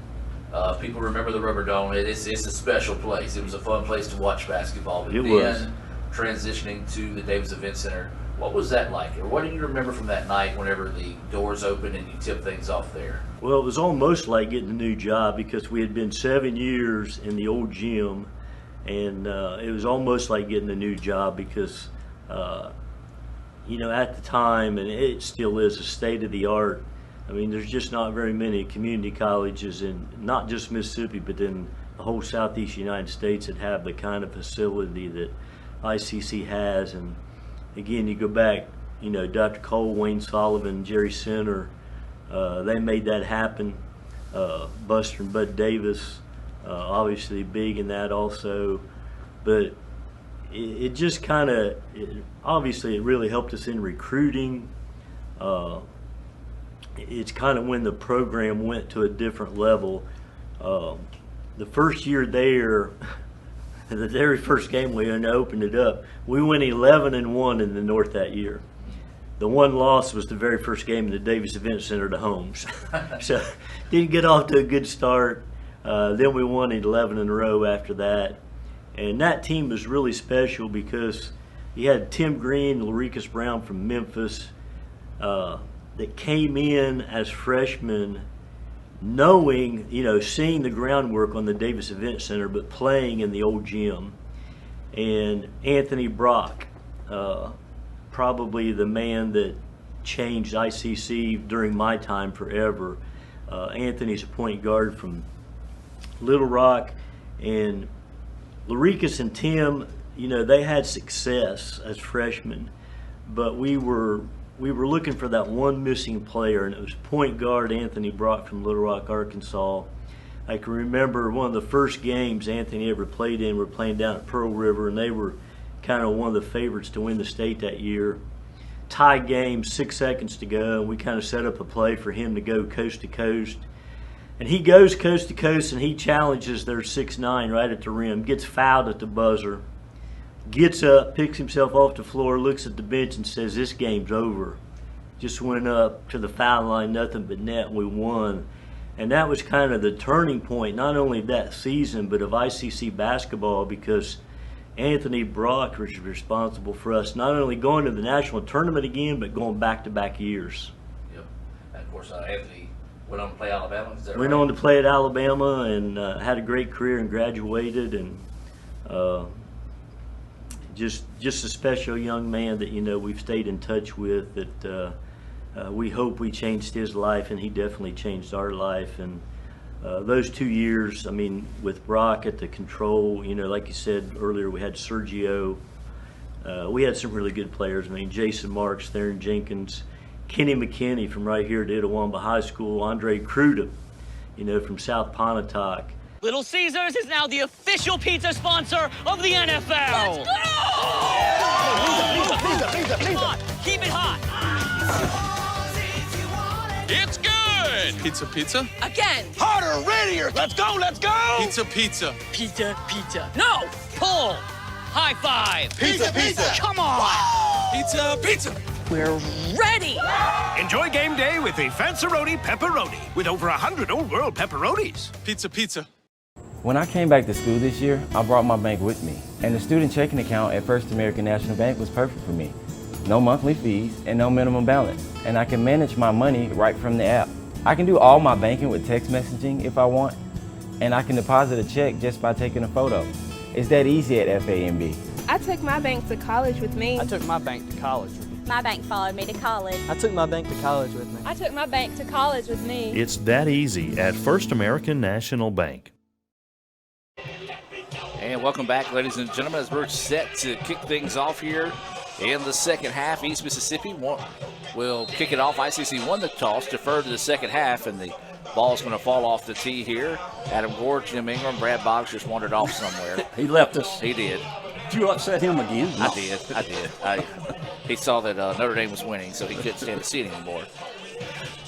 People remember the Rubber Dome. It's a special place. It was a fun place to watch basketball. But then transitioning to the Davis Event Center, what was that like? Or what do you remember from that night whenever the doors opened and you tipped things off there? Well, it was almost like getting a new job because we had been 7 years in the old gym, and it was almost like getting a new job because at the time, and it still is a state of the art. I mean, there's just not very many community colleges in not just Mississippi, but in the whole Southeast United States that have the kind of facility that ICC has. And again, you go back, Dr. Cole, Wayne Sullivan, Jerry Center, they made that happen. Buster and Bud Davis, obviously big in that also. But it just kind of, obviously it really helped us in recruiting. It's kind of when the program went to a different level. The first year there, the very first game we opened it up, we went 11-1 in the North that year. The one loss was the very first game in the Davis Event Center to Holmes. So didn't get off to a good start. Then we won 11 in a row after that. And that team was really special because you had Tim Green and Laricus Brown from Memphis that came in as freshmen knowing, seeing the groundwork on the Davis Event Center, but playing in the old gym. And Anthony Brock, probably the man that changed ICC during my time forever. Anthony's a point guard from Little Rock, and Larikas and Tim, you know, they had success as freshmen, but we were looking for that one missing player, and it was point guard Anthony Brock from Little Rock, Arkansas. I can remember one of the first games Anthony ever played in. We were playing down at Pearl River, and they were kind of one of the favorites to win the state that year. Tie game, 6 seconds to go, and we kind of set up a play for him to go coast to coast. And he goes coast to coast, and he challenges their 6'9" right at the rim, gets fouled at the buzzer, gets up, picks himself off the floor, looks at the bench and says, "This game's over." Just went up to the foul line, nothing but net, and we won. And that was kind of the turning point, not only of that season, but of ICC basketball, because Anthony Brock was responsible for us not only going to the national tournament again, but going back-to-back years. Yep. And of course, Anthony went on to play Alabama. Is that Went right? on to play at Alabama and had a great career and graduated, and just a special young man that, you know, we've stayed in touch with, that we hope we changed his life, and he definitely changed our life. And those 2 years, I mean, with Brock at the control, you know, like you said earlier, we had Sergio. We had some really good players. I mean, Jason Marks, Theron Jenkins, Kenny McKinney from right here at Itawamba High School, Andre Crudup, you know, from South Pontotoc. Little Caesars is now the official pizza sponsor of the NFL. Let's go! Come on, keep it hot. It's good. Pizza. Again. Harder, readier. Let's go. Pizza. Pizza. No, pull. High five. Pizza. Come on. Pizza. We're ready. Enjoy game day with a Fanceroni pepperoni with over 100 Old World pepperonis. Pizza. When I came back to school this year, I brought my bank with me, and the student checking account at First American National Bank was perfect for me. No monthly fees and no minimum balance, and I can manage my money right from the app. I can do all my banking with text messaging if I want, and I can deposit a check just by taking a photo. It's that easy at FAMB. I took my bank to college with me. I took my bank to college with me. My bank followed me to college. I took my bank to college with me. I took my bank to college with me. It's that easy at First American National Bank. And welcome back, ladies and gentlemen, as we're set to kick things off here in the second half. East Mississippi will kick it off. ICC won the toss, deferred to the second half, and the ball's going to fall off the tee here. Adam Gore, Jim Ingram, Brad Boggs just wandered off somewhere. He left us. He did. Did you upset him again? No. I did. He saw that Notre Dame was winning, so he couldn't stand to see it anymore.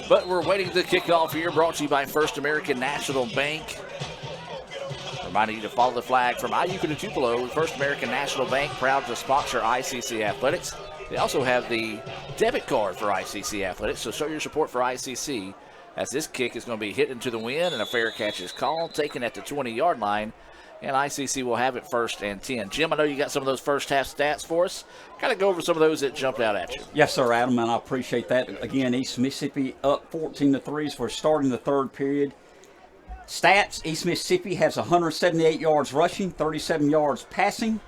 But we're waiting to kick off here, brought to you by First American National Bank. Reminding you to follow the flag from Iuka to Tupelo. First American National Bank, proud to sponsor ICC Athletics. They also have the debit card for ICC Athletics, so show your support for ICC as this kick is going to be hit into the wind, and a fair catch is called, taken at the 20-yard line, and ICC will have it 1st and 10. Jim, I know you got some of those first half stats for us. Kind of go over some of those that jumped out at you. Yes, sir, Adam, and I appreciate that. Again, East Mississippi up 14-3 for starting the third period. Stats, East Mississippi has 178 yards rushing, 37 yards passing,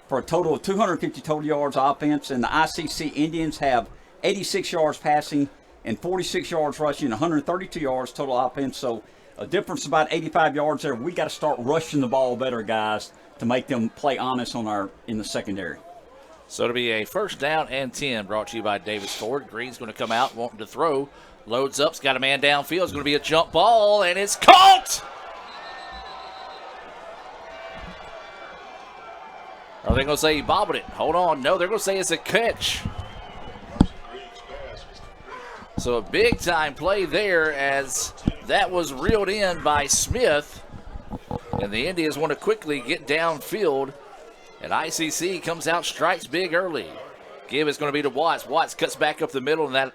for a total of 250 total yards offense, and the ICC Indians have 86 yards passing and 46 yards rushing, 132 yards total offense, so a difference of about 85 yards there. We got to start rushing the ball better, guys, to make them play honest in the secondary. So it'll be a 1st down and 10, brought to you by Davis Ford. Green's going to come out, wanting to throw. Loads up, has got a man downfield. It's going to be a jump ball, and it's caught! Are they going to say he bobbled it? Hold on. No, they're going to say it's a catch. So a big-time play there as that was reeled in by Smith. And the Indians want to quickly get downfield. And ICC comes out, strikes big early. Give is going to be to Watts. Watts cuts back up the middle, and that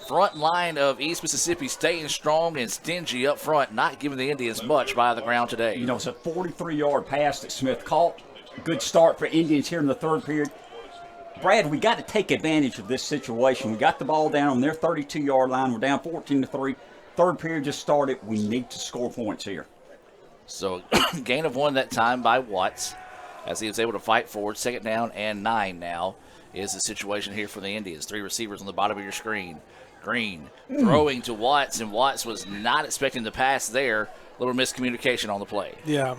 front line of East Mississippi staying strong and stingy up front, not giving the Indians much by the ground today. You know, it's a 43-yard pass that Smith caught. Good start for Indians here in the third period. Brad, we got to take advantage of this situation. We got the ball down on their 32-yard line. We're down 14-3. Third period just started. We need to score points here. So gain of 1 that time by Watts as he was able to fight forward. 2nd down and 9 now is the situation here for the Indians. 3 receivers on the bottom of your screen. Green throwing to Watts, and Watts was not expecting the pass there. little miscommunication on the play. Yeah,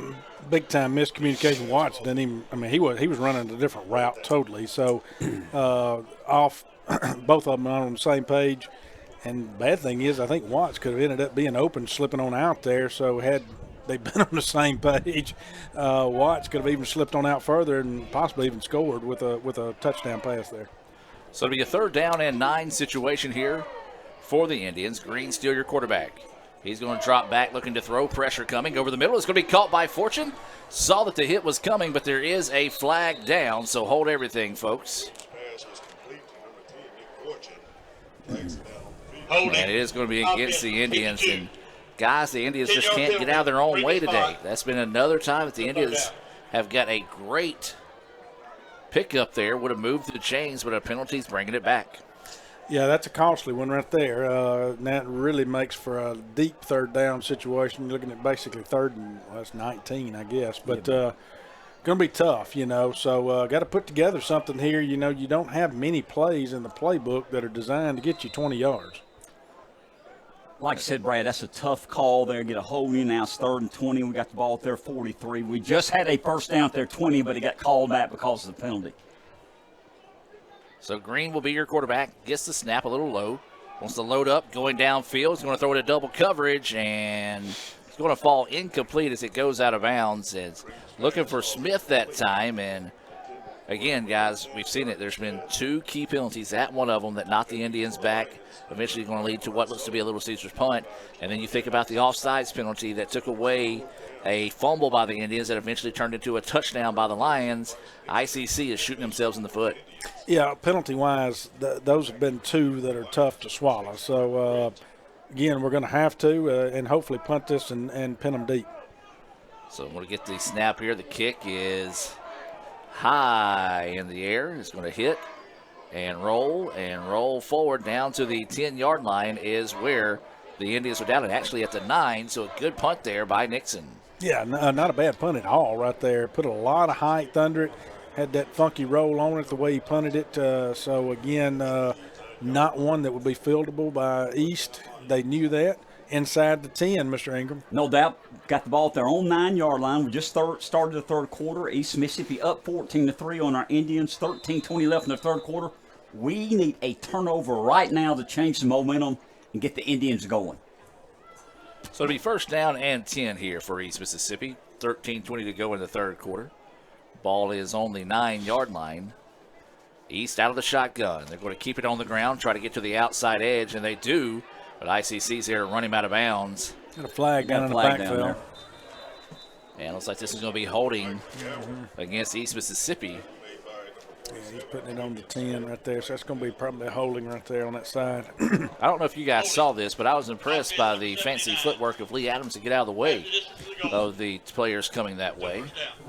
big time miscommunication. Watts didn't even. I mean, he was running a different route totally. So off, both of them on the same page. And the bad thing is, I think Watts could have ended up being open, slipping on out there. So had they been on the same page, Watts could have even slipped on out further and possibly even scored with a touchdown pass there. So it'll be a 3rd down and 9 situation here for the Indians. Green still your quarterback. He's going to drop back, looking to throw. Pressure coming over the middle. It's going to be caught by Fortune. Saw that the hit was coming, but there is a flag down, so hold everything, folks. And it is going to be against the Indians. And, guys, the Indians just can't get out of their own way today. That's been another time that the Indians have got a great pickup there. Would have moved the chains, but a penalty's bringing it back. Yeah, that's a costly one right there. And that really makes for a deep 3rd down situation. You're looking at basically 3rd and, well, that's 19, I guess. But going to be tough, you know. So got to put together something here. You know, you don't have many plays in the playbook that are designed to get you 20 yards. Like I said, Brad, that's a tough call there. Get a hold in now. It's 3rd and 20. We got the ball at their 43. We just had a first down at their 20, but it got called back because of the penalty. So Green will be your quarterback. Gets the snap a little low. Wants to load up, going downfield. He's going to throw it at double coverage, and it's going to fall incomplete as it goes out of bounds. It's looking for Smith that time, and again, guys, we've seen it. There's been 2 key penalties. That one of them that knocked the Indians back, eventually going to lead to what looks to be a Little Caesars punt. And then you think about the offsides penalty that took away a fumble by the Indians that eventually turned into a touchdown by the Lions. ICC is shooting themselves in the foot. Yeah, penalty-wise, those have been 2 that are tough to swallow. So, again, we're going to have to and hopefully punt this and pin them deep. So I'm going to get the snap here. The kick is high in the air. It's going to hit and roll forward down to the 10-yard line is where the Indians are down, and actually at the 9, so a good punt there by Nixon. Yeah, not a bad punt at all right there. Put a lot of height under it. Had that funky roll on it the way he punted it. So, again, not one that would be fieldable by East. They knew that. Inside the 10, Mr. Ingram. No doubt. Got the ball at their own 9-yard line. We just started the 3rd quarter. East Mississippi up 14-3 on our Indians. 13-20 left in the 3rd quarter. We need a turnover right now to change the momentum and get the Indians going. So it'll be 1st down and 10 here for East Mississippi. 13:20 to go in the 3rd quarter. Ball is on the 9-yard line. East out of the shotgun. They're going to keep it on the ground, try to get to the outside edge, and they do. But ICC's here to run him out of bounds. Got a flag down in the backfield. And it looks like this is going to be holding against East Mississippi. Yeah, he's putting it on the 10 right there, so that's going to be probably holding right there on that side. I don't know if you guys saw this, but I was impressed by the fancy footwork of Lee Adams to get out of the way of the players coming that way.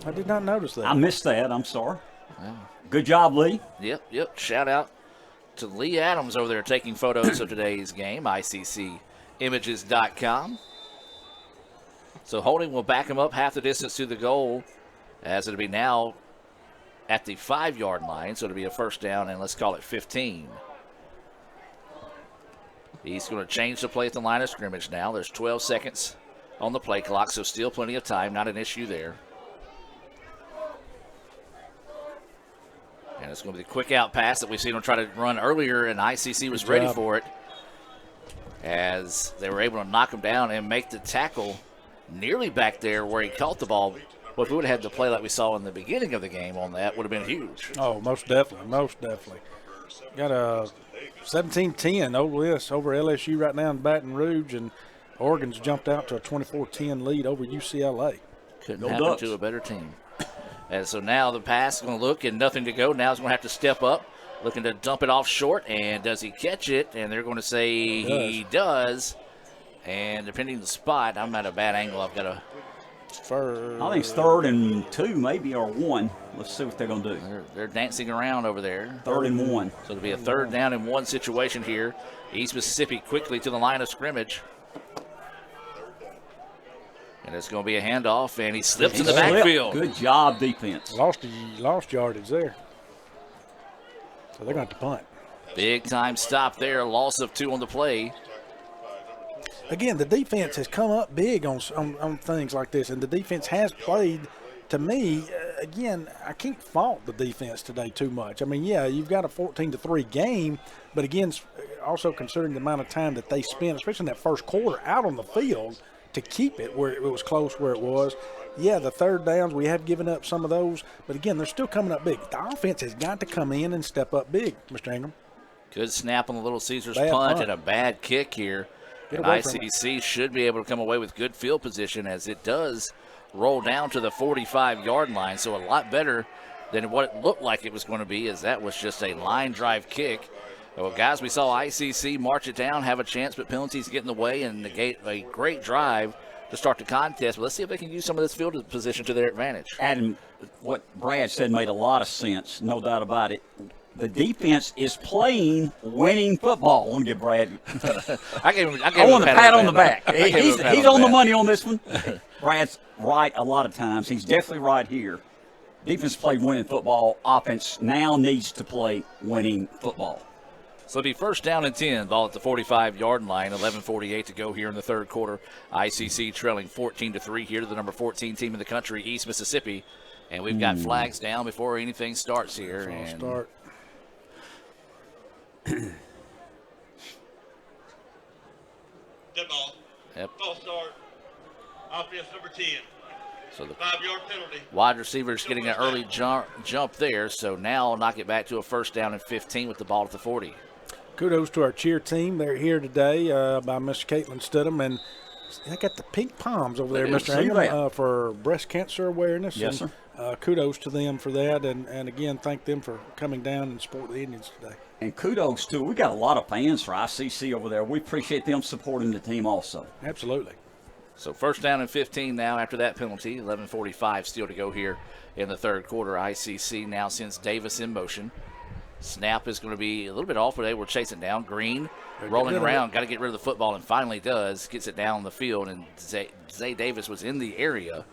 I did not notice that. I missed that. I'm sorry. Wow. Good job, Lee. Yep. Shout out to Lee Adams over there taking photos of today's game, ICCimages.com. So holding will back him up half the distance to the goal, as it'll be now at the 5-yard line, so it'll be a 1st down, and let's call it 15. He's going to change the play at the line of scrimmage now. There's 12 seconds on the play clock, so still plenty of time, not an issue there. And it's going to be the quick out pass that we've seen him try to run earlier, and ICC was ready for it as they were able to knock him down and make the tackle nearly back there where he caught the ball. Well, if we would have had the play like we saw in the beginning of the game on that, would have been huge. Oh, most definitely. Got a 17-10 over LSU right now in Baton Rouge, and Oregon's jumped out to a 24-10 lead over UCLA. Couldn't happen to a better team. And so now the pass is going to look and nothing to go. Now he's going to have to step up, looking to dump it off short. And does he catch it? And they're going to say he does. And depending on the spot, I'm at a bad angle. I've got to. I think it's 3rd and 2, maybe, or 1. Let's see what they're going to do. They're dancing around over there. 3rd and 1. So it'll be a 3rd down and 1 situation here. East Mississippi quickly to the line of scrimmage. And it's going to be a handoff, and he slips in the backfield. Good job, defense. Lost yardage there. So they're going to have to punt. Big time stop there. Loss of 2 on the play. again, the defense has come up big on things like this, and the defense has played. To me, again, I can't fault the defense today too much. I mean, yeah, you've got a 14-3 game, but again, also considering the amount of time that they spent, especially in that first quarter, out on the field to keep it where it was close where it was. Yeah, the third downs, we have given up some of those, but again, they're still coming up big. The offense has got to come in and step up big, Mr. Ingram. Good snap on the Little Caesars punt and a bad kick here. And ICC should be able to come away with good field position as it does roll down to the 45-yard line, so a lot better than what it looked like it was going to be, as that was just a line drive kick. Well, guys, we saw ICC march it down, have a chance, but penalties get in the way and negate a great drive to start the contest. But let's see if they can use some of this field position to their advantage. Adam, what Brad said made a lot of sense, no doubt about it. The defense is playing winning football. I want to give Brad. I want a pat on the back. He's on the money on this one. Brad's right a lot of times. He's definitely right here. Defense played winning football. Offense now needs to play winning football. So it'll be first down and 10, ball at the 45-yard line, 11:48 to go here in the third quarter. ICC trailing 14-3 here to the number 14 team in the country, East Mississippi. And we've got flags down before anything starts here. Start. Dead ball. Yep. False start. Offense number 10. So the 5-yard penalty. Wide receiver's getting an early jump there, so now knock it back to a first down and 15 with the ball at the 40. Kudos to our cheer team. They're here today by Miss Caitlin Studham, and they got the pink palms over there, Mr. Ingram, for breast cancer awareness. Yes, and, sir. Kudos to them for that, and again, thank them for coming down and support the Indians today. And kudos to, we got a lot of fans for ICC over there. We appreciate them supporting the team also. Absolutely. So first down and 15 now after that penalty. 11:45 still to go here in the third quarter. ICC now sends Davis in motion. Snap is going to be a little bit off, but they were chasing down. Green rolling around, got to get rid of the football, and finally does. Gets it down the field, and Zay Davis was in the area.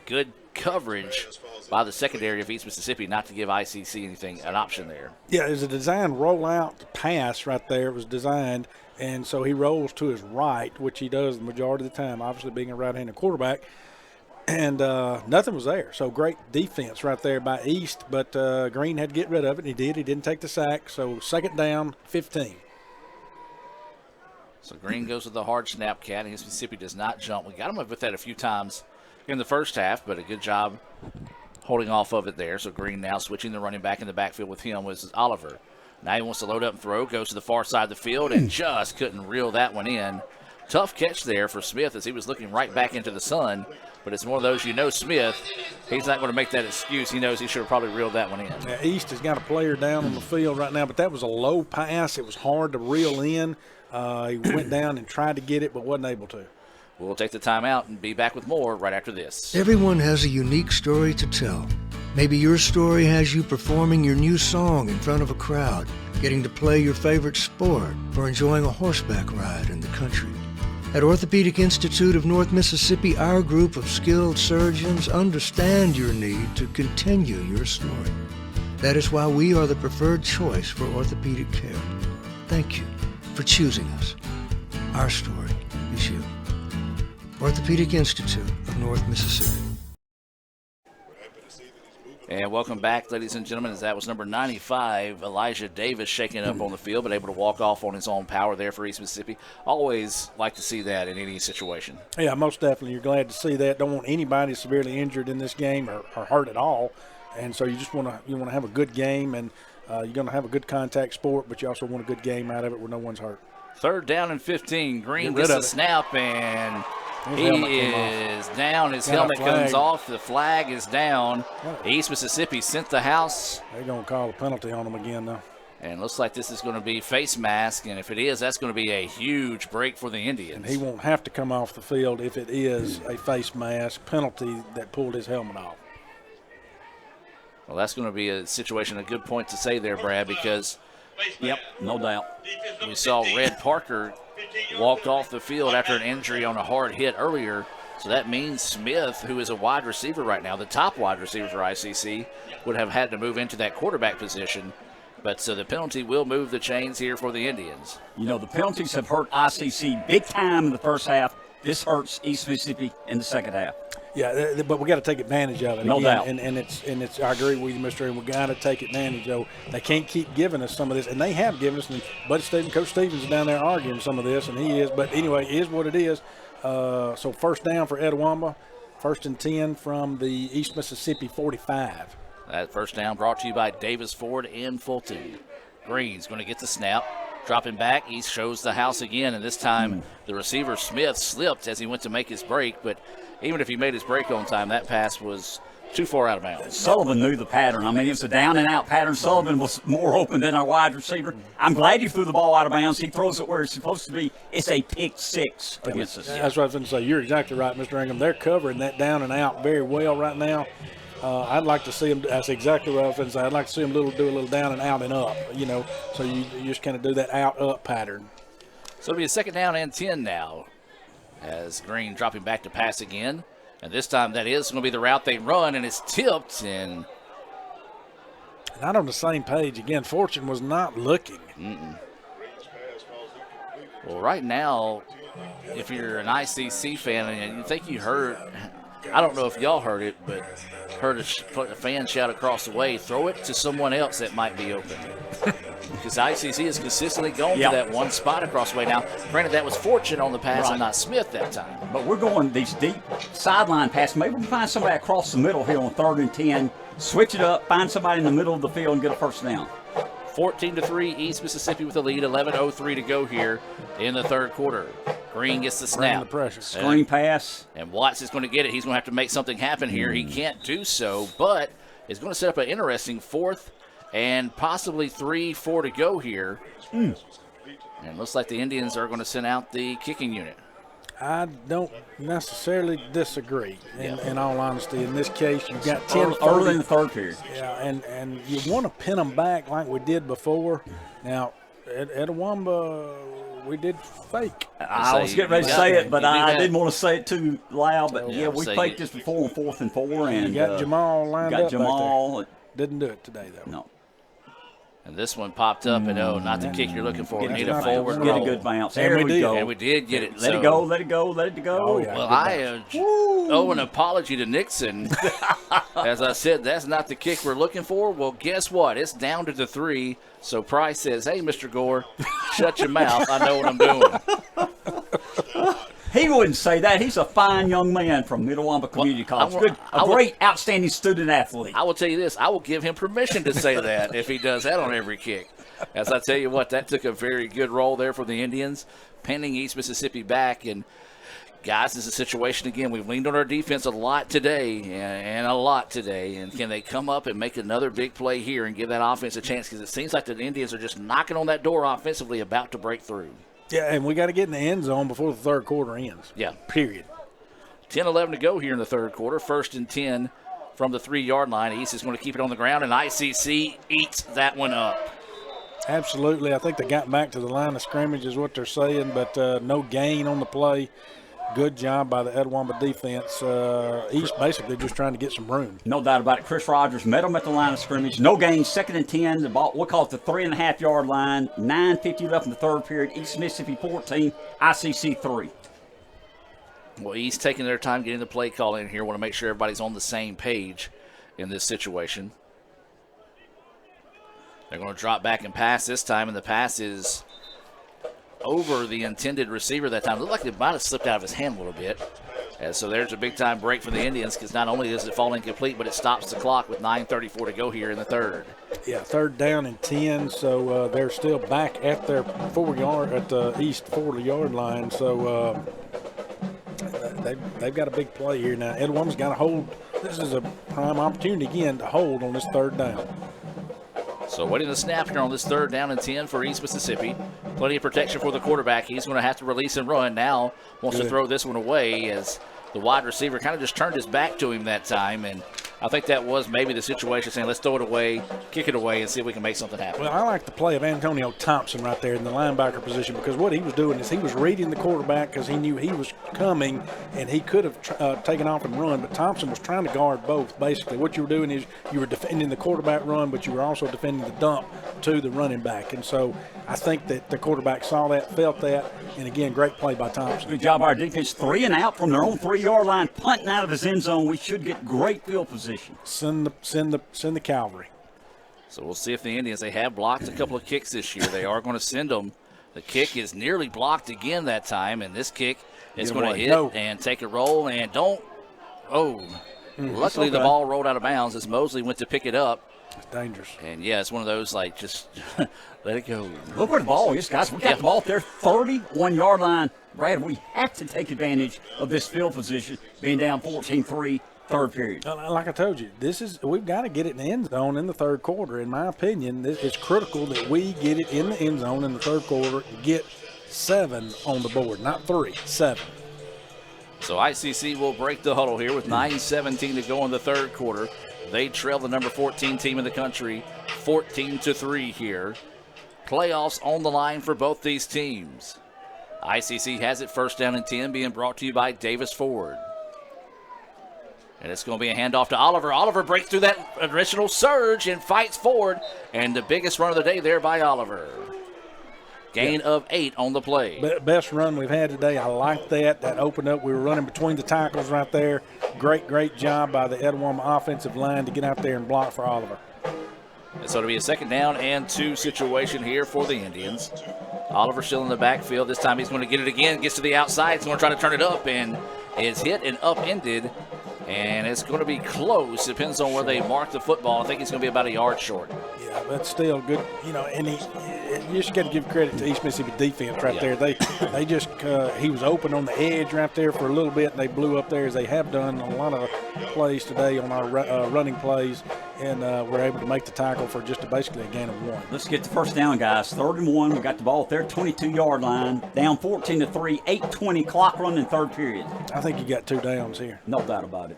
Good coverage by the secondary of East Mississippi not to give ICC an option there. Yeah, it was a designed rollout pass right there. It was designed, and so he rolls to his right, which he does the majority of the time, obviously being a right-handed quarterback, and nothing was there. So great defense right there by East, but Green had to get rid of it, and he did. He didn't take the sack, so second down, 15. So Green goes with the hard snap, Cat, and East Mississippi does not jump. We got him with that a few times in the first half, but a good job holding off of it there. So Green now switching the running back in the backfield with him was Oliver. Now he wants to load up and throw, goes to the far side of the field and just couldn't reel that one in. Tough catch there for Smith as he was looking right back into the sun, but it's one of those, Smith, he's not going to make that excuse. He knows he should have probably reeled that one in. Yeah, East has got a player down on the field right now, but that was a low pass. It was hard to reel in. He went down and tried to get it, but wasn't able to. We'll take the timeout and be back with more right after this. Everyone has a unique story to tell. Maybe your story has you performing your new song in front of a crowd, getting to play your favorite sport, or enjoying a horseback ride in the country. At Orthopedic Institute of North Mississippi, our group of skilled surgeons understand your need to continue your story. That is why we are the preferred choice for orthopedic care. Thank you for choosing us. Our story is you. Orthopedic Institute of North Mississippi. And welcome back, ladies and gentlemen, as that was number 95, Elijah Davis, shaking up on the field, but able to walk off on his own power there for East Mississippi. Always like to see that in any situation. Yeah, most definitely. You're glad to see that. Don't want anybody severely injured in this game or hurt at all. And so you just want to have a good game, and you're going to have a good contact sport, but you also want a good game out of it where no one's hurt. Third down and 15. Green gets a snap, and he is down. His helmet comes off. The flag is down. East Mississippi sent the house. They're going to call a penalty on him again, though. And looks like this is going to be face mask, and if it is, that's going to be a huge break for the Indians. And he won't have to come off the field if it is a face mask penalty that pulled his helmet off. Well, that's going to be a situation, a good point to say there, Brad, because yep, no doubt. We saw Red Parker walked off the field after an injury on a hard hit earlier. So that means Smith, who is a wide receiver right now, the top wide receiver for ICC, would have had to move into that quarterback position. But so the penalty will move the chains here for the Indians. You know, the penalties have hurt ICC big time in the first half. This hurts East Mississippi in the second half. Yeah, but we got to take advantage of it. No doubt. And it's. I agree with you, Mr. And we got to take advantage of. They can't keep giving us some of this, and they have given us. And Coach Stevens is down there arguing some of this, and he is. But anyway, it is what it is. So first down for Etowamba, 1st and 10 from the East Mississippi 45. That first down brought to you by Davis Ford and Fulton. Green's going to get the snap. Dropping back, he shows the house again, and this time the receiver Smith slipped as he went to make his break, but even if he made his break on time, that pass was too far out of bounds. Sullivan knew the pattern. I mean, it was a down-and-out pattern. Sullivan was more open than our wide receiver. I'm glad he threw the ball out of bounds. He throws it where it's supposed to be. It's a pick six against us. That's what I was going to say. You're exactly right, Mr. Ingham. They're covering that down and out very well right now. I'd like to see them. That's exactly what I was going to say. I'd like to see them do a little down and out and up. So you just kind of do that out-up pattern. So it'll be a 2nd down and 10 now, as Green dropping back to pass again, and this time that is going to be the route they run, and it's tipped and not on the same page again. Fortune was not looking. Well, right now, if you're an ICC fan and you think you heard, I don't know if y'all heard it, but heard a fan shout across the way, throw it to someone else that might be open. Because ICC has consistently gone to that one spot across the way. Now, granted, that was Fortune on the pass and not Smith that time. But we're going these deep sideline passes. Maybe we can find somebody across the middle here on 3rd and 10, switch it up, find somebody in the middle of the field and get a first down. 14-3, East Mississippi with the lead. 11:03 to go here in the 3rd quarter. Green gets the snap. The pressure. Screen pass. And Watts is going to get it. He's going to have to make something happen here. He can't do so, but it's going to set up an interesting 4th and possibly 3-4 to go here. And it looks like the Indians are going to send out the kicking unit. I don't necessarily disagree, in all honesty. In this case, you've got 10 early in the 3rd period. Yeah, and you want to pin them back like we did before. Now, at Etowamba, we did fake. I was getting ready to say it, but I didn't want to say it too loud. But, we faked this before on 4th and 4. And you got Jamal lined up. Jamal. Didn't do it today, though. No. And this one popped up, and not the kick you're looking for. Need a forward Get roll. a good bounce. There we go. And we did get it. Let it go, let it go, let it go. Oh, yeah, well, I owe an apology to Nixon. As I said, that's not the kick we're looking for. Well, guess what? It's down to the 3. So Price says, hey, Mr. Gore, shut your mouth. I know what I'm doing. He wouldn't say that. He's a fine young man from Etowamba Community College. Great, outstanding student athlete. I will tell you this. I will give him permission to say that if he does that on every kick. As I tell you what, that took a very good roll there for the Indians, pinning East Mississippi back. And, guys, this is a situation, again, we've leaned on our defense a lot today and a lot today. And can they come up and make another big play here and give that offense a chance? Because it seems like the Indians are just knocking on that door offensively, about to break through. Yeah, and we got to get in the end zone before the 3rd quarter ends. Yeah. Period. 10-11 to go here in the 3rd quarter. 1st and 10 from the 3-yard line. East is going to keep it on the ground, and ICC eats that one up. Absolutely. I think they got back to the line of scrimmage is what they're saying, but no gain on the play. Good job by the Etowamba defense. East basically just trying to get some room. No doubt about it. Chris Rogers met him at the line of scrimmage. No gain, 2nd and 10. The ball, we'll call it the 3.5-yard line. 9:50 left in the 3rd period. East Mississippi 14, ICC 3. Well, East taking their time getting the play call in here. Want to make sure everybody's on the same page in this situation. They're going to drop back and pass this time, and the pass is over the intended receiver that time. It looked like it might have slipped out of his hand a little bit. And so there's a big-time break for the Indians because not only does it fall incomplete, but it stops the clock with 9:34 to go here in the 3rd. Yeah, 3rd down and 10, so they're still back at their 4-yard at the East 40-yard line. So they've got a big play here now. Etowamba's got to hold. This is a prime opportunity again to hold on this 3rd down. So waiting the snap here on this 3rd down and 10 for East Mississippi. Plenty of protection for the quarterback. He's going to have to release and run now. Wants to throw this one away as the wide receiver kind of just turned his back to him that time. And I think that was maybe the situation, saying let's throw it away, kick it away, and see if we can make something happen. Well, I like the play of Antonio Thompson right there in the linebacker position because what he was doing is he was reading the quarterback because he knew he was coming and he could have taken off and run, but Thompson was trying to guard both. Basically, what you were doing is you were defending the quarterback run, but you were also defending the dump to the running back. And so I think that the quarterback saw that, felt that, and again, great play by Thompson. Good job, our defense. 3 and out from their own 3-yard line, punting out of his end zone. We should get great field position. Send the cavalry. So we'll see if the Indians, they have blocked a couple of kicks this year. They are going to send them. The kick is nearly blocked again that time, and this kick is going to hit and take a roll and don't. Luckily the ball rolled out of bounds as Mosley went to pick it up. It's dangerous. And yeah, it's one of those like just let it go. Look where the ball is, guys. We got the ball at their 31-yard line. Brad, we have to take advantage of this field position, being down 14-3, third period. Like I told you, we've got to get it in the end zone in the third quarter. In my opinion, it's critical that we get it in the end zone in the third quarter and get 7 on the board, not 3, 7. So ICC will break the huddle here with 9:17 to go in the third quarter. They trail the number 14 team in the country 14-3 here. Playoffs on the line for both these teams. ICC has it first down and 10, being brought to you by Davis Ford. And it's going to be a handoff to Oliver. Oliver breaks through that original surge and fights forward. And the biggest run of the day there by Oliver. Gain of 8 on the play. Best run we've had today. I like that. That opened up. We were running between the tackles right there. Great job by the Etowah offensive line to get out there and block for Oliver. And so it'll be a 2nd down and 2 situation here for the Indians. Oliver still in the backfield. This time he's going to get it again. Gets to the outside. He's going to try to turn it up and is hit and upended. And it's going to be close. Depends on where they mark the football. I think it's going to be about a yard short. Yeah, but still good. You know, and you just got to give credit to East Mississippi defense right there. They just he was open on the edge right there for a little bit, and they blew up there as they have done on a lot of plays today on our running plays, and we're able to make the tackle for just basically a gain of 1. Let's get the first down, guys. 3rd and 1. We got the ball at their 22-yard line. Down 14-3. 8:20 clock run in third period. I think you got 2 downs here. No doubt about it.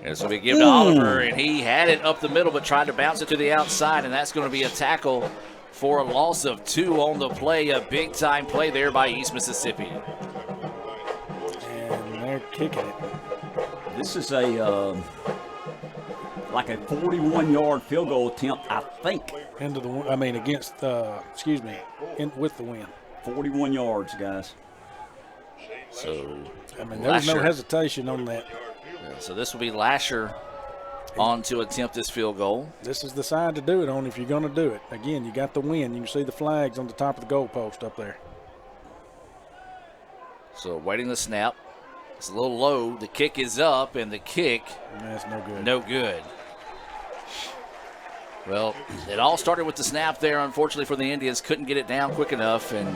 And so we give to Oliver, and he had it up the middle but tried to bounce it to the outside, and that's going to be a tackle for a loss of 2 on the play. A big-time play there by East Mississippi. And they're kicking it. This is like a 41-yard field goal attempt, I think. With the win. 41 yards, guys. So, I mean, there was no hesitation on that. So this will be Lasher on to attempt this field goal. This is the side to do it on if you're going to do it. Again, you got the win. You can see the flags on the top of the goalpost up there. So waiting the snap. It's a little low. The kick is up, and the kick. That's no good. No good. Well, it all started with the snap there. Unfortunately for the Indians, couldn't get it down quick enough, and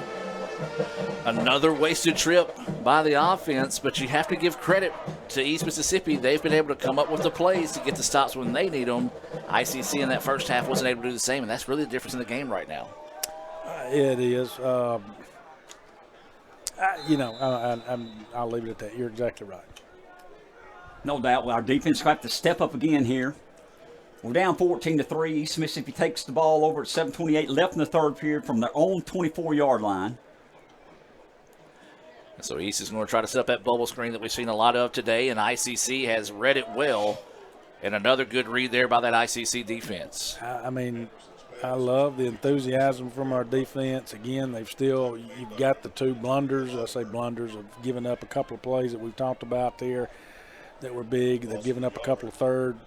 another wasted trip by the offense, but you have to give credit to East Mississippi. They've been able to come up with the plays to get the stops when they need them. ICC in that first half wasn't able to do the same, and that's really the difference in the game right now. It is. I'll leave it at that. You're exactly right. No doubt. Our defense will have to step up again here. We're down 14-3. East Mississippi takes the ball over at 7:28 left in the third period from their own 24-yard line. So East is going to try to set up that bubble screen that we've seen a lot of today, and ICC has read it well. And another good read there by that ICC defense. I love the enthusiasm from our defense. Again, you've got the 2 blunders. I say blunders of giving up a couple of plays that we've talked about there that were big. They've given up a couple of third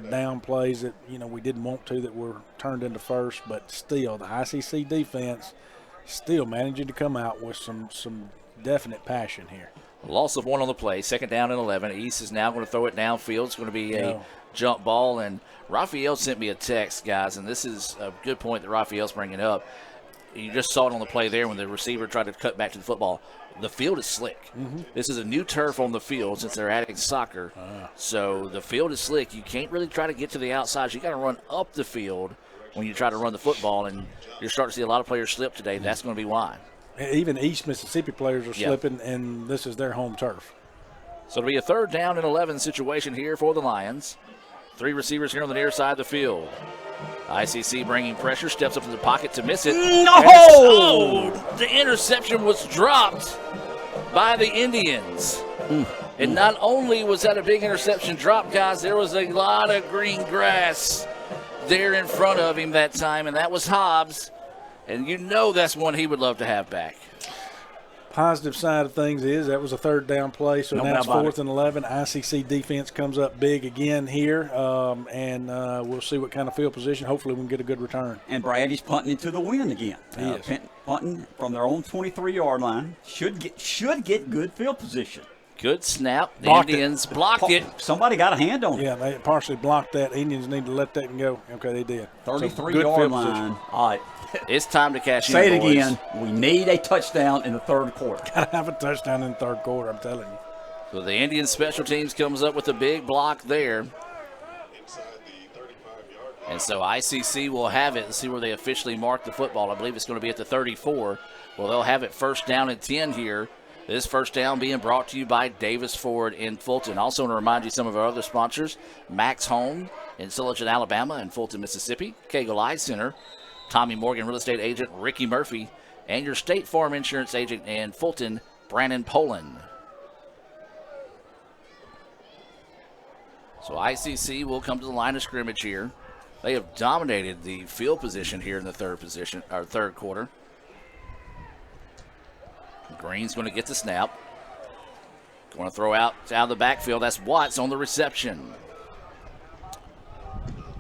down plays that, we didn't want to, that were turned into first. But still, the ICC defense still managing to come out with some definite passion here. Loss of 1 on the play, 2nd down and 11. East is now going to throw it downfield. It's going to be a jump ball, and Raphael sent me a text, guys, and this is a good point that Raphael's bringing up. You just saw it on the play there when the receiver tried to cut back to the football. The field is slick. Mm-hmm. This is a new turf on the field since they're adding soccer. So the field is slick. You can't really try to get to the outside. You got to run up the field when you try to run the football, and you're starting to see a lot of players slip today. That's going to be why. Even East Mississippi players are slipping, and this is their home turf. So it'll be a 3rd down and 11 situation here for the Lions. 3 receivers here on the near side of the field. ICC bringing pressure, steps up to the pocket to miss it. No! The interception was dropped by the Indians. And not only was that a big interception drop, guys, there was a lot of green grass there in front of him that time, and that was Hobbs. And you know that's one he would love to have back. Positive side of things is that was a third down play, so now it's 4th and 11. ICC defense comes up big again here, and we'll see what kind of field position. Hopefully we can get a good return. And Brady's punting into the wind again. Punting from their own 23-yard line. Should get good field position. Good snap. The Blocked Indians blocked it. Somebody got a hand on it. Yeah, they partially blocked that. Indians need to let that go. Okay, they did. 33-yard line. All right. It's time to cash in, Say it boys. again. We need a touchdown in the third quarter. Got to have a touchdown in the third quarter, I'm telling you. So the Indian special teams comes up with a big block there. And so ICC will have it. Let's see where they officially mark the football. I believe it's going to be at the 34. Well, they'll have it first down and 10 here. This first down being brought to you by Davis Ford in Fulton. Also want to remind you some of our other sponsors. Max Home in Sillerton, Alabama, and Fulton, Mississippi. Cagle Eye Center. Tommy Morgan, real estate agent Ricky Murphy, and your State Farm insurance agent in Fulton, Brandon Poland. So ICC will come to the line of scrimmage here. They have dominated the field position here in the third quarter. Green's going to get the snap. Going to throw out of the backfield. That's Watts on the reception.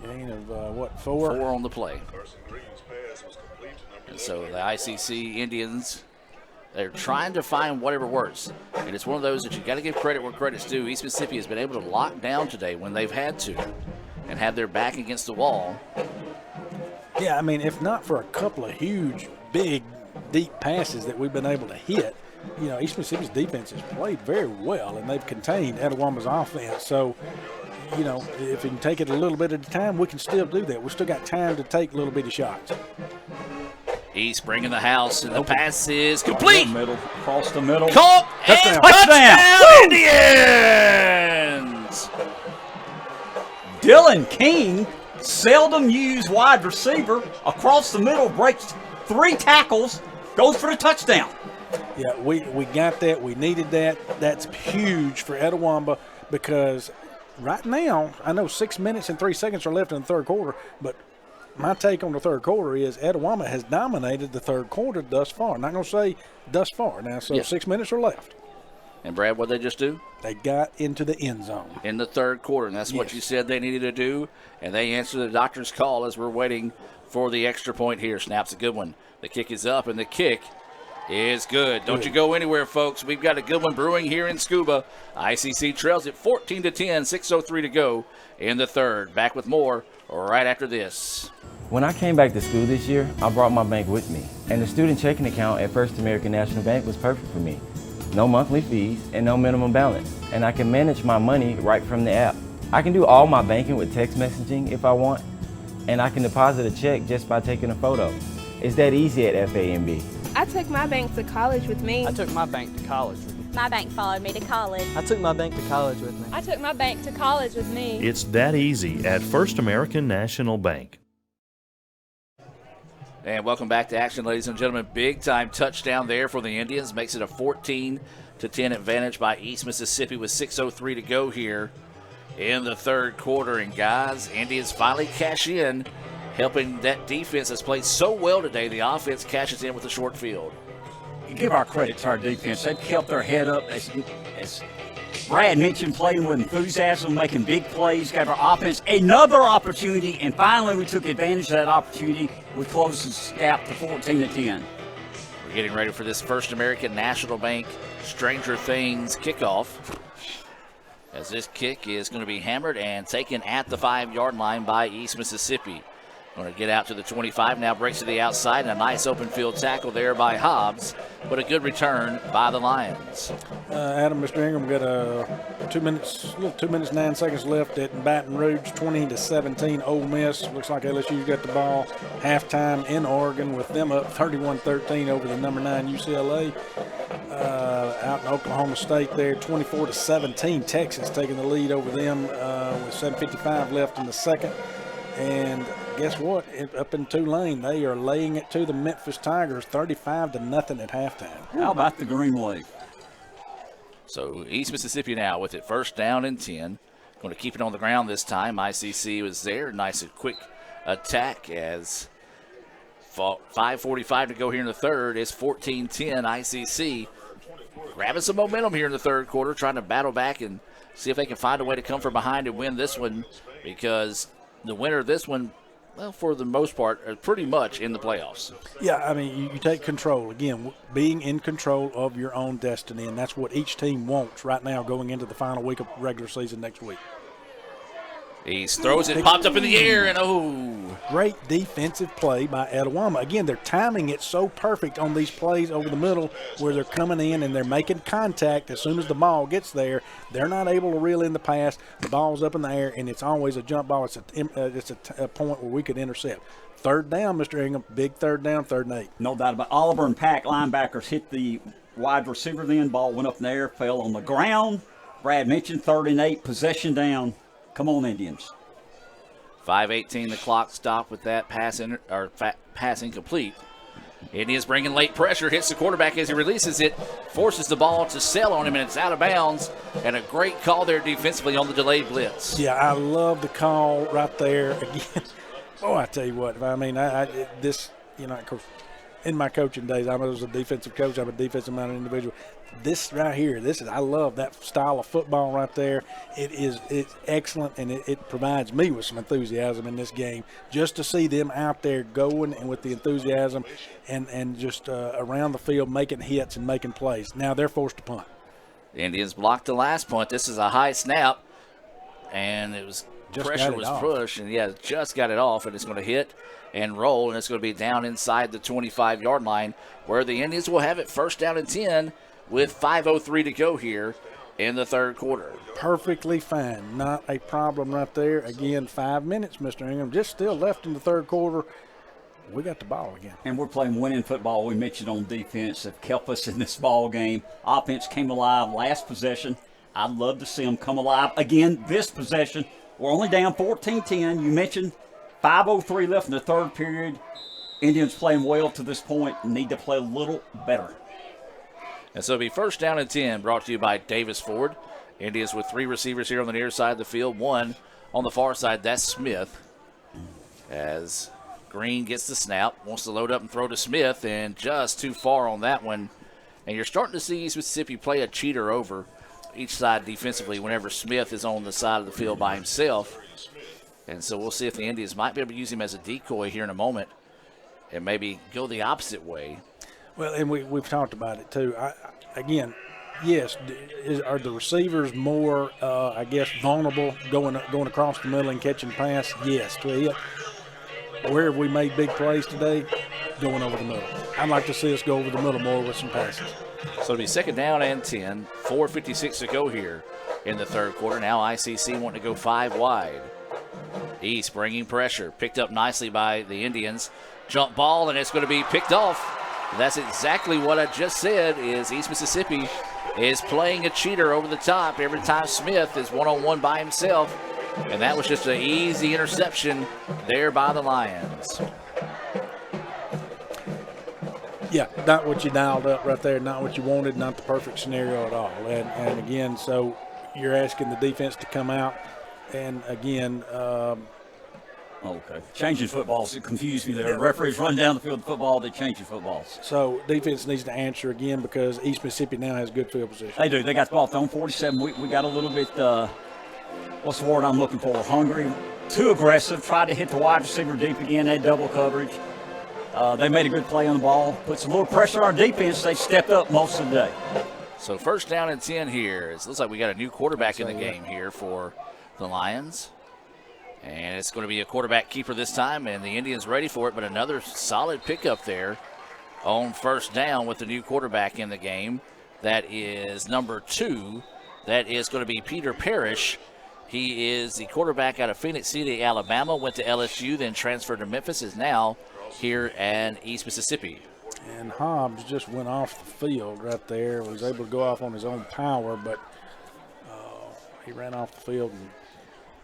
Gain of 4? 4 on the play. And so the ICC Indians, they're trying to find whatever works. And it's one of those that you got to give credit where credit's due. East Mississippi has been able to lock down today when they've had to and have their back against the wall. Yeah, I mean, if not for a couple of huge, big, deep passes that we've been able to hit, you know, East Mississippi's defense has played very well, and they've contained Etowamba's offense. So, you know, if we can take it a little bit at a time, we can still do that. We've still got time to take little bitty shots. East bringing the house, and the pass is complete. Across the middle. Caught and touchdown, Indians! Dylan King, seldom used wide receiver, across the middle, breaks 3 tackles, goes for the touchdown. Yeah, we got that. We needed that. That's huge for Etowamba because right now, I know 6 minutes and 3 seconds are left in the third quarter, but my take on the third quarter is Etowamba has dominated the third quarter thus far. I'm not going to say thus far now, so 6 minutes are left. And, Brad, what did they just do? They got into the end zone. In the third quarter, and that's what you said they needed to do, and they answered the doctor's call as we're waiting for the extra point here. Snap's a good one. The kick is up, and the kick is good. Don't you go anywhere, folks. We've got a good one brewing here in Scuba. ICC trails it 14-10, 6:03 to go in the third. Back with more right after this. When I came back to school this year, I brought my bank with me. And the student checking account at First American National Bank was perfect for me. No monthly fees and no minimum balance. And I can manage my money right from the app. I can do all my banking with text messaging if I want. And I can deposit a check just by taking a photo. It's that easy at FAMB. I took my bank to college with me. I took my bank to college with me. My bank followed me to college. I took my bank to college with me. I took my bank to college with me. It's that easy at First American National Bank. And welcome back to action, ladies and gentlemen. Big time touchdown there for the Indians. Makes it a 14-10 advantage by East Mississippi with 6:03 to go here in the third quarter. And guys, Indians finally cash in, helping that defense that's played so well today. The offense cashes in with a short field. You give our credit to our defense. They've kept their head up. As Brad mentioned, playing with enthusiasm, making big plays, gave our offense another opportunity, and finally we took advantage of that opportunity. We closed the gap to 14-10. We're getting ready for this First American National Bank Stranger Things kickoff, as this kick is going to be hammered and taken at the 5-yard line by East Mississippi. Going to get out to the 25, now breaks to the outside, and a nice open field tackle there by Hobbs, but a good return by the Lions. Adam, Mr. Ingram, got 2 minutes, 9 seconds left at Baton Rouge, 20-17 Ole Miss. Looks like LSU got the ball halftime in Oregon with them up 31-13 over the number 9 UCLA. Out in Oklahoma State there, 24-17. Texas taking the lead over them with 7:55 left in the second. And guess what? Up in Tulane, they are laying it to the Memphis Tigers 35-0 at halftime. How about the Green Wave? So East Mississippi now with it first down and 10. Going to keep it on the ground this time. ICC was there. Nice and quick attack as 5:45 to go here in the third. It's 14-10 ICC. Grabbing some momentum here in the third quarter, trying to battle back and see if they can find a way to come from behind and win this one, because the winner of this one, well, for the most part, are pretty much in the playoffs. Yeah, I mean, you take control. Again, being in control of your own destiny, and that's what each team wants right now going into the final week of regular season next week. He throws it, popped up in the air, and great defensive play by Etowama. Again, they're timing it so perfect on these plays over the middle where they're coming in and they're making contact as soon as the ball gets there. They're not able to reel in the pass. The ball's up in the air, and it's always a jump ball. It's a point where we could intercept. Third down, Mr. Ingham, big third down, 3rd and 8. No doubt about it. Oliver and Pack linebackers hit the wide receiver then. Ball went up in the air, fell on the ground. Brad mentioned 3rd and 8, possession down. Come on, Indians. 5:18 the clock stopped with that pass incomplete. Indians bringing late pressure, hits the quarterback as he releases it, forces the ball to sail on him, and it's out of bounds. And a great call there defensively on the delayed blitz. Yeah, I love the call right there. Again, I tell you what, I mean, this, of course, in my coaching days, I was a defensive coach. I'm a defensive-minded individual. This right here, I love that style of football right there. It's excellent, and it provides me with some enthusiasm in this game just to see them out there going and with the enthusiasm and just around the field making hits and making plays. Now they're forced to punt. The Indians blocked the last punt. This is a high snap, and pressure was pushed, and just got it off, and it's going to hit and roll, and it's going to be down inside the 25-yard line, where the Indians will have it 1st down and 10 with 5:03 to go here in the third quarter. Perfectly fine. Not a problem right there. Again, 5 minutes, Mr. Ingham, just still left in the third quarter. We got the ball again. And we're playing winning football. We mentioned on defense have kept us in this ball game. Offense came alive last possession. I'd love to see them come alive again this possession. We're only down 14-10. You mentioned 5:03 left in the third period. Indians playing well to this point, need to play a little better. And so it'll be 1st down and 10, brought to you by Davis Ford. Indians with 3 receivers here on the near side of the field. 1 on the far side, that's Smith. As Green gets the snap, wants to load up and throw to Smith, and just too far on that one. And you're starting to see East Mississippi play a cheater over each side defensively whenever Smith is on the side of the field by himself. And so we'll see if the Indians might be able to use him as a decoy here in a moment and maybe go the opposite way. Well, and we've talked about it too. Again, yes, are the receivers more, vulnerable going across the middle and catching pass? Yes, to hit. Where have we made big plays today? Going over the middle. I'd like to see us go over the middle more with some passes. So it'll be 2nd down and 10, 4:56 to go here in the third quarter. Now ICC wanting to go 5 wide. East bringing pressure, picked up nicely by the Indians. Jump ball, and it's going to be picked off. That's exactly what I just said, is East Mississippi is playing a cheater over the top every time Smith is one-on-one by himself. And that was just an easy interception there by the Lions. Yeah, not what you dialed up right there, not what you wanted, not the perfect scenario at all. And again, so you're asking the defense to come out, and again, okay. Changing footballs, it confused me there. The referees run down the field of football, they change the footballs. So defense needs to answer again because East Mississippi now has good field position. They do. They got the ball thrown 47. We got a little bit, what's the word I'm looking for? Hungry. Too aggressive. Tried to hit the wide receiver deep again. They had double coverage. They made a good play on the ball. Put some little pressure on our defense. They stepped up most of the day. So 1st down and 10 here. It looks like we got a new quarterback in the game here for the Lions. And it's going to be a quarterback keeper this time, and the Indians ready for it, but another solid pickup there on 1st down with the new quarterback in the game. That is number 2. That is going to be Peter Parrish. He is the quarterback out of Phoenix City, Alabama, went to LSU, then transferred to Memphis, is now here in East Mississippi. And Hobbs just went off the field right there, was able to go off on his own power, but he ran off the field and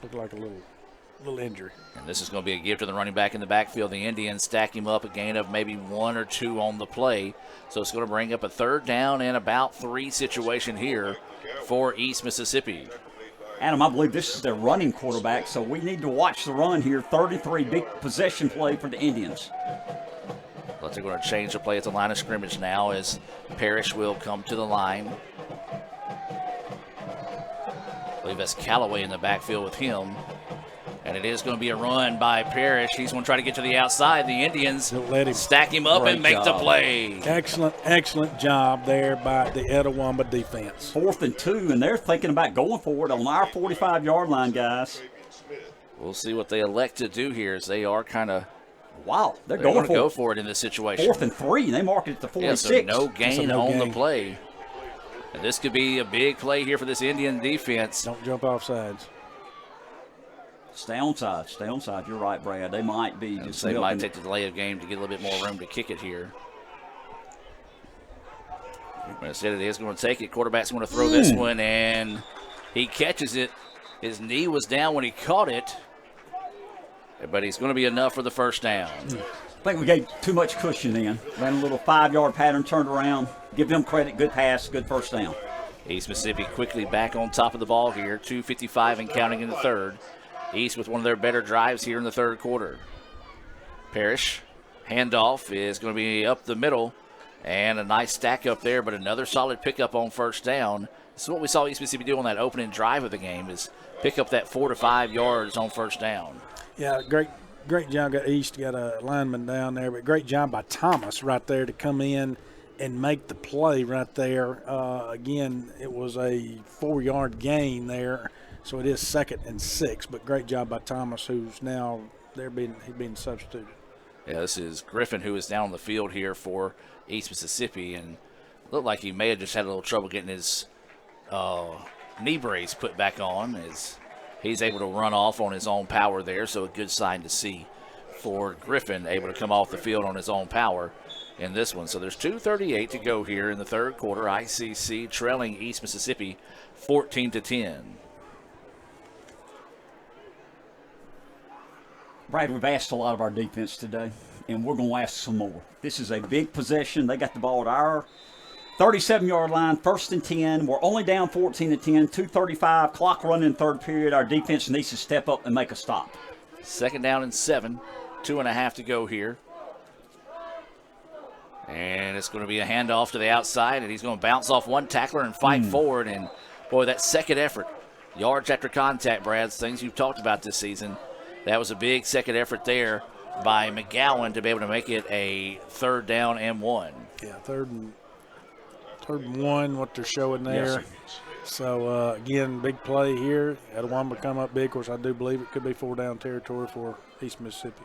looked like a little injury. And this is going to be a give to the running back in the backfield. The Indians stack him up a gain of maybe 1 or 2 on the play. So it's going to bring up a 3rd down and about 3 situation here for East Mississippi. Adam, I believe this is their running quarterback, so we need to watch the run here. 33 big possession play for the Indians. But they're going to change the play at the line of scrimmage now as Parrish will come to the line. I believe that's Callaway in the backfield with him. And it is going to be a run by Parrish. He's going to try to get to the outside. The Indians stack him up and make the play. Excellent job there by the Etowah defense. 4th and 2, and they're thinking about going for it on our 45-yard line, guys. We'll see what they elect to do here as they are kind of they're going going to go for it in this situation. 4th and 3, they mark it at the 46. Yeah, so no gain on the play. And this could be a big play here for this Indian defense. Don't jump off sides. Stay on side. You're right, Brad. They might be just they might take the delay of game to get a little bit more room to kick it here. But instead it is going to take it. Quarterback's going to throw this one, and he catches it. His knee was down when he caught it, but he's going to be enough for the first down. I think we gave too much cushion in. Ran a little 5-yard pattern, turned around. Give them credit. Good pass, good first down. East Mississippi quickly back on top of the ball here. 2:55 and counting in the third. East with one of their better drives here in the third quarter. Parrish, handoff is going to be up the middle, and a nice stack up there, but another solid pickup on first down. This is what we saw East Mississippi do on that opening drive of the game, is pick up that 4 to 5 yards on first down. Yeah, great job. Got East, got a lineman down there, but great job by Thomas right there to come in and make the play right there. Again, it was a 4-yard gain there. So it is 2nd and 6, but great job by Thomas, who's now he's being substituted. Yeah, this is Griffin, who is down on the field here for East Mississippi, and looked like he may have just had a little trouble getting his knee brace put back on, as he's able to run off on his own power there. So a good sign to see for Griffin, able to come off the field on his own power in this one. So there's 2:38 to go here in the third quarter. ICC trailing East Mississippi 14-10. Brad, we've asked a lot of our defense today, and we're going to ask some more. This is a big possession. They got the ball at our 37-yard line, 1st and 10. We're only down 14-10, 2:35, clock running in third period. Our defense needs to step up and make a stop. 2nd down and 7, 2.5 to go here. And it's going to be a handoff to the outside, and he's going to bounce off one tackler and fight forward. And, boy, that second effort, yards after contact, Brad, things you've talked about this season. That was a big second effort there by McGowan to be able to make it a 3rd down and 1. Yeah, third and 1, what they're showing there. Yes, so, again, big play here. Etowah come up big. Of course, I do believe it could be 4-down territory for East Mississippi.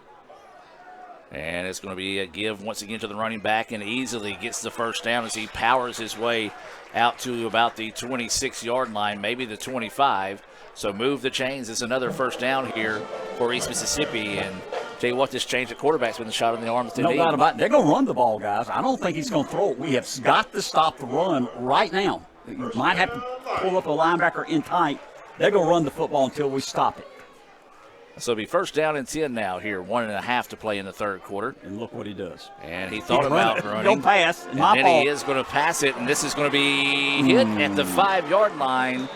And it's going to be a give once again to the running back, and easily gets the first down as he powers his way out to about the 26-yard line, maybe the 25. So move the chains. It's another first down here for East Mississippi. And tell you what, this change of quarterback's been a shot in the arm to No doubt about it. They're going to run the ball, guys. I don't think he's going to throw it. We have got to stop the run right now. You might have to pull up a linebacker in tight. They're going to run the football until we stop it. So it'll be 1st down and 10 now here. 1.5 to play in the third quarter. And look what he does. And he thought about running. Don't pass. And then he is going to pass it, and this is going to be hit at the 5-yard line.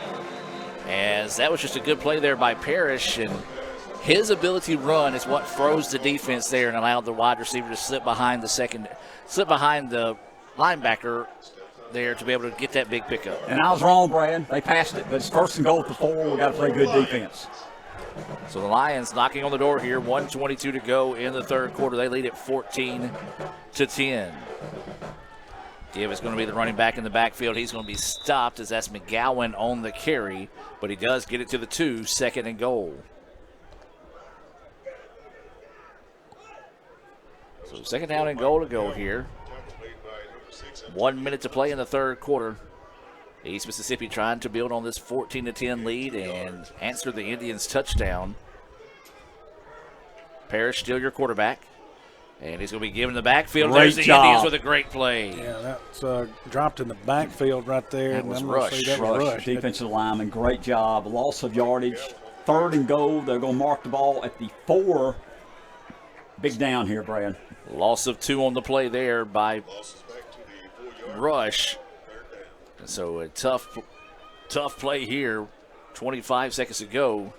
As that was just a good play there by Parrish, and his ability to run is what froze the defense there and allowed the wide receiver to slip behind the linebacker there to be able to get that big pickup. And I was wrong, Brad. They passed it, but it's 1st and goal at the 4. We've got to play good defense. So the Lions knocking on the door here. 1:22 to go in the third quarter. They lead at 14-10. Give is going to be the running back in the backfield. He's going to be stopped as that's McGowan on the carry, but he does get it to the 2, 2nd and goal. So 2nd down and goal to go here. 1 minute to play in the third quarter. East Mississippi trying to build on this 14-10 lead and answer the Indians' touchdown. Parrish still your quarterback. And he's going to be given the backfield. There's the Indians with a great play. Yeah, that's dropped in the backfield right there. That was Rush. Defensive lineman, great job. Loss of yardage. 3rd and goal. They're going to mark the ball at the 4. Big down here, Brad. Loss of 2 on the play there by Rush. And so a tough play here 25 seconds to go.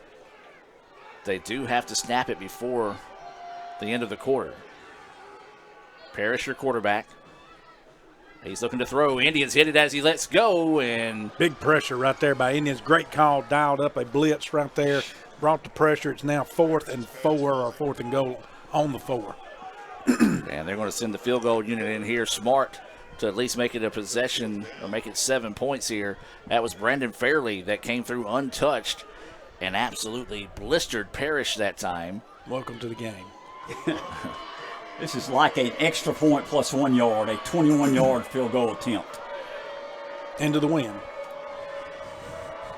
They do have to snap it before the end of the quarter. Parrish, your quarterback. He's looking to throw. Indians hit it as he lets go, and big pressure right there by Indians. Great call, dialed up a blitz right there, brought the pressure. It's now 4th and 4 or 4th and goal on the 4. And they're going to send the field goal unit in here. Smart to at least make it a possession or make it 7 points here. That was Brandon Fairley that came through untouched and absolutely blistered Parrish that time. Welcome to the game. This is like an extra point plus 1 yard, a 21-yard field goal attempt. Into the wind.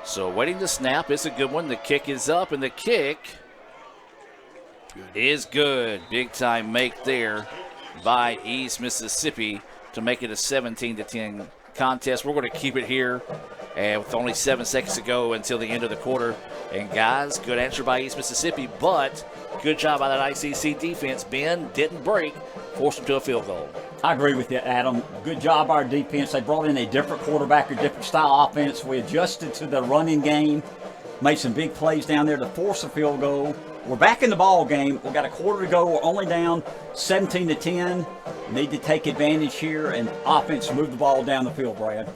So waiting to snap. It's a good one. The kick is up, and the kick is good. Big time make there by East Mississippi to make it a 17-10 contest. We're going to keep it here with only 7 seconds to go until the end of the quarter. And guys, good answer by East Mississippi, but good job by that ICC defense. Ben didn't break, forced him to a field goal. I agree with you, Adam. Good job by our defense. They brought in a different quarterback, a different style offense. We adjusted to the running game, made some big plays down there to force a field goal. We're back in the ball game. We've got a quarter to go. We're only down 17-10. Need to take advantage here and offense move the ball down the field, Brad.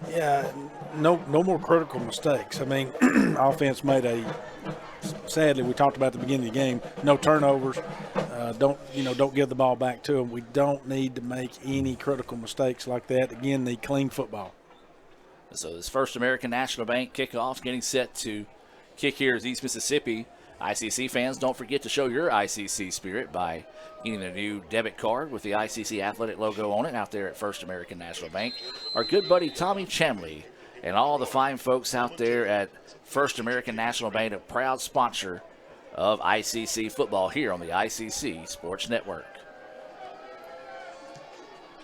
Yeah, no more critical mistakes. I mean, offense made sadly, we talked about at the beginning of the game, no turnovers. Don't give the ball back to them. We don't need to make any critical mistakes like that. Again, need clean football. So this First American National Bank kickoff getting set to kick here is East Mississippi. ICC fans, don't forget to show your ICC spirit by getting a new debit card with the ICC Athletic logo on it out there at First American National Bank. Our good buddy Tommy Chamley and all the fine folks out there at First American National Bank, a proud sponsor of ICC football here on the ICC Sports Network.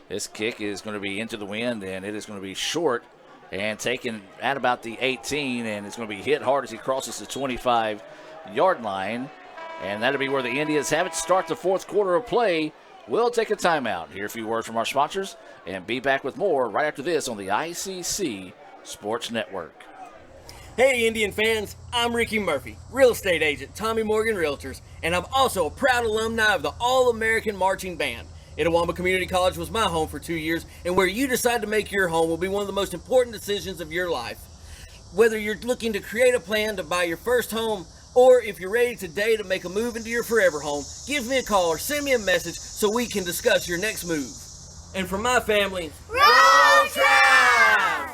This kick is going to be into the wind, and it is going to be short and taken at about the 18, and it's going to be hit hard as he crosses the 25-yard line. And that'll be where the Indians have it start the fourth quarter of play. We'll take a timeout, hear a few words from our sponsors, and be back with more right after this on the ICC Sports Network. Hey Indian fans, I'm Ricky Murphy, real estate agent, Tommy Morgan Realtors, and I'm also a proud alumni of the All-American Marching Band. Itawamba Community College was my home for 2 years, and where you decide to make your home will be one of the most important decisions of your life. Whether you're looking to create a plan to buy your first home, or if you're ready today to make a move into your forever home, give me a call or send me a message so we can discuss your next move. And from my family, Roll Tribe!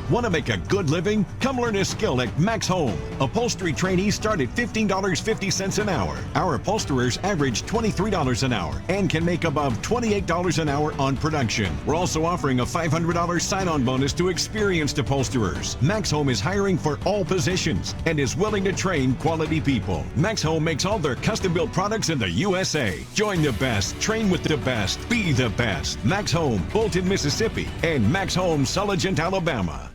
Want to make a good living? Come learn a skill at Max Home. Upholstery trainees start at $15.50 an hour. Our upholsterers average $23 an hour and can make above $28 an hour on production. We're also offering a $500 sign-on bonus to experienced upholsterers. Max Home is hiring for all positions and is willing to train quality people. Max Home makes all their custom-built products in the USA. Join the best, train with the best, be the best. Max Home, Bolton, Mississippi, and Max Home, Sulligent, Alabama.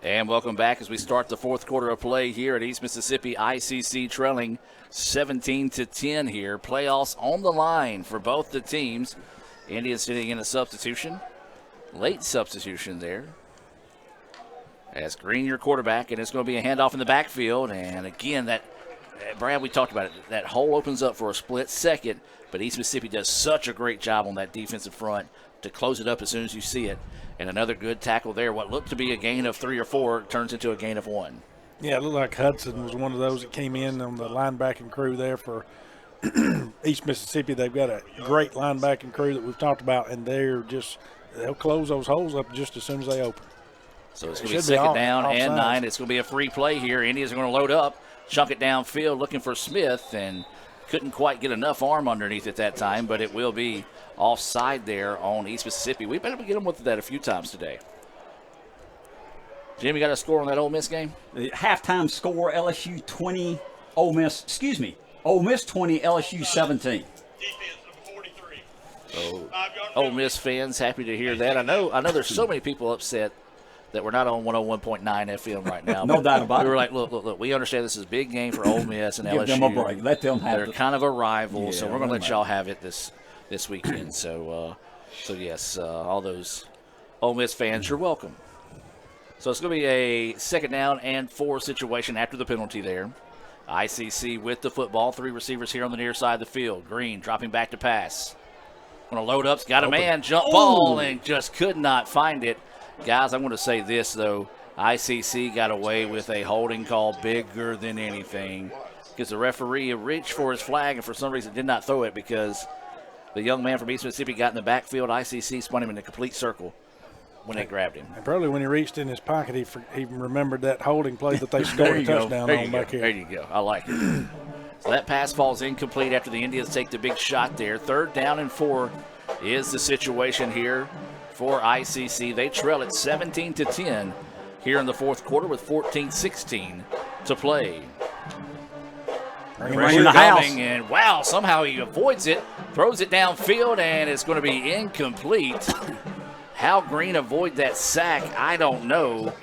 And welcome back as we start the fourth quarter of play here at East Mississippi. ICC trailing 17-10 here. Playoffs on the line for both the teams. Indians sitting in a substitution. Late substitution there. As Green, your quarterback, and it's going to be a handoff in the backfield. And again, Brad, we talked about it. That hole opens up for a split second, but East Mississippi does such a great job on that defensive front to close it up as soon as you see it. And another good tackle there. What looked to be a gain of 3 or 4 turns into a gain of 1. Yeah, it looked like Hudson was one of those that came in on the linebacking crew there for East Mississippi. They've got a great linebacking crew that we've talked about, and they'll close those holes up just as soon as they open. So it's going to be second down and 9. It's going to be a free play here. Indians are going to load up, chunk it downfield, looking for Smith, and couldn't quite get enough arm underneath at that time, but it will be offside there on East Mississippi. We better get them with that a few times today. Jim, you got a score on that Ole Miss game? The halftime score, LSU 20, Ole Miss 20, LSU 17. So, Ole Miss fans happy to hear that. I know there's so many people upset that we're not on 101.9 FM right now. No doubt about it. We were like, look, we understand this is a big game for Ole Miss and LSU. Give them a break. Let them have it. They're kind of a rival, so we're going to let right. y'all have it this weekend. So yes, all those Ole Miss fans, you're welcome. So it's going to be a 2nd down and 4 situation after the penalty there. ICC with the football. 3 receivers here on the near side of the field. Green dropping back to pass. Going to load up. Got a man, jump ball, and just could not find it. Guys, I'm going to say this, though. ICC got away with a holding call bigger than anything because the referee reached for his flag and for some reason did not throw it because the young man from East Mississippi got in the backfield. ICC spun him in a complete circle when they grabbed him. And probably when he reached in his pocket, he remembered that holding play that they scored a touchdown on back here. There you go. I like it. So that pass falls incomplete after the Indians take the big shot there. 3rd down and 4 is the situation here for ICC. They trail it 17-10 here in the 4th quarter with 14-16 to play. Bring in the house. And wow, somehow he avoids it, throws it downfield, and it's going to be incomplete. How Green avoid that sack, I don't know.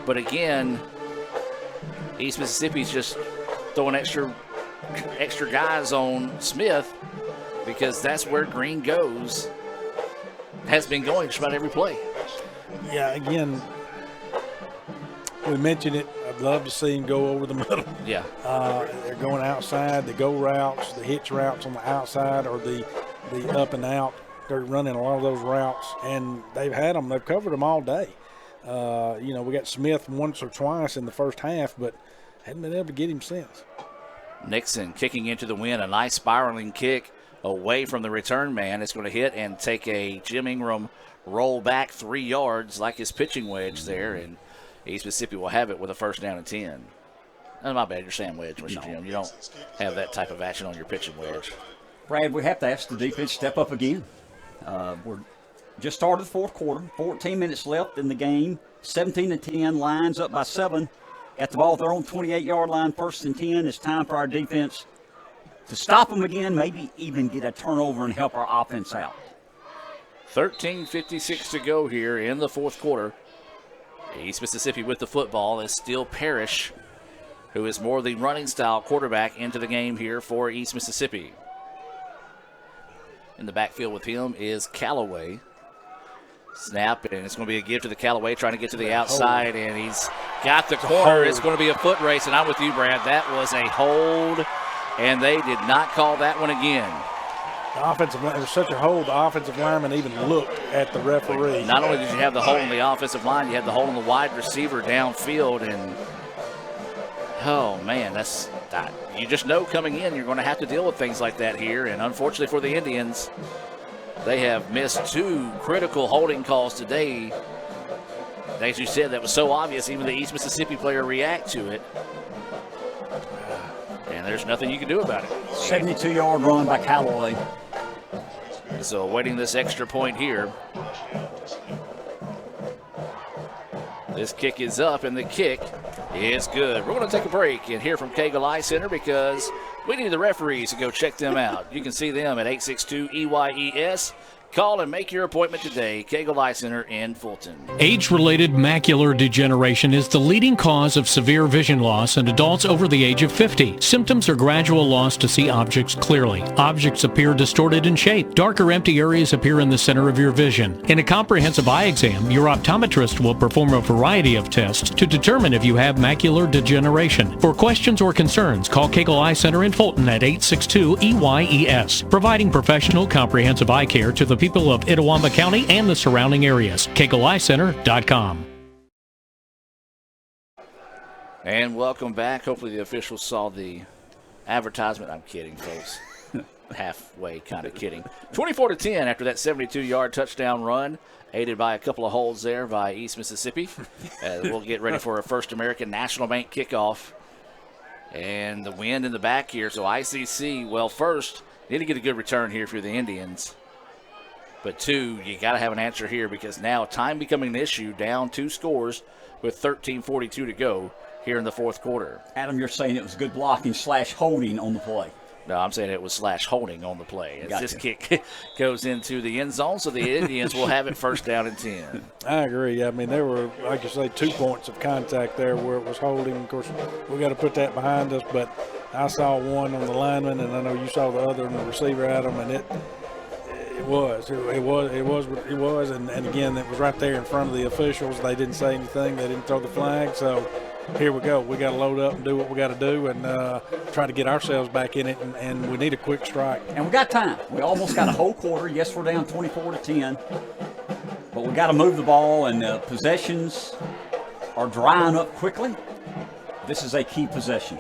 But again, East Mississippi's just throwing extra guys on Smith because that's where Green goes. Has been going just about every play. Yeah, again, we mentioned it. I'd love to see him go over the middle. Yeah. They're going outside, the go routes, the hitch routes on the outside, or the up and out. They're running a lot of those routes, and they've had them. They've covered them all day. We got Smith once or twice in the first half, but hadn't been able to get him since. Nixon kicking into the wind, a nice spiraling kick away from the return man. It's going to hit and take a Jim Ingram roll back 3 yards like his pitching wedge there, and East Mississippi will have it with a 1st down and 10. Oh, my bad, you're Sam Wedge, Mr. Jim. You don't have that type of action on your pitching wedge. Brad, we have to ask the defense to step up again. We're just started the 4th quarter, 14 minutes left in the game, 17-10, Lions up by 7. Got the ball at their own 28-yard line, 1st and 10. It's time for our defense to stop them again, maybe even get a turnover and help our offense out. 13:56 to go here in the 4th quarter. East Mississippi with the football is still Parrish, who is more the running style quarterback into the game here for East Mississippi. In the backfield with him is Callaway. Snap, and it's going to be a give to the Callaway, trying to get to the outside, and he's got the corner. It's going to be a foot race, and I'm with you, Brad. That was a hold, and they did not call that one again. The offensive line, it was such a hold, the offensive lineman even looked at the referee. Not only did you have the hole in the offensive line, you had the hole in the wide receiver downfield, and oh, man, that's you just know coming in you're going to have to deal with things like that here, and unfortunately for the Indians, they have missed 2 critical holding calls today. As you said, that was so obvious, even the East Mississippi player react to it. And there's nothing you can do about it. 72-yard run by Callaway. So awaiting this extra point here. This kick is up, and the kick is good. We're going to take a break and hear from Cagle Eye Center because we need the referees to go check them out. You can see them at 862-EYES. Call and make your appointment today. Cagle Eye Center in Fulton. Age-related macular degeneration is the leading cause of severe vision loss in adults over the age of 50. Symptoms are gradual loss to see objects clearly. Objects appear distorted in shape. Darker empty areas appear in the center of your vision. In a comprehensive eye exam, your optometrist will perform a variety of tests to determine if you have macular degeneration. For questions or concerns, call Cagle Eye Center in Fulton at 862-EYES, providing professional comprehensive eye care to the people of Itawamba County and the surrounding areas. CagleEyeCenter.com. And welcome back. Hopefully the officials saw the advertisement. I'm kidding, folks. Halfway kind of kidding. 24-10 after that 72-yard touchdown run, aided by a couple of holds there by East Mississippi. We'll get ready for a First American National Bank kickoff. And the wind in the back here. So ICC, well, first, need to get a good return here for the Indians. But 2, you got to have an answer here because now time becoming an issue, down 2 scores with 13:42 to go here in the 4th quarter. Adam, you're saying it was good blocking / holding on the play. No, I'm saying it was / holding on the play. As Gotcha. This kick goes into the end zone, so the Indians will have it 1st down and 10. I agree. I mean, there were, like you say, 2 points of contact there where it was holding. Of course, we got to put that behind us, but I saw one on the lineman, and I know you saw the other on the receiver, Adam, and It was, and again, it was right there in front of the officials. They didn't say anything. They didn't throw the flag. So here we go. We got to load up and do what we got to do and try to get ourselves back in it, and we need a quick strike. And we got time. We almost got a whole quarter. Yes, we're down 24-10, but we got to move the ball, and possessions are drying up quickly. This is a key possession.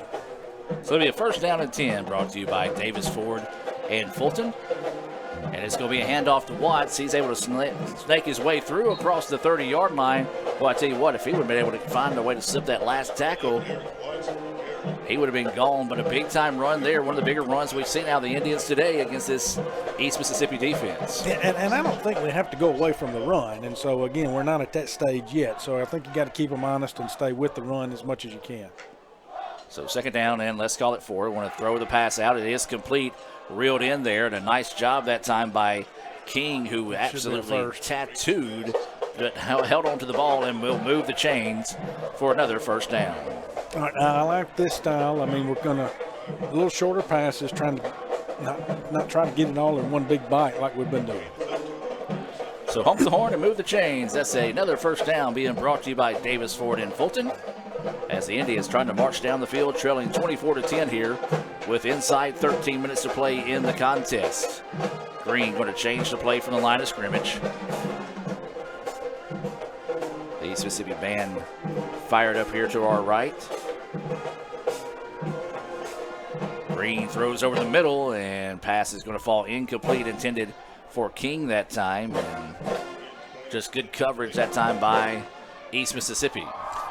So it'll be a first down and 10 brought to you by Davis Ford and Fulton. And it's going to be a handoff to Watts. He's able to snake his way through across the 30-yard line. Well, I tell you what, if he would have been able to find a way to slip that last tackle, he would have been gone. But a big-time run there, one of the bigger runs we've seen out of the Indians today against this East Mississippi defense. And I don't think we have to go away from the run. And so, again, we're not at that stage yet. So I think you got to keep them honest and stay with the run as much as you can. So second down, and let's call it 4. Want to throw the pass out. It is complete. Reeled in there, and a nice job that time by King, who absolutely tattooed, but held on to the ball and will move the chains for another first down. All right, I like this style. I mean, we're going to a little shorter passes, trying to not try to get it all in one big bite like we've been doing. So hump the horn and move the chains. That's another first down being brought to you by Davis Ford and Fulton, as the Indians trying to march down the field, trailing 24-10 here with inside 13 minutes to play in the contest. Green going to change the play from the line of scrimmage. The East Mississippi band fired up here to our right. Green throws over the middle, and pass is going to fall incomplete, intended for King that time. And just good coverage that time by East Mississippi.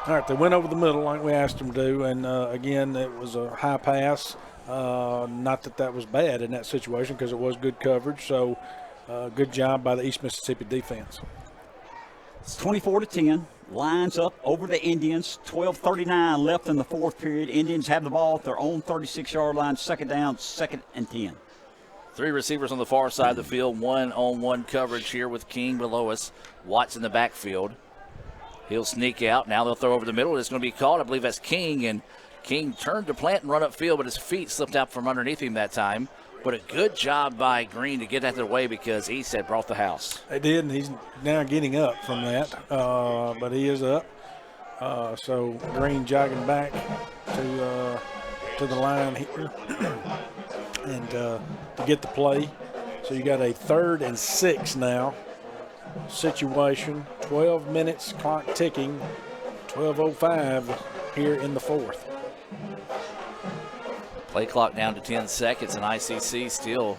All right, they went over the middle like we asked them to do, and again, it was a high pass. Not that that was bad in that situation because it was good coverage. So good job by the East Mississippi defense. It's 24-10. Lines up over the Indians. 12:39 left in the fourth period. Indians have the ball at their own 36-yard line. Second down, 2nd and 10. 3 receivers on the far side of the field. 1-on-1 coverage here with King below us. Watts in the backfield. He'll sneak out. Now they'll throw over the middle. It's going to be caught. I believe that's King. And King turned to plant and run upfield, but his feet slipped out from underneath him that time. But a good job by Green to get out of the way because East had brought the house. They did, and he's now getting up from that. But he is up. So Green jogging back to the line here and to get the play. So you got a 3rd and 6 now situation. 12 minutes, clock ticking. 12:05 here in the fourth. Play clock down to 10 seconds, and ICC still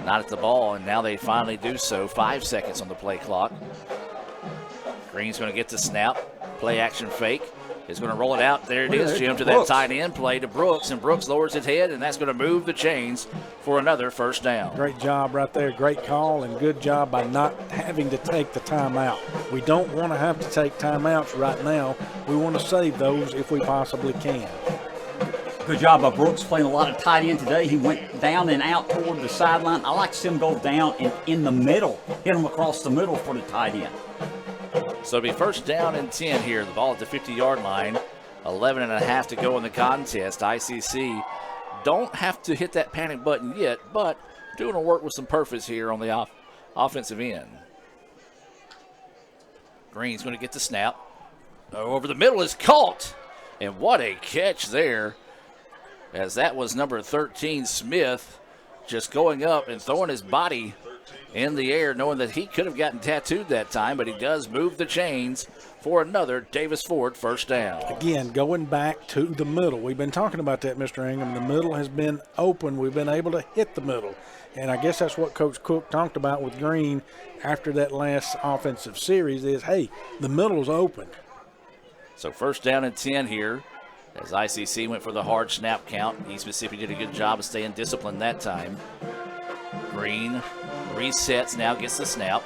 not at the ball, and now they finally do so. 5 seconds on the play clock. Green's going to get the snap. Play action fake. Is going to roll it out. There it is, Jim, to that tight end play to Brooks, and Brooks lowers his head, and that's going to move the chains for another first down. Great job right there. Great call, and good job by not having to take the timeout. We don't want to have to take timeouts right now. We want to save those if we possibly can. Good job by Brooks playing a lot of tight end today. He went down and out toward the sideline. I like to see him go down and in the middle, hit him across the middle for the tight end. So it'll be first down and 10 here. The ball at the 50-yard line. 11 and a half to go in the contest. ICC don't have to hit that panic button yet, but doing a work with some purpose here on the offensive end. Green's going to get the snap. Over the middle is caught. And what a catch there, as that was number 13, Smith, just going up and throwing his body in the air, knowing that he could have gotten tattooed that time, but he does move the chains for another Davis Ford first down. Again, going back to the middle. We've been talking about that, Mr. Ingham. The middle has been open. We've been able to hit the middle. And I guess that's what Coach Cook talked about with Green after that last offensive series is, hey, the middle's open. So first down and 10 here as ICC went for the hard snap count. East Mississippi did a good job of staying disciplined that time. Green resets, now gets the snap.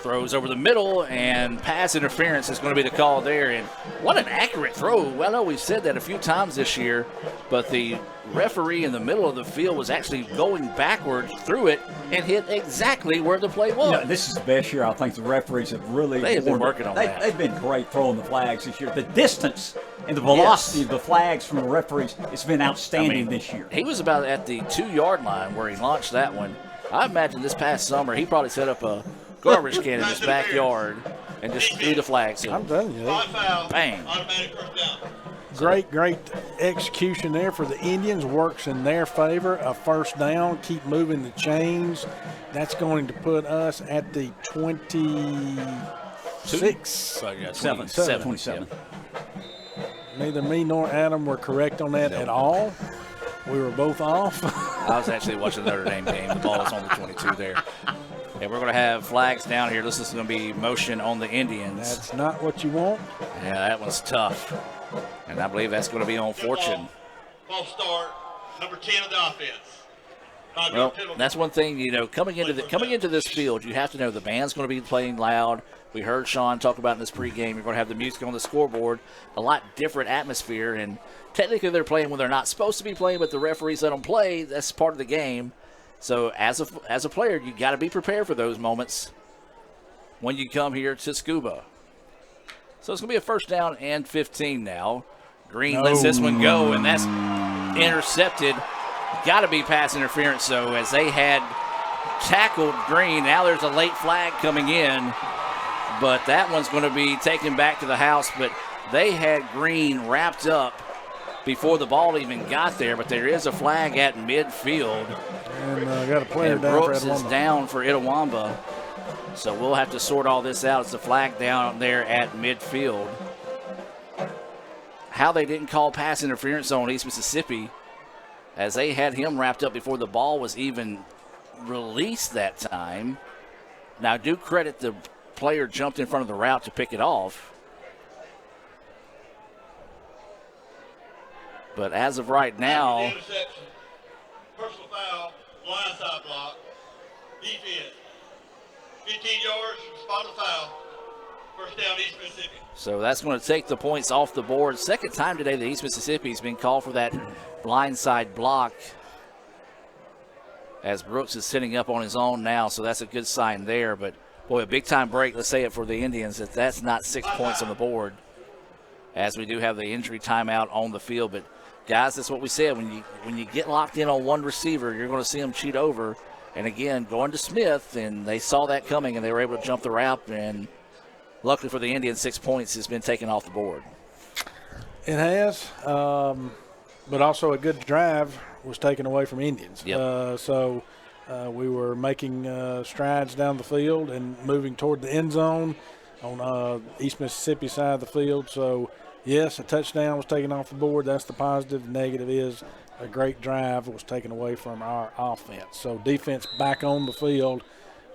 Throws over the middle, and pass interference is going to be the call there. And what an accurate throw. Well, I know we've said that a few times this year, but the referee in the middle of the field was actually going backwards through it and hit exactly where the play was. You know, this is the best year I think the referees have really been working on that. They've been great throwing the flags this year. The distance and the velocity of the flags from the referees, it's been outstanding this year. He was about at the 2-yard line where he launched that one. I imagine this past summer he probably set up a garbage can in his backyard and just threw the flag. So I'm telling you, bang. Great execution there for the Indians. Works in their favor. A first down. Keep moving the chains. That's going to put us at the 26. 27. Neither me nor Adam were correct on that at all. We were both off. I was actually watching the Notre Dame game. The ball is on the 22 there. And we're going to have flags down here. This is going to be motion on the Indians. That's not what you want. Yeah, that one's tough. And I believe that's going to be on Fortune. False start, number 10 of the offense. Well, that's one thing, you know, coming into this field, you have to know the band's going to be playing loud. We heard Sean talk about in this pregame, you're going to have the music on the scoreboard, a lot different atmosphere, and technically they're playing when they're not supposed to be playing, but the referees let them play. That's part of the game. So as a player, you got to be prepared for those moments when you come here to Scuba. So it's going to be a first down and 15 now. Green lets this one go, and that's intercepted. Got to be pass interference, so as they had tackled Green, now there's a late flag coming in, but that one's going to be taken back to the house. But they had Green wrapped up before the ball even got there, but there is a flag at midfield. And got a player and down Brooks for is down for Itawamba. So we'll have to sort all this out. It's a flag down there at midfield. How they didn't call pass interference on East Mississippi, as they had him wrapped up before the ball was even released that time. Now, do credit the player jumped in front of the route to pick it off. But as of right now, personal foul, blindside block, defense, 15 yards, spot of foul, first down East Mississippi. so that's going to take the points off the board. Second time today that East Mississippi's been called for that blindside block, as Brooks is sitting up on his own now, so that's a good sign there. But boy, a big time break, let's say it for the Indians, that's not 6 points on the board, as we do have the injury timeout on the field. But guys, that's what we said, when you get locked in on one receiver, you're going to see them cheat over. And again, going to Smith, and they saw that coming, and they were able to jump the route, and luckily for the Indians, 6 points has been taken off the board. It has, but also a good drive was taken away from Indians. Yep. So we were making strides down the field and moving toward the end zone on East Mississippi side of the field. So, yes, a touchdown was taken off the board. That's the positive. The negative is a great drive was taken away from our offense. So defense back on the field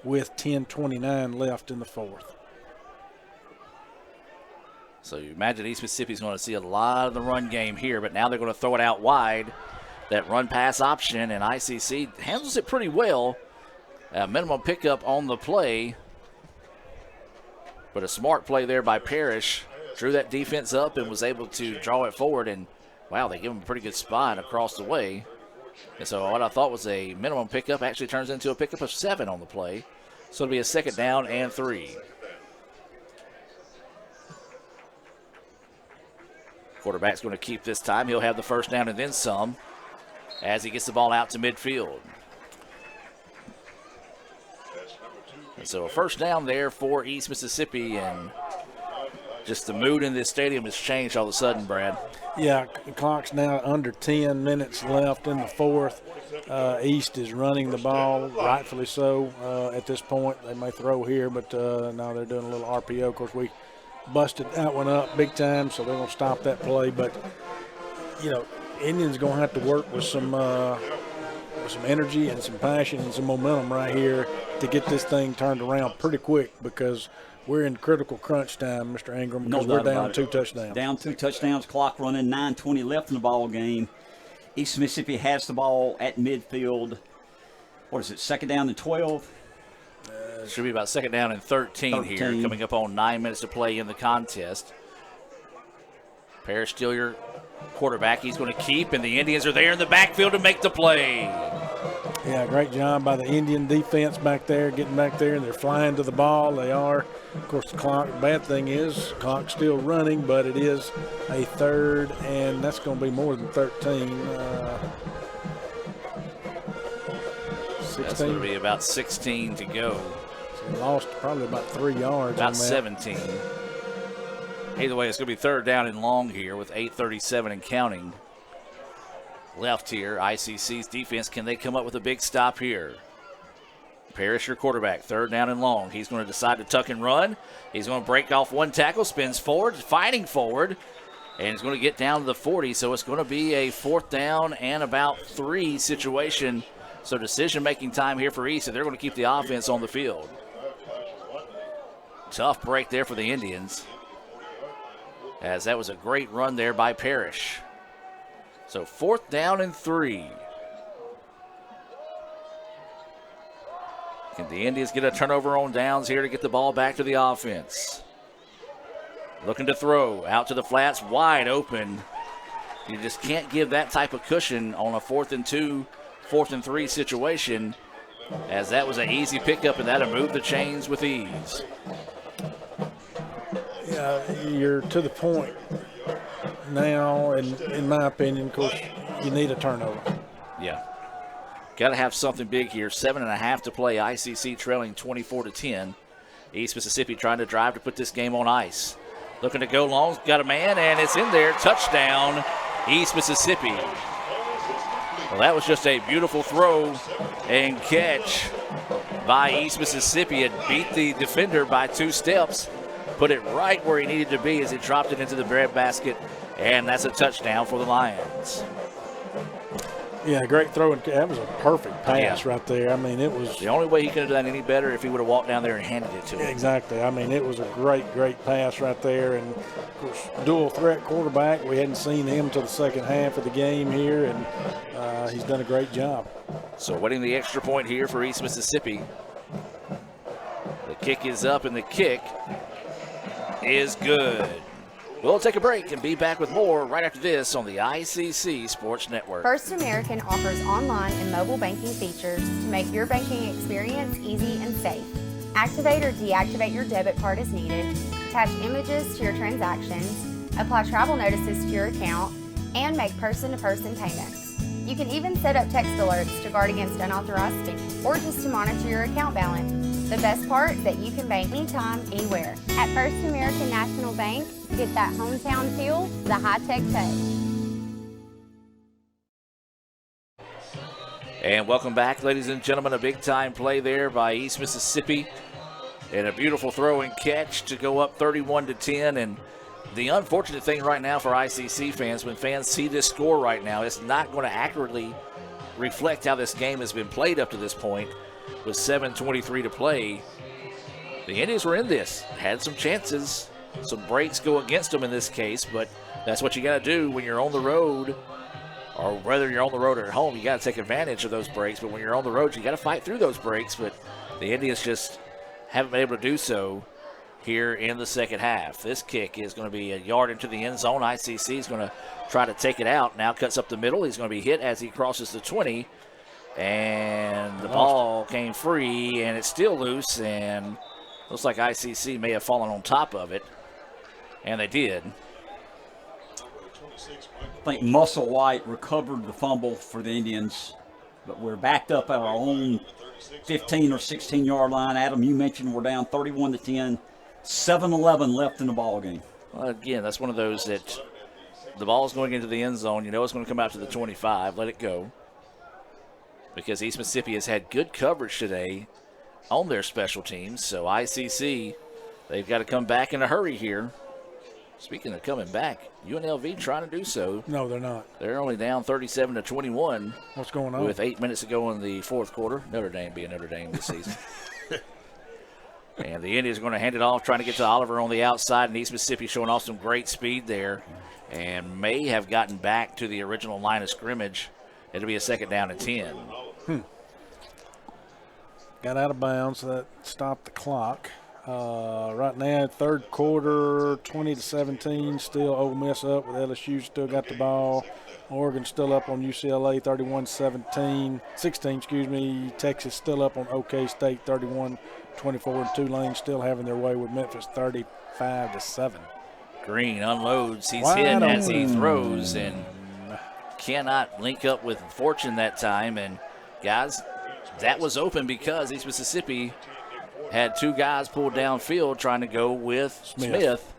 with 10:29 left in the fourth. So you imagine East Mississippi's going to see a lot of the run game here, but now they're going to throw it out wide. That run-pass option, and ICC handles it pretty well. Minimum pickup on the play, but a smart play there by Parrish. Drew that defense up and was able to draw it forward, and wow, they give him a pretty good spot across the way. And so what I thought was a minimum pickup actually turns into a pickup of 7 on the play. So it'll be a second down and 3. Quarterback's going to keep this time. He'll have the first down and then some as he gets the ball out to midfield. And so a first down there for East Mississippi, and just the mood in this stadium has changed all of a sudden, Brad. Yeah, the clock's now under 10 minutes left in the fourth. East is running the ball, rightfully so at this point. They may throw here, but now they're doing a little RPO. Of course, we busted that one up big time, so they're going to stop that play. But, you know, Indians going to have to work with some energy and some passion and some momentum right here to get this thing turned around pretty quick, because we're in critical crunch time, Mr. Ingram, because we're down 2 touchdowns. Down 2 touchdowns, clock running, 9:20 left in the ball game. East Mississippi has the ball at midfield. What is it, second down and 12? Should be about second down and 13 here, coming up on 9 minutes to play in the contest. Parrish still your quarterback. He's going to keep, and the Indians are there in the backfield to make the play. Yeah, great job by the Indian defense back there, getting back there, and they're flying to the ball. They are. Of course, the clock, bad thing is, the clock's still running, but it is a third, and that's going to be more than 13. That's going to be about 16 to go. So he lost probably about 3 yards. About 17. Either way, it's going to be third down and long here with 8:37 and counting left here. ICC's defense, can they come up with a big stop here? Parrish, your quarterback, third down and long. He's going to decide to tuck and run. He's going to break off one tackle, spins forward, fighting forward, and he's going to get down to the 40. So it's going to be a fourth down and about 3 situation. So decision-making time here for East, and they're going to keep the offense on the field. Tough break there for the Indians, as that was a great run there by Parrish. So fourth down and 3. Can the Indians get a turnover on downs here to get the ball back to the offense? Looking to throw out to the flats, wide open. You just can't give that type of cushion on a 4th and 2, 4th and 3 situation, as that was an easy pickup and that'll move the chains with ease. Yeah, you're to the point now, and in my opinion, of course, you need a turnover. Yeah. Got to have something big here. 7.5 to play. ICC trailing 24-10. East Mississippi trying to drive to put this game on ice. Looking to go long. Got a man, and it's in there. Touchdown, East Mississippi. Well, that was just a beautiful throw and catch by East Mississippi. It beat the defender by 2 steps. Put it right where he needed to be as he dropped it into the breadbasket. And that's a touchdown for the Lions. Yeah, great throw. And that was a perfect pass right there. I mean, it was. The only way he could have done any better if he would have walked down there and handed it to him. Exactly. I mean, it was a great pass right there. And, of course, dual threat quarterback. We hadn't seen him until the second half of the game here, and he's done a great job. So winning the extra point here for East Mississippi. The kick is up, and the kick is good. We'll take a break and be back with more right after this on the ICC Sports Network. First American offers online and mobile banking features to make your banking experience easy and safe. Activate or deactivate your debit card as needed, attach images to your transactions, apply travel notices to your account, and make person-to-person payments. You can even set up text alerts to guard against unauthorized spending or just to monitor your account balance. The best part is that you can bank anytime, anywhere. At First American National Bank, get that hometown feel, the high-tech touch. And welcome back, ladies and gentlemen. A big-time play there by East Mississippi. And a beautiful throw and catch to go up 31-10. And the unfortunate thing right now for ICC fans, when fans see this score right now, it's not going to accurately reflect how this game has been played up to this point. With 7:23 to play, the Indians were in this, had some chances. Some breaks go against them in this case, but that's what you got to do when you're on the road, or whether you're on the road or at home. You got to take advantage of those breaks, but when you're on the road, you got to fight through those breaks. But the Indians just haven't been able to do so here in the second half. This kick is going to be a yard into the end zone. ICC is going to try to take it out. Now cuts up the middle. He's going to be hit as he crosses the 20. And the ball came free, and it's still loose, and looks like ICC may have fallen on top of it, and they did. I think Muscle White recovered the fumble for the Indians, but we're backed up at our own 15 or 16-yard line. Adam, you mentioned we're down 31-10, 7-11 left in the ball game. Well, again, that's one of those that the ball's going into the end zone. You know it's going to come out to the 25. Let it go. Because East Mississippi has had good coverage today on their special teams. So ICC, they've got to come back in a hurry here. Speaking of coming back, UNLV trying to do so. No, they're not. They're only down 37-21. What's going on? With 8 minutes to go in the fourth quarter. Notre Dame being Notre Dame this season. And the Indians are going to hand it off, trying to get to Oliver on the outside. And East Mississippi showing off some great speed there. And may have gotten back to the original line of scrimmage. It'll be a second down and 10. Got out of bounds, so that stopped the clock. Right now, third quarter, 20-17. Still Ole Miss up with LSU still got the ball. Oregon still up on UCLA, 31-16. Texas still up on OK State, 31-24. And Tulane still having their way with Memphis, 35-7. Green unloads. He's hit as he throws and cannot link up with Fortune that time. And guys, that was open because East Mississippi had two guys pulled downfield trying to go with Smith.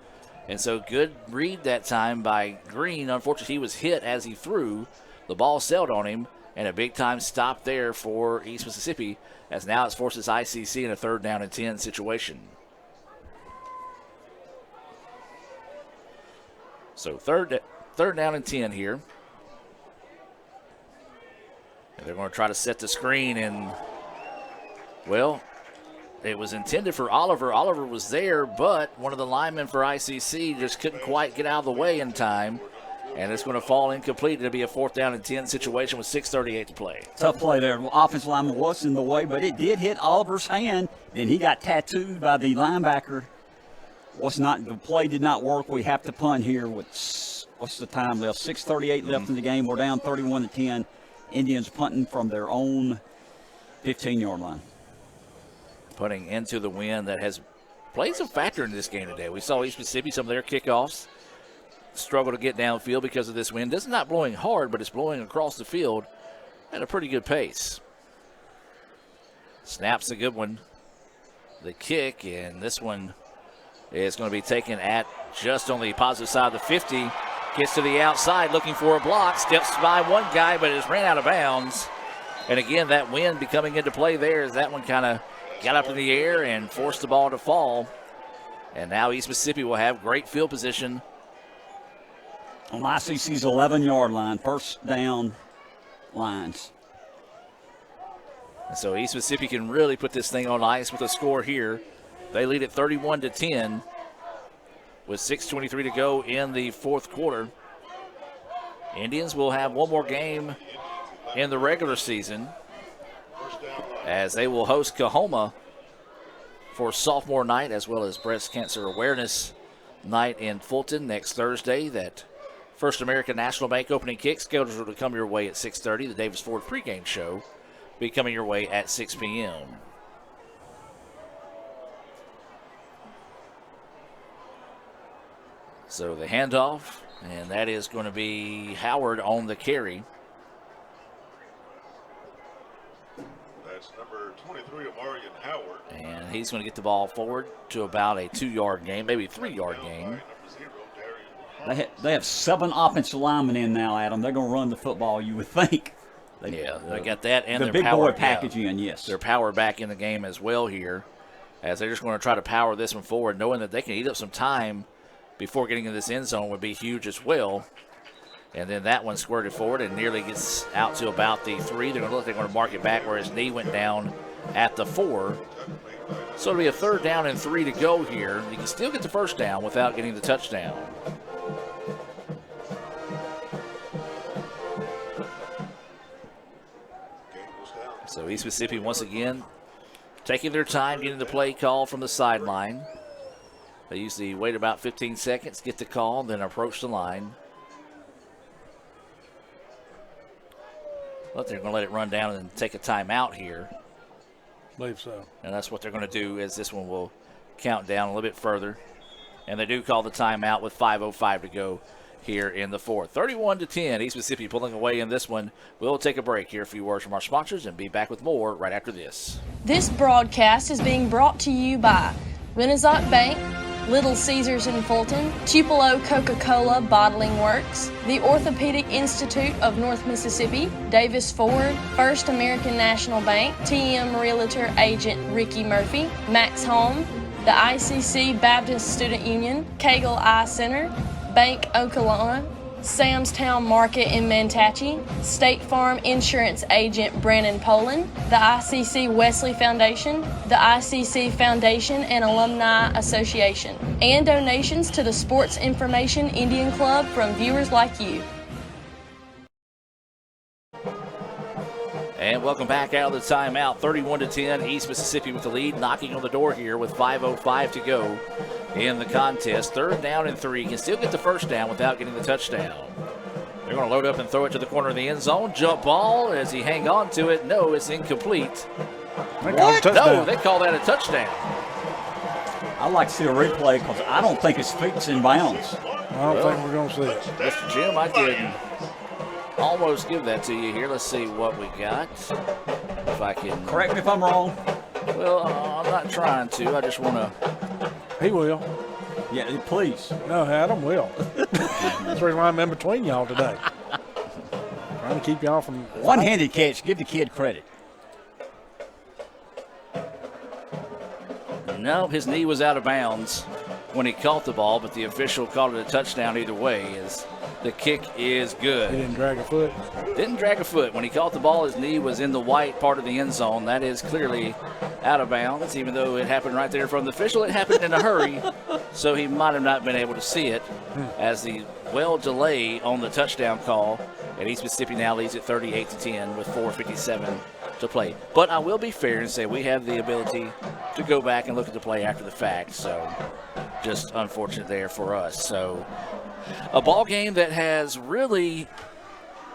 And so good read that time by Green. Unfortunately, he was hit as he threw. The ball sailed on him, and a big-time stop there for East Mississippi, as now it forces ICC in a 3rd down and 10 situation. So third down and 10 here. And they're going to try to set the screen, and, well, it was intended for Oliver. Oliver was there, but one of the linemen for ICC just couldn't quite get out of the way in time, and it's going to fall incomplete. It'll be a 4th down and 10 situation with 6:38 to play. Tough play there. The offensive lineman was in the way, but it did hit Oliver's hand, and he got tattooed by the linebacker. The play did not work. We have to punt here with, what's the time left? 6:38 left in the game. We're down 31-10. Indians punting from their own 15-yard line. Punting into the wind that has played some factor in this game today. We saw East Mississippi, some of their kickoffs, struggle to get downfield because of this wind. This is not blowing hard, but it's blowing across the field at a pretty good pace. Snap's a good one. The kick, and this one is going to be taken at just on the positive side of the 50. Gets to the outside looking for a block. Steps by one guy, but it ran out of bounds. And again, that wind coming into play there as that one kind of got up in the air and forced the ball to fall. And now East Mississippi will have great field position on ICC's 11-yard line, 1st down lines. And so East Mississippi can really put this thing on ice with a score here. They lead at 31-10 with 6:23 to go in the 4th quarter. Indians will have one more game in the regular season, as they will host Kahoma for sophomore night, as well as breast cancer awareness night in Fulton next Thursday. That First American National Bank opening kick scheduled to come your way at 6:30. The Davis Ford pregame show will be coming your way at 6 p.m. So the handoff, and that is going to be Howard on the carry. That's number 23, Amarian Howard. And he's going to get the ball forward to about a 2-yard gain, maybe a 3-yard gain. They have 7 offensive linemen in now, Adam. They're going to run the football, you would think. They got that and the their big power, boy package in, yes. Their power back in the game as well here, as they're just going to try to power this one forward, knowing that they can eat up some time before getting in this end zone would be huge as well. And then that one squirted forward and nearly gets out to about the 3. They're going to mark it back where his knee went down at the 4. So it'll be a 3rd down and 3 to go here. You can still get the 1st down without getting the touchdown. So East Mississippi once again taking their time getting the play call from the sideline. They usually wait about 15 seconds, get the call, then approach the line. But they're going to let it run down and take a timeout here. I believe so. And that's what they're going to do, as this one will count down a little bit further. And they do call the timeout with 5:05 to go here in the 4th. 31-10, East Mississippi pulling away in this one. We'll take a break here, a few words from our sponsors, and be back with more right after this. This broadcast is being brought to you by Renaissance Bank, Little Caesars in Fulton, Tupelo Coca-Cola Bottling Works, the Orthopedic Institute of North Mississippi, Davis Ford, First American National Bank, TM Realtor Agent Ricky Murphy, Max Home, the ICC Baptist Student Union, Cagle Eye Center, Bank Okolona, Sam's Town Market in Manatee, State Farm Insurance Agent Brandon Poland, the ICC Wesley Foundation, the ICC Foundation and Alumni Association, and donations to the Sports Information Indian Club from viewers like you. And welcome back out of the timeout. 31-10, East Mississippi with the lead, knocking on the door here with 5:05 to go in the contest. 3rd down and 3. Can still get the 1st down without getting the touchdown. They're going to load up and throw it to the corner of the end zone. Jump ball. As he hang on to it, no, it's incomplete. What? No, they call that a touchdown. I'd like to see a replay because I don't think his feet's in bounds. I don't think we're going to see it. Mr. Jim, I could almost give that to you here. Let's see what we got. if I can. Correct me if I'm wrong. Well, I'm not trying to. I just want to. He will. Yeah, please. No, Adam will. That's the reason why I'm in between y'all today. Trying to keep y'all from. One-handed catch. Give the kid credit. No, his knee was out of bounds when he caught the ball, but the official called it a touchdown either way. As the kick is good. He didn't drag a foot. Didn't drag a foot. When he caught the ball, his knee was in the white part of the end zone. That is clearly out of bounds, even though it happened right there from the official. It happened in a hurry, so he might have not been able to see it as the delay on the touchdown call. And East Mississippi now leads at 38-10 with 4:57 to play. But I will be fair and say we have the ability to go back and look at the play after the fact. So just unfortunate there for us. So a ball game that has really,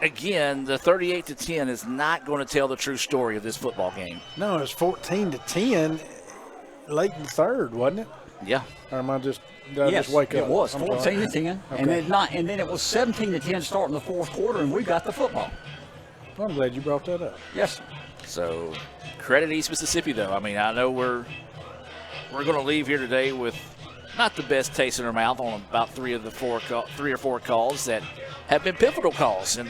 again, the 38-10 is not going to tell the true story of this football game. No, it was 14-10 late in the third, wasn't it? Yeah. Or am I just, did I just wake up? It was I'm 14-10, sorry. and then it was 17-10 starting the fourth quarter, and we got the football. I'm glad you brought that up. Yes, sir. So credit East Mississippi, though. I mean, I know we're going to leave here today with not the best taste in our mouth on about three or four calls that have been pivotal calls, and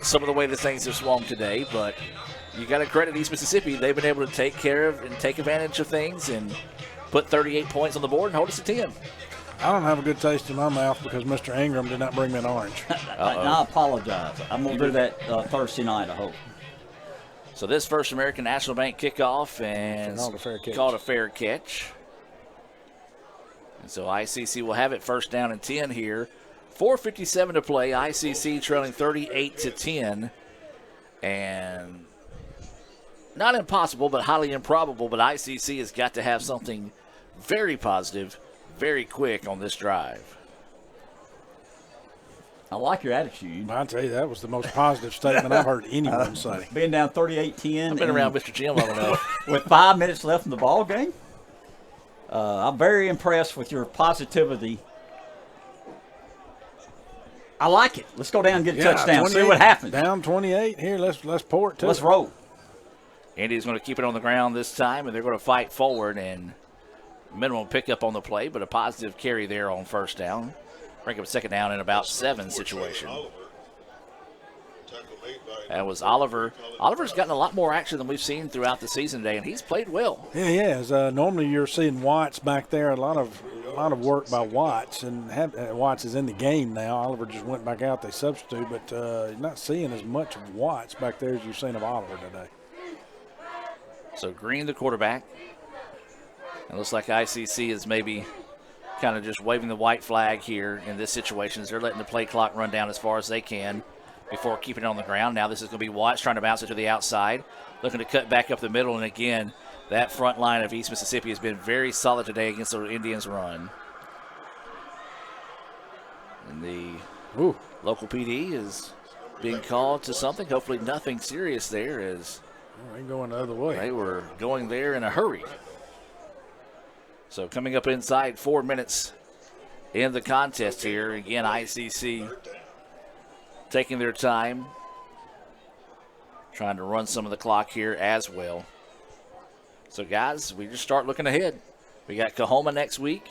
some of the way the things have swung today. But you got to credit East Mississippi. They've been able to take care of and take advantage of things and put 38 points on the board and hold us to 10. I don't have a good taste in my mouth because Mr. Ingram did not bring me an orange. I apologize. I'm going to do that Thursday night, I hope. So this First American National Bank kickoff and called a fair catch. And so ICC will have it first down and 10 here. 4:57 to play. ICC trailing 38-10. And not impossible, but highly improbable. But ICC has got to have something very positive, very quick on this drive. I like your attitude. I'll tell you, that was the most positive statement I've heard anyone say. Being down 38-10. I've been around Mr. Jim long enough. With 5 minutes left in the ball game. I'm very impressed with your positivity. I like it. Let's go down and get a touchdown. See what happens. Down 28 here. Let's pour it to Let's it. roll. Indy's going to keep it on the ground this time, and they're going to fight forward and minimum pickup on the play, but a positive carry there on first down. Bring up second down in about 7 situation. That was Oliver. Oliver's gotten a lot more action than we've seen throughout the season today, and he's played well. Yeah, he has. Normally you're seeing Watts back there. A lot of work by Watts, and Watts is in the game now. Oliver just went back out. They substitute, but you're not seeing as much of Watts back there as you've seen of Oliver today. So Green, the quarterback. It looks like ICC is maybe kind of just waving the white flag here in this situation as they're letting the play clock run down as far as they can before keeping it on the ground. Now this is going to be Watts trying to bounce it to the outside, looking to cut back up the middle. And again, that front line of East Mississippi has been very solid today against the Indians' run. And the local PD is being called to something. Hopefully nothing serious there, as they're going the other way. They were going there in a hurry. So coming up inside 4 minutes in the contest here. Again, ICC taking their time, trying to run some of the clock here as well. So, guys, we just start looking ahead. We got Coahoma next week.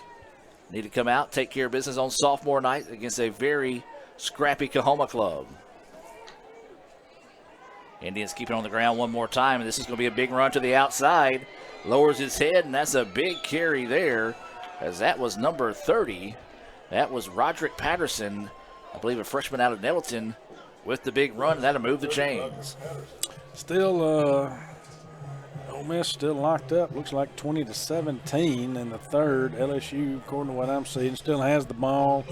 Need to come out, take care of business on sophomore night against a very scrappy Coahoma club. Indians keep it on the ground one more time, and this is going to be a big run to the outside. Lowers his head, and that's a big carry there, as that was number 30. That was Roderick Patterson, I believe a freshman out of Nettleton, with the big run, and that'll move the chains. Still, Ole Miss still locked up. Looks like 20-17 in the third. LSU, according to what I'm seeing, still has the ball.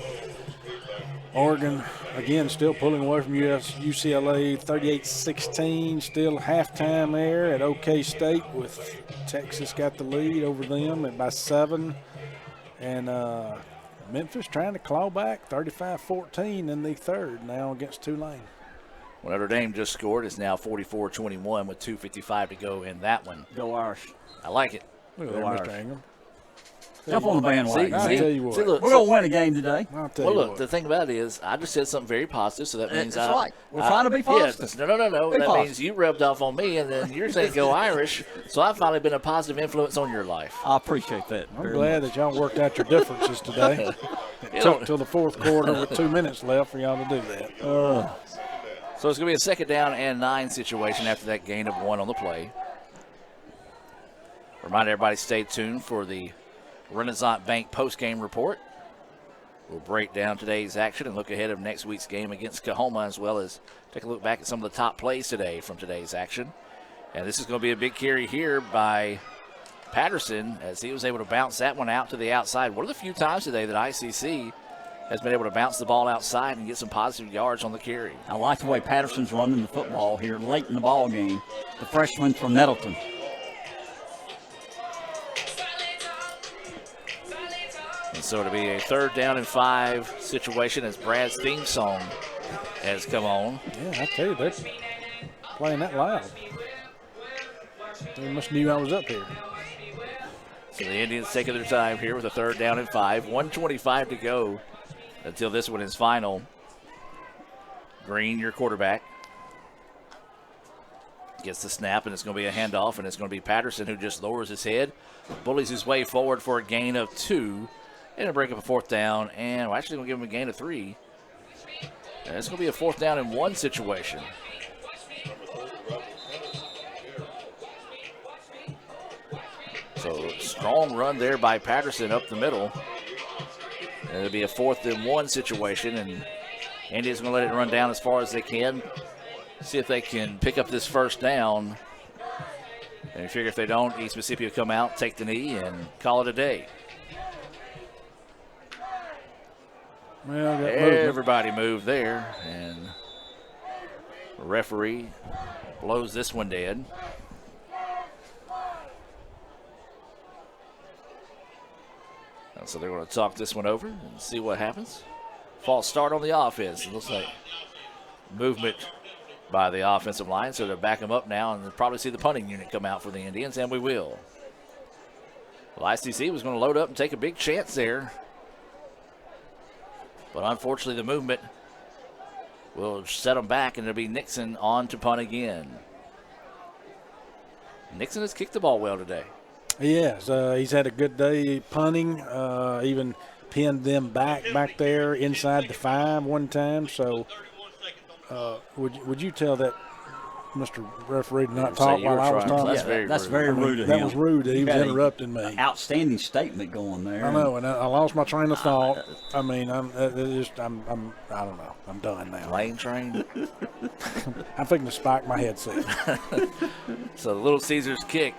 Oregon, again, still pulling away from UCLA, 38-16. Still halftime there at OK State, with Texas got the lead over them by 7. And Memphis trying to claw back, 35-14 in the third now against Tulane. Well, Notre Dame just scored. It's now 44-21 with 2:55 to go in that one. Go Irish. I like it. Look at that, Mr. Ingram. Jump on the bandwagon. I'll tell you what. See, look, we're going to win a game today. I'll tell well, you look, what. the thing about it is, I just said something very positive, so that means That's right. We're trying to be positive. Yeah, no. Be That positive. means you rubbed off on me, and then you're saying go Irish. So I've finally been a positive influence on your life. I appreciate that. I'm glad that y'all worked out your differences today. It took till the fourth quarter with 2 minutes left for y'all to do that. So it's going to be a 2nd down and 9 situation after that gain of 1 on the play. Remind everybody, stay tuned for the Renaissance Bank post-game report. We'll break down today's action and look ahead of next week's game against Kahoma, as well as take a look back at some of the top plays today from today's action. And this is going to be a big carry here by Patterson as he was able to bounce that one out to the outside. One of the few times today that ICC has been able to bounce the ball outside and get some positive yards on the carry. I like the way Patterson's running the football here late in the ball game. The freshman from Nettleton. And so it'll be a 3rd down and 5 situation as Brad's theme song has come on. Yeah, I tell you, they're playing that loud. They must have knew I was up here. So the Indians taking their time here with a 3rd down and 5. 1:25 to go until this one is final. Green, your quarterback, gets the snap, and it's going to be a handoff, and it's going to be Patterson who just lowers his head, bullies his way forward for a gain of 2, and a break up a 4th down, and we're actually going to give him a gain of 3. And it's going to be a 4th down and 1 situation. So strong run there by Patterson up the middle. And it'll be a 4th and 1 situation, and Indians going to let it run down as far as they can. See if they can pick up this 1st down. And you figure if they don't, East Mississippi will come out, take the knee, and call it a day. Well, everybody moved there, and the referee blows this one dead. And so they're going to talk this one over and see what happens. False start on the offense. It looks like movement by the offensive line, so they'll back them up now, and they'll probably see the punting unit come out for the Indians, and we will. Well, ICC was going to load up and take a big chance there. But unfortunately, the movement will set them back, and it'll be Nixon on to punt again. Nixon has kicked the ball well today. He has. He's had a good day punting, even pinned them back there inside the 5 one time. So would you tell that Mr. Referee to not talk while I was talking? That's very rude of him. That was rude. He was interrupting me. Outstanding statement going there. I know, and I lost my train of thought. I mean, I don't know. I'm done now. Lane train. I'm thinking to spike my headset. So the Little Caesars kick.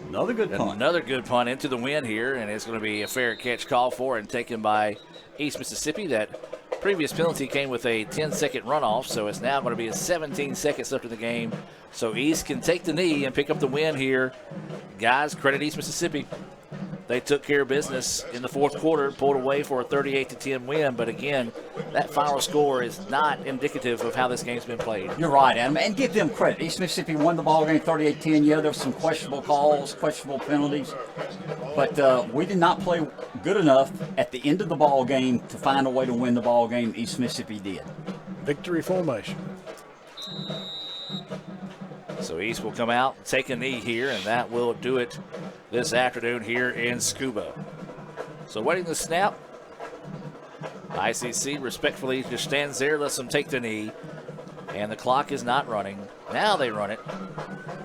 Another good punt. Another good punt into the wind here, and it's going to be a fair catch call for and taken by East Mississippi. That previous penalty came with a 10-second runoff, so it's now going to be a 17 seconds left in the game. So East can take the knee and pick up the win here. Guys, credit East Mississippi. They took care of business in the 4th quarter, pulled away for a 38-10 win. But again, that final score is not indicative of how this game's been played. You're right, Adam, and give them credit. East Mississippi won the ball game 38-10. Yeah, there were some questionable calls, questionable penalties, but we did not play good enough at the end of the ball game to find a way to win the ball game. East Mississippi did. Victory formation. So East will come out, take a knee here, and that will do it this afternoon here in Scuba. So waiting the snap. ICC respectfully just stands there, lets them take the knee, and the clock is not running. Now they run it,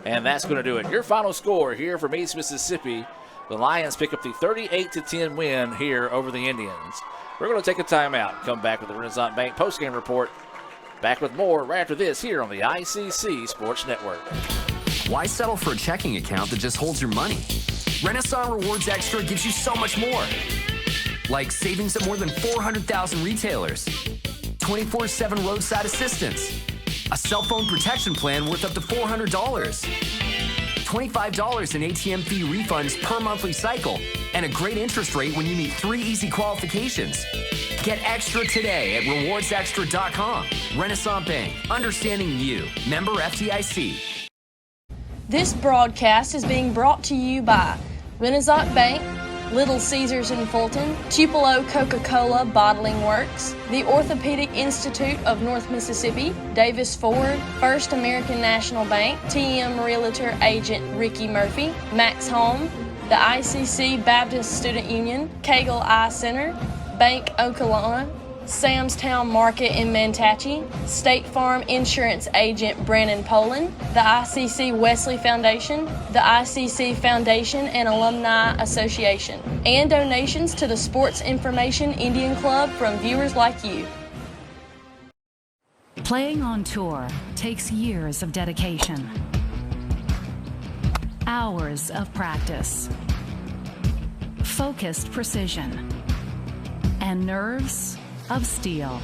and that's going to do it. Your final score here from East Mississippi. The Lions pick up the 38-10 win here over the Indians. We're going to take a timeout, come back with the Renaissance Bank postgame report. Back with more right after this here on the ICC Sports Network. Why settle for a checking account that just holds your money? Renaissance Rewards Extra gives you so much more. Like savings at more than 400,000 retailers, 24/7 roadside assistance, a cell phone protection plan worth up to $400, $25 in ATM fee refunds per monthly cycle, and a great interest rate when you meet 3 easy qualifications. Get extra today at rewardsextra.com. Renaissance Bank, understanding you. Member FDIC. This broadcast is being brought to you by Renaissance Bank, Little Caesars in Fulton, Tupelo Coca-Cola Bottling Works, the Orthopedic Institute of North Mississippi, Davis Ford, First American National Bank, TM Realtor Agent Ricky Murphy, Max Home, the ICC Baptist Student Union, Cagle Eye Center, Bank Okolona, Sam's Town Market in Mantachie, State Farm Insurance Agent Brandon Poland, the ICC Wesley Foundation, the ICC Foundation and Alumni Association, and donations to the Sports Information Indian Club from viewers like you. Playing on tour takes years of dedication, hours of practice, focused precision, and nerves of steel.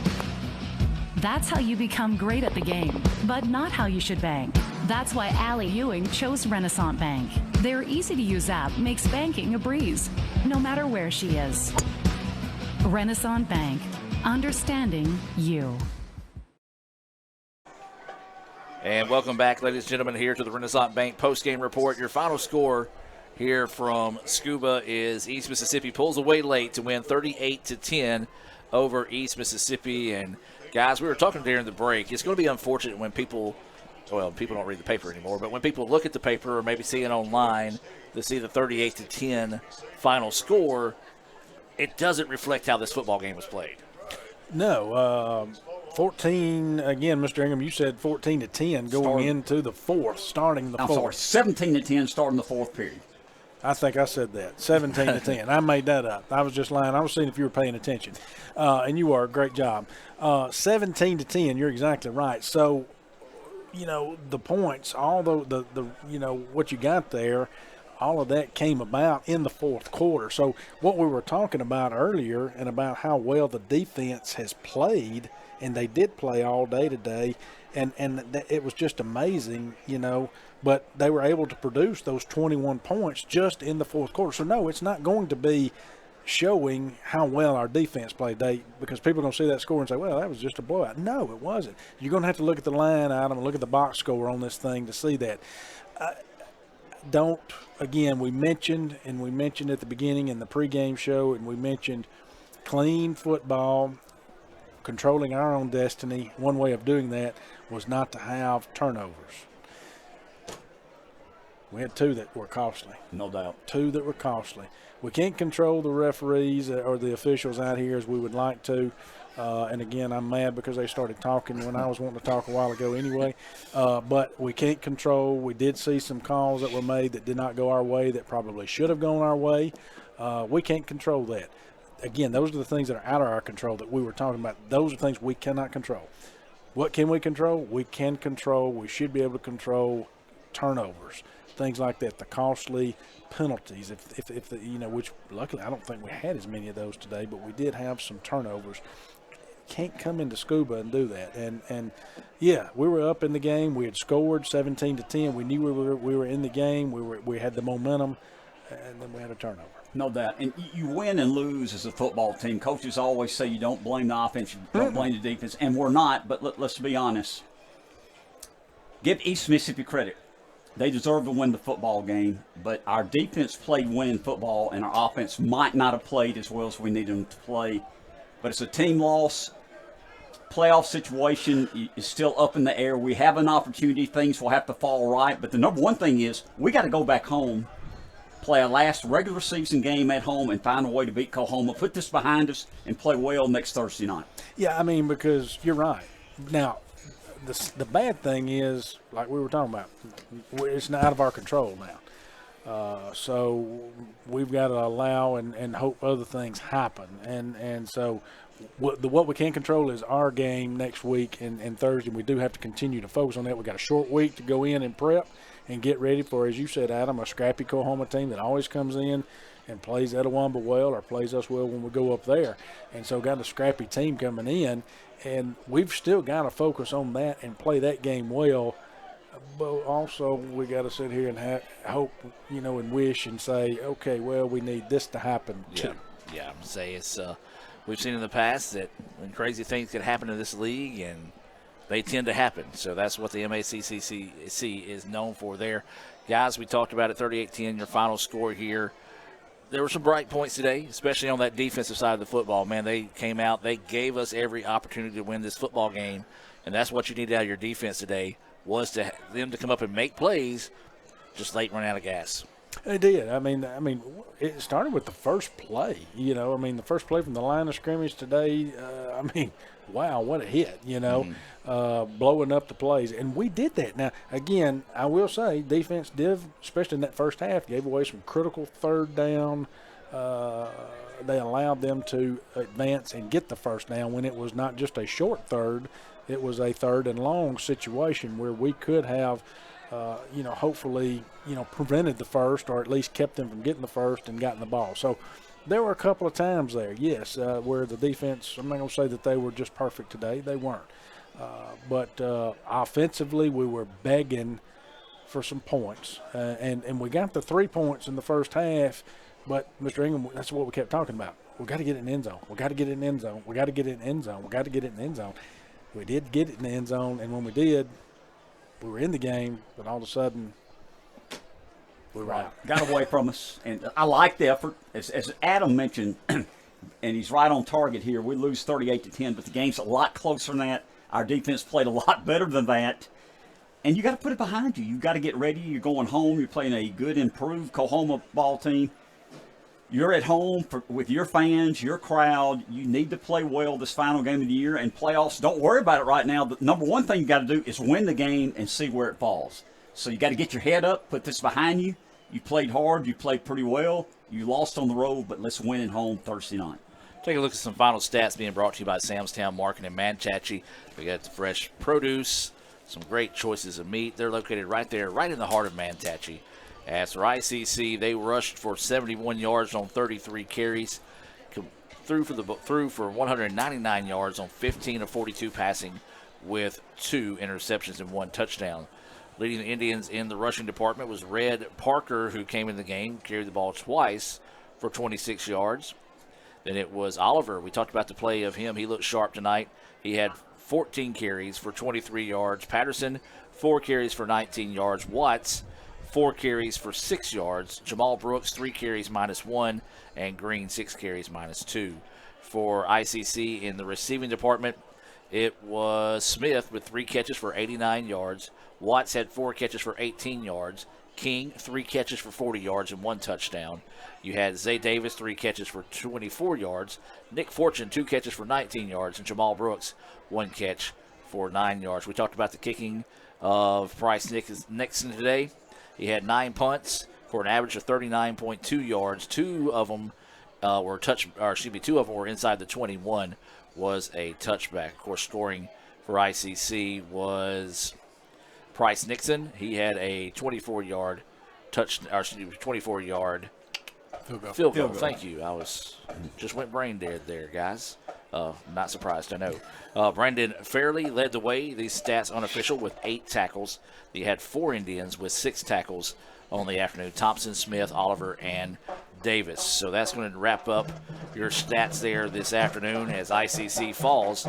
That's how you become great at the game, but not how you should bank. That's why Allie Ewing chose Renaissance Bank. Their easy-to-use app makes banking a breeze, no matter where she is. Renaissance Bank, understanding you. And welcome back, ladies and gentlemen, here to the Renaissance Bank post-game report. Your final score here from Scuba is East Mississippi pulls away late to win 38-10 over East Mississippi. And guys, we were talking during the break, it's going to be unfortunate when people don't read the paper anymore, but when people look at the paper or maybe see it online to see the 38-10 final score, it doesn't reflect how this football game was played. No, 14 again, Mr. Ingham. You said 14-10 going into the fourth, starting the fourth. I'm sorry, 17-10 starting the fourth period. I think I said that, 17-10. I made that up. I was just lying. I was seeing if you were paying attention, and you are. Great job. 17-10. You're exactly right. So, the points, all the what you got there, all of that came about in the fourth quarter. So what we were talking about earlier and about how well the defense has played, and they did play all day today, and it was just amazing, but they were able to produce those 21 points just in the fourth quarter. So, no, it's not going to be showing how well our defense played today, because people are going to see that score and say, well, that was just a blowout. No, it wasn't. You're going to have to look at the line item and look at the box score on this thing to see that. Again, we mentioned at the beginning in the pregame show, and we mentioned clean football, controlling our own destiny. One way of doing that was not to have turnovers. We had two that were costly. No doubt. Two that were costly. We can't control the referees or the officials out here as we would like to. And, again, I'm mad because they started talking when I was wanting to talk a while ago anyway. But we can't control. We did see some calls that were made that did not go our way that probably should have gone our way. We can't control that. Again, those are the things that are out of our control that we were talking about. Those are things we cannot control. What can we control? We should be able to control turnovers, things like that, the costly penalties, which luckily I don't think we had as many of those today, but we did have some turnovers. Can't come into Scuba and do that. And yeah, we were up in the game. We had scored 17-10. We knew we were in the game. We had the momentum, and then we had a turnover. No doubt. And you win and lose as a football team. Coaches always say you don't blame the offense, you don't blame the defense, and we're not. But let's be honest. Give East Mississippi credit. They deserve to win the football game, but our defense played winning football, and our offense might not have played as well as we needed them to play. But it's a team loss. Playoff situation is still up in the air. We have an opportunity. Things will have to fall right. But the number one thing is we got to go back home, play a last regular season game at home, and find a way to beat Coahoma, put this behind us, and play well next Thursday night. Yeah, because you're right. Now, the bad thing is, like we were talking about, it's not out of our control now. So we've got to allow and hope other things happen. And so what we can control is our game next week and Thursday. We do have to continue to focus on that. We've got a short week to go in and prep and get ready for, as you said, Adam, a scrappy Coahoma team that always comes in and plays Etowamba well or plays us well when we go up there. And so got a scrappy team coming in, and we've still got to focus on that and play that game well. But also we got to sit here and hope, and wish and say, okay, well, we need this to happen too. Yeah, I'm say it's we've seen in the past that when crazy things can happen in this league, and they tend to happen. So that's what the MACCC is known for there. Guys, we talked about it, 38-10, your final score here. there were some bright points today, especially on that defensive side of the football. Man, they came out. They gave us every opportunity to win this football game, and that's what you needed out of your defense today was them to come up and make plays, just late running out of gas. They did. I mean, it started with the first play. The first play from the line of scrimmage today. Wow, what a hit! Blowing up the plays, and we did that. Now, again, I will say, defense did, especially in that first half, gave away some critical third down. They allowed them to advance and get the first down when it was not just a short third; it was a third and long situation where we could have. Hopefully, prevented the first or at least kept them from getting the first and gotten the ball. So there were a couple of times there, yes, where the defense, I'm not going to say that they were just perfect today. They weren't. But offensively, we were begging for some points. And we got the 3 points in the first half, but, Mr. Ingram, that's what we kept talking about. We got to get it in the end zone. We got to get it in the end zone. We got to get it in the end zone. We got to get it in the end zone. We did get it in the end zone, and when we did, we were in the game, but all of a sudden, we were out. Got away from us. And I like the effort. As Adam mentioned, and he's right on target here, we lose 38-10, but the game's a lot closer than that. Our defense played a lot better than that. And you got to put it behind you. You got to get ready. You're going home. You're playing a good, improved Coahoma ball team. You're at home with your fans, your crowd. You need to play well this final game of the year. And playoffs, don't worry about it right now. The number one thing you got to do is win the game and see where it falls. So you got to get your head up, put this behind you. You played hard. You played pretty well. You lost on the road, but let's win at home Thursday night. Take a look at some final stats being brought to you by Samstown Market in Manatchee. We got the fresh produce, some great choices of meat. They're located right there, right in the heart of Manatchee. As for ICC, they rushed for 71 yards on 33 carries, threw for 199 yards on 15 of 42 passing with 2 interceptions and 1 touchdown. Leading the Indians in the rushing department was Red Parker, who came in the game, carried the ball twice for 26 yards. Then it was Oliver. We talked about the play of him. He looked sharp tonight. He had 14 carries for 23 yards. Patterson, 4 carries for 19 yards. Watts, 4 carries for 6 yards. Jamal Brooks, 3 carries -1. And Green, 6 carries -2. For ICC in the receiving department, it was Smith with 3 catches for 89 yards. Watts had 4 catches for 18 yards. King, 3 catches for 40 yards and 1 touchdown. You had Zay Davis, 3 catches for 24 yards. Nick Fortune, 2 catches for 19 yards. And Jamal Brooks, 1 catch for 9 yards. We talked about the kicking of Bryce Nixon today. He had 9 punts for an average of 39.2 yards. 2 of them were inside the 21. Was a touchback. Of course, scoring for ICC was Bryce Nixon. He had a 24-yard field goal. Thank you. I just went brain dead there, guys. Not surprised, I know. Brandon Fairley led the way. These stats unofficial with 8 tackles. He had 4 Indians with 6 tackles on the afternoon. Thompson, Smith, Oliver, and Davis. So that's going to wrap up your stats there this afternoon as ICC falls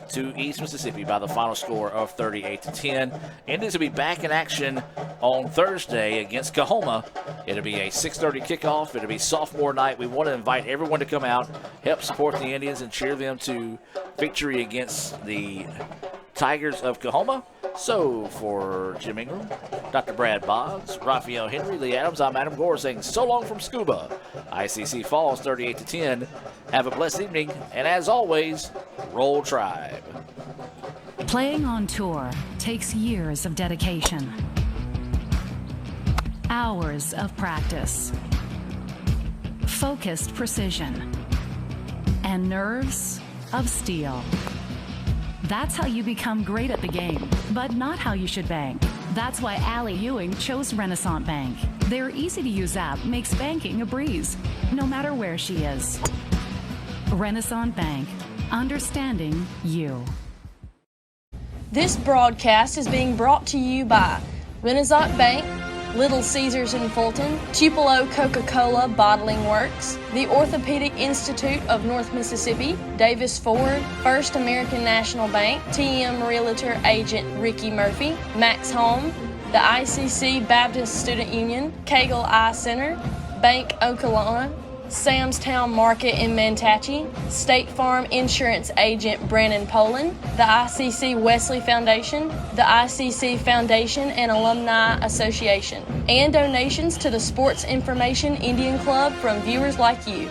to East Mississippi by the final score of 38-10. Indians will be back in action on Thursday against Coahoma. It'll be a 6:30 kickoff. It'll be sophomore night. We want to invite everyone to come out, help support the Indians, and cheer them to victory against the Tigers of Coahoma. So for Jim Ingram, Dr. Brad Boggs, Raphael Henry, Lee Adams, I'm Adam Gore saying so long from Scuba. ICC falls 38-10. Have a blessed evening, and as always, roll Tribe. Playing on tour takes years of dedication, hours of practice, focused precision, and nerves of steel. That's how you become great at the game, but not how you should bank. That's why Allie Ewing chose Renaissance Bank. Their easy-to-use app makes banking a breeze, no matter where she is. Renaissance Bank, understanding you. This broadcast is being brought to you by Renaissance Bank, Little Caesars in Fulton, Tupelo Coca-Cola Bottling Works, the Orthopedic Institute of North Mississippi, Davis Ford, First American National Bank, TM Realtor Agent Ricky Murphy, Max Home, the ICC Baptist Student Union, Cagle Eye Center, Bank Okolona, Sam's Town Market in Mantachie, State Farm Insurance Agent Brandon Poland, the ICC Wesley Foundation, the ICC Foundation and Alumni Association, and donations to the Sports Information Indian Club from viewers like you.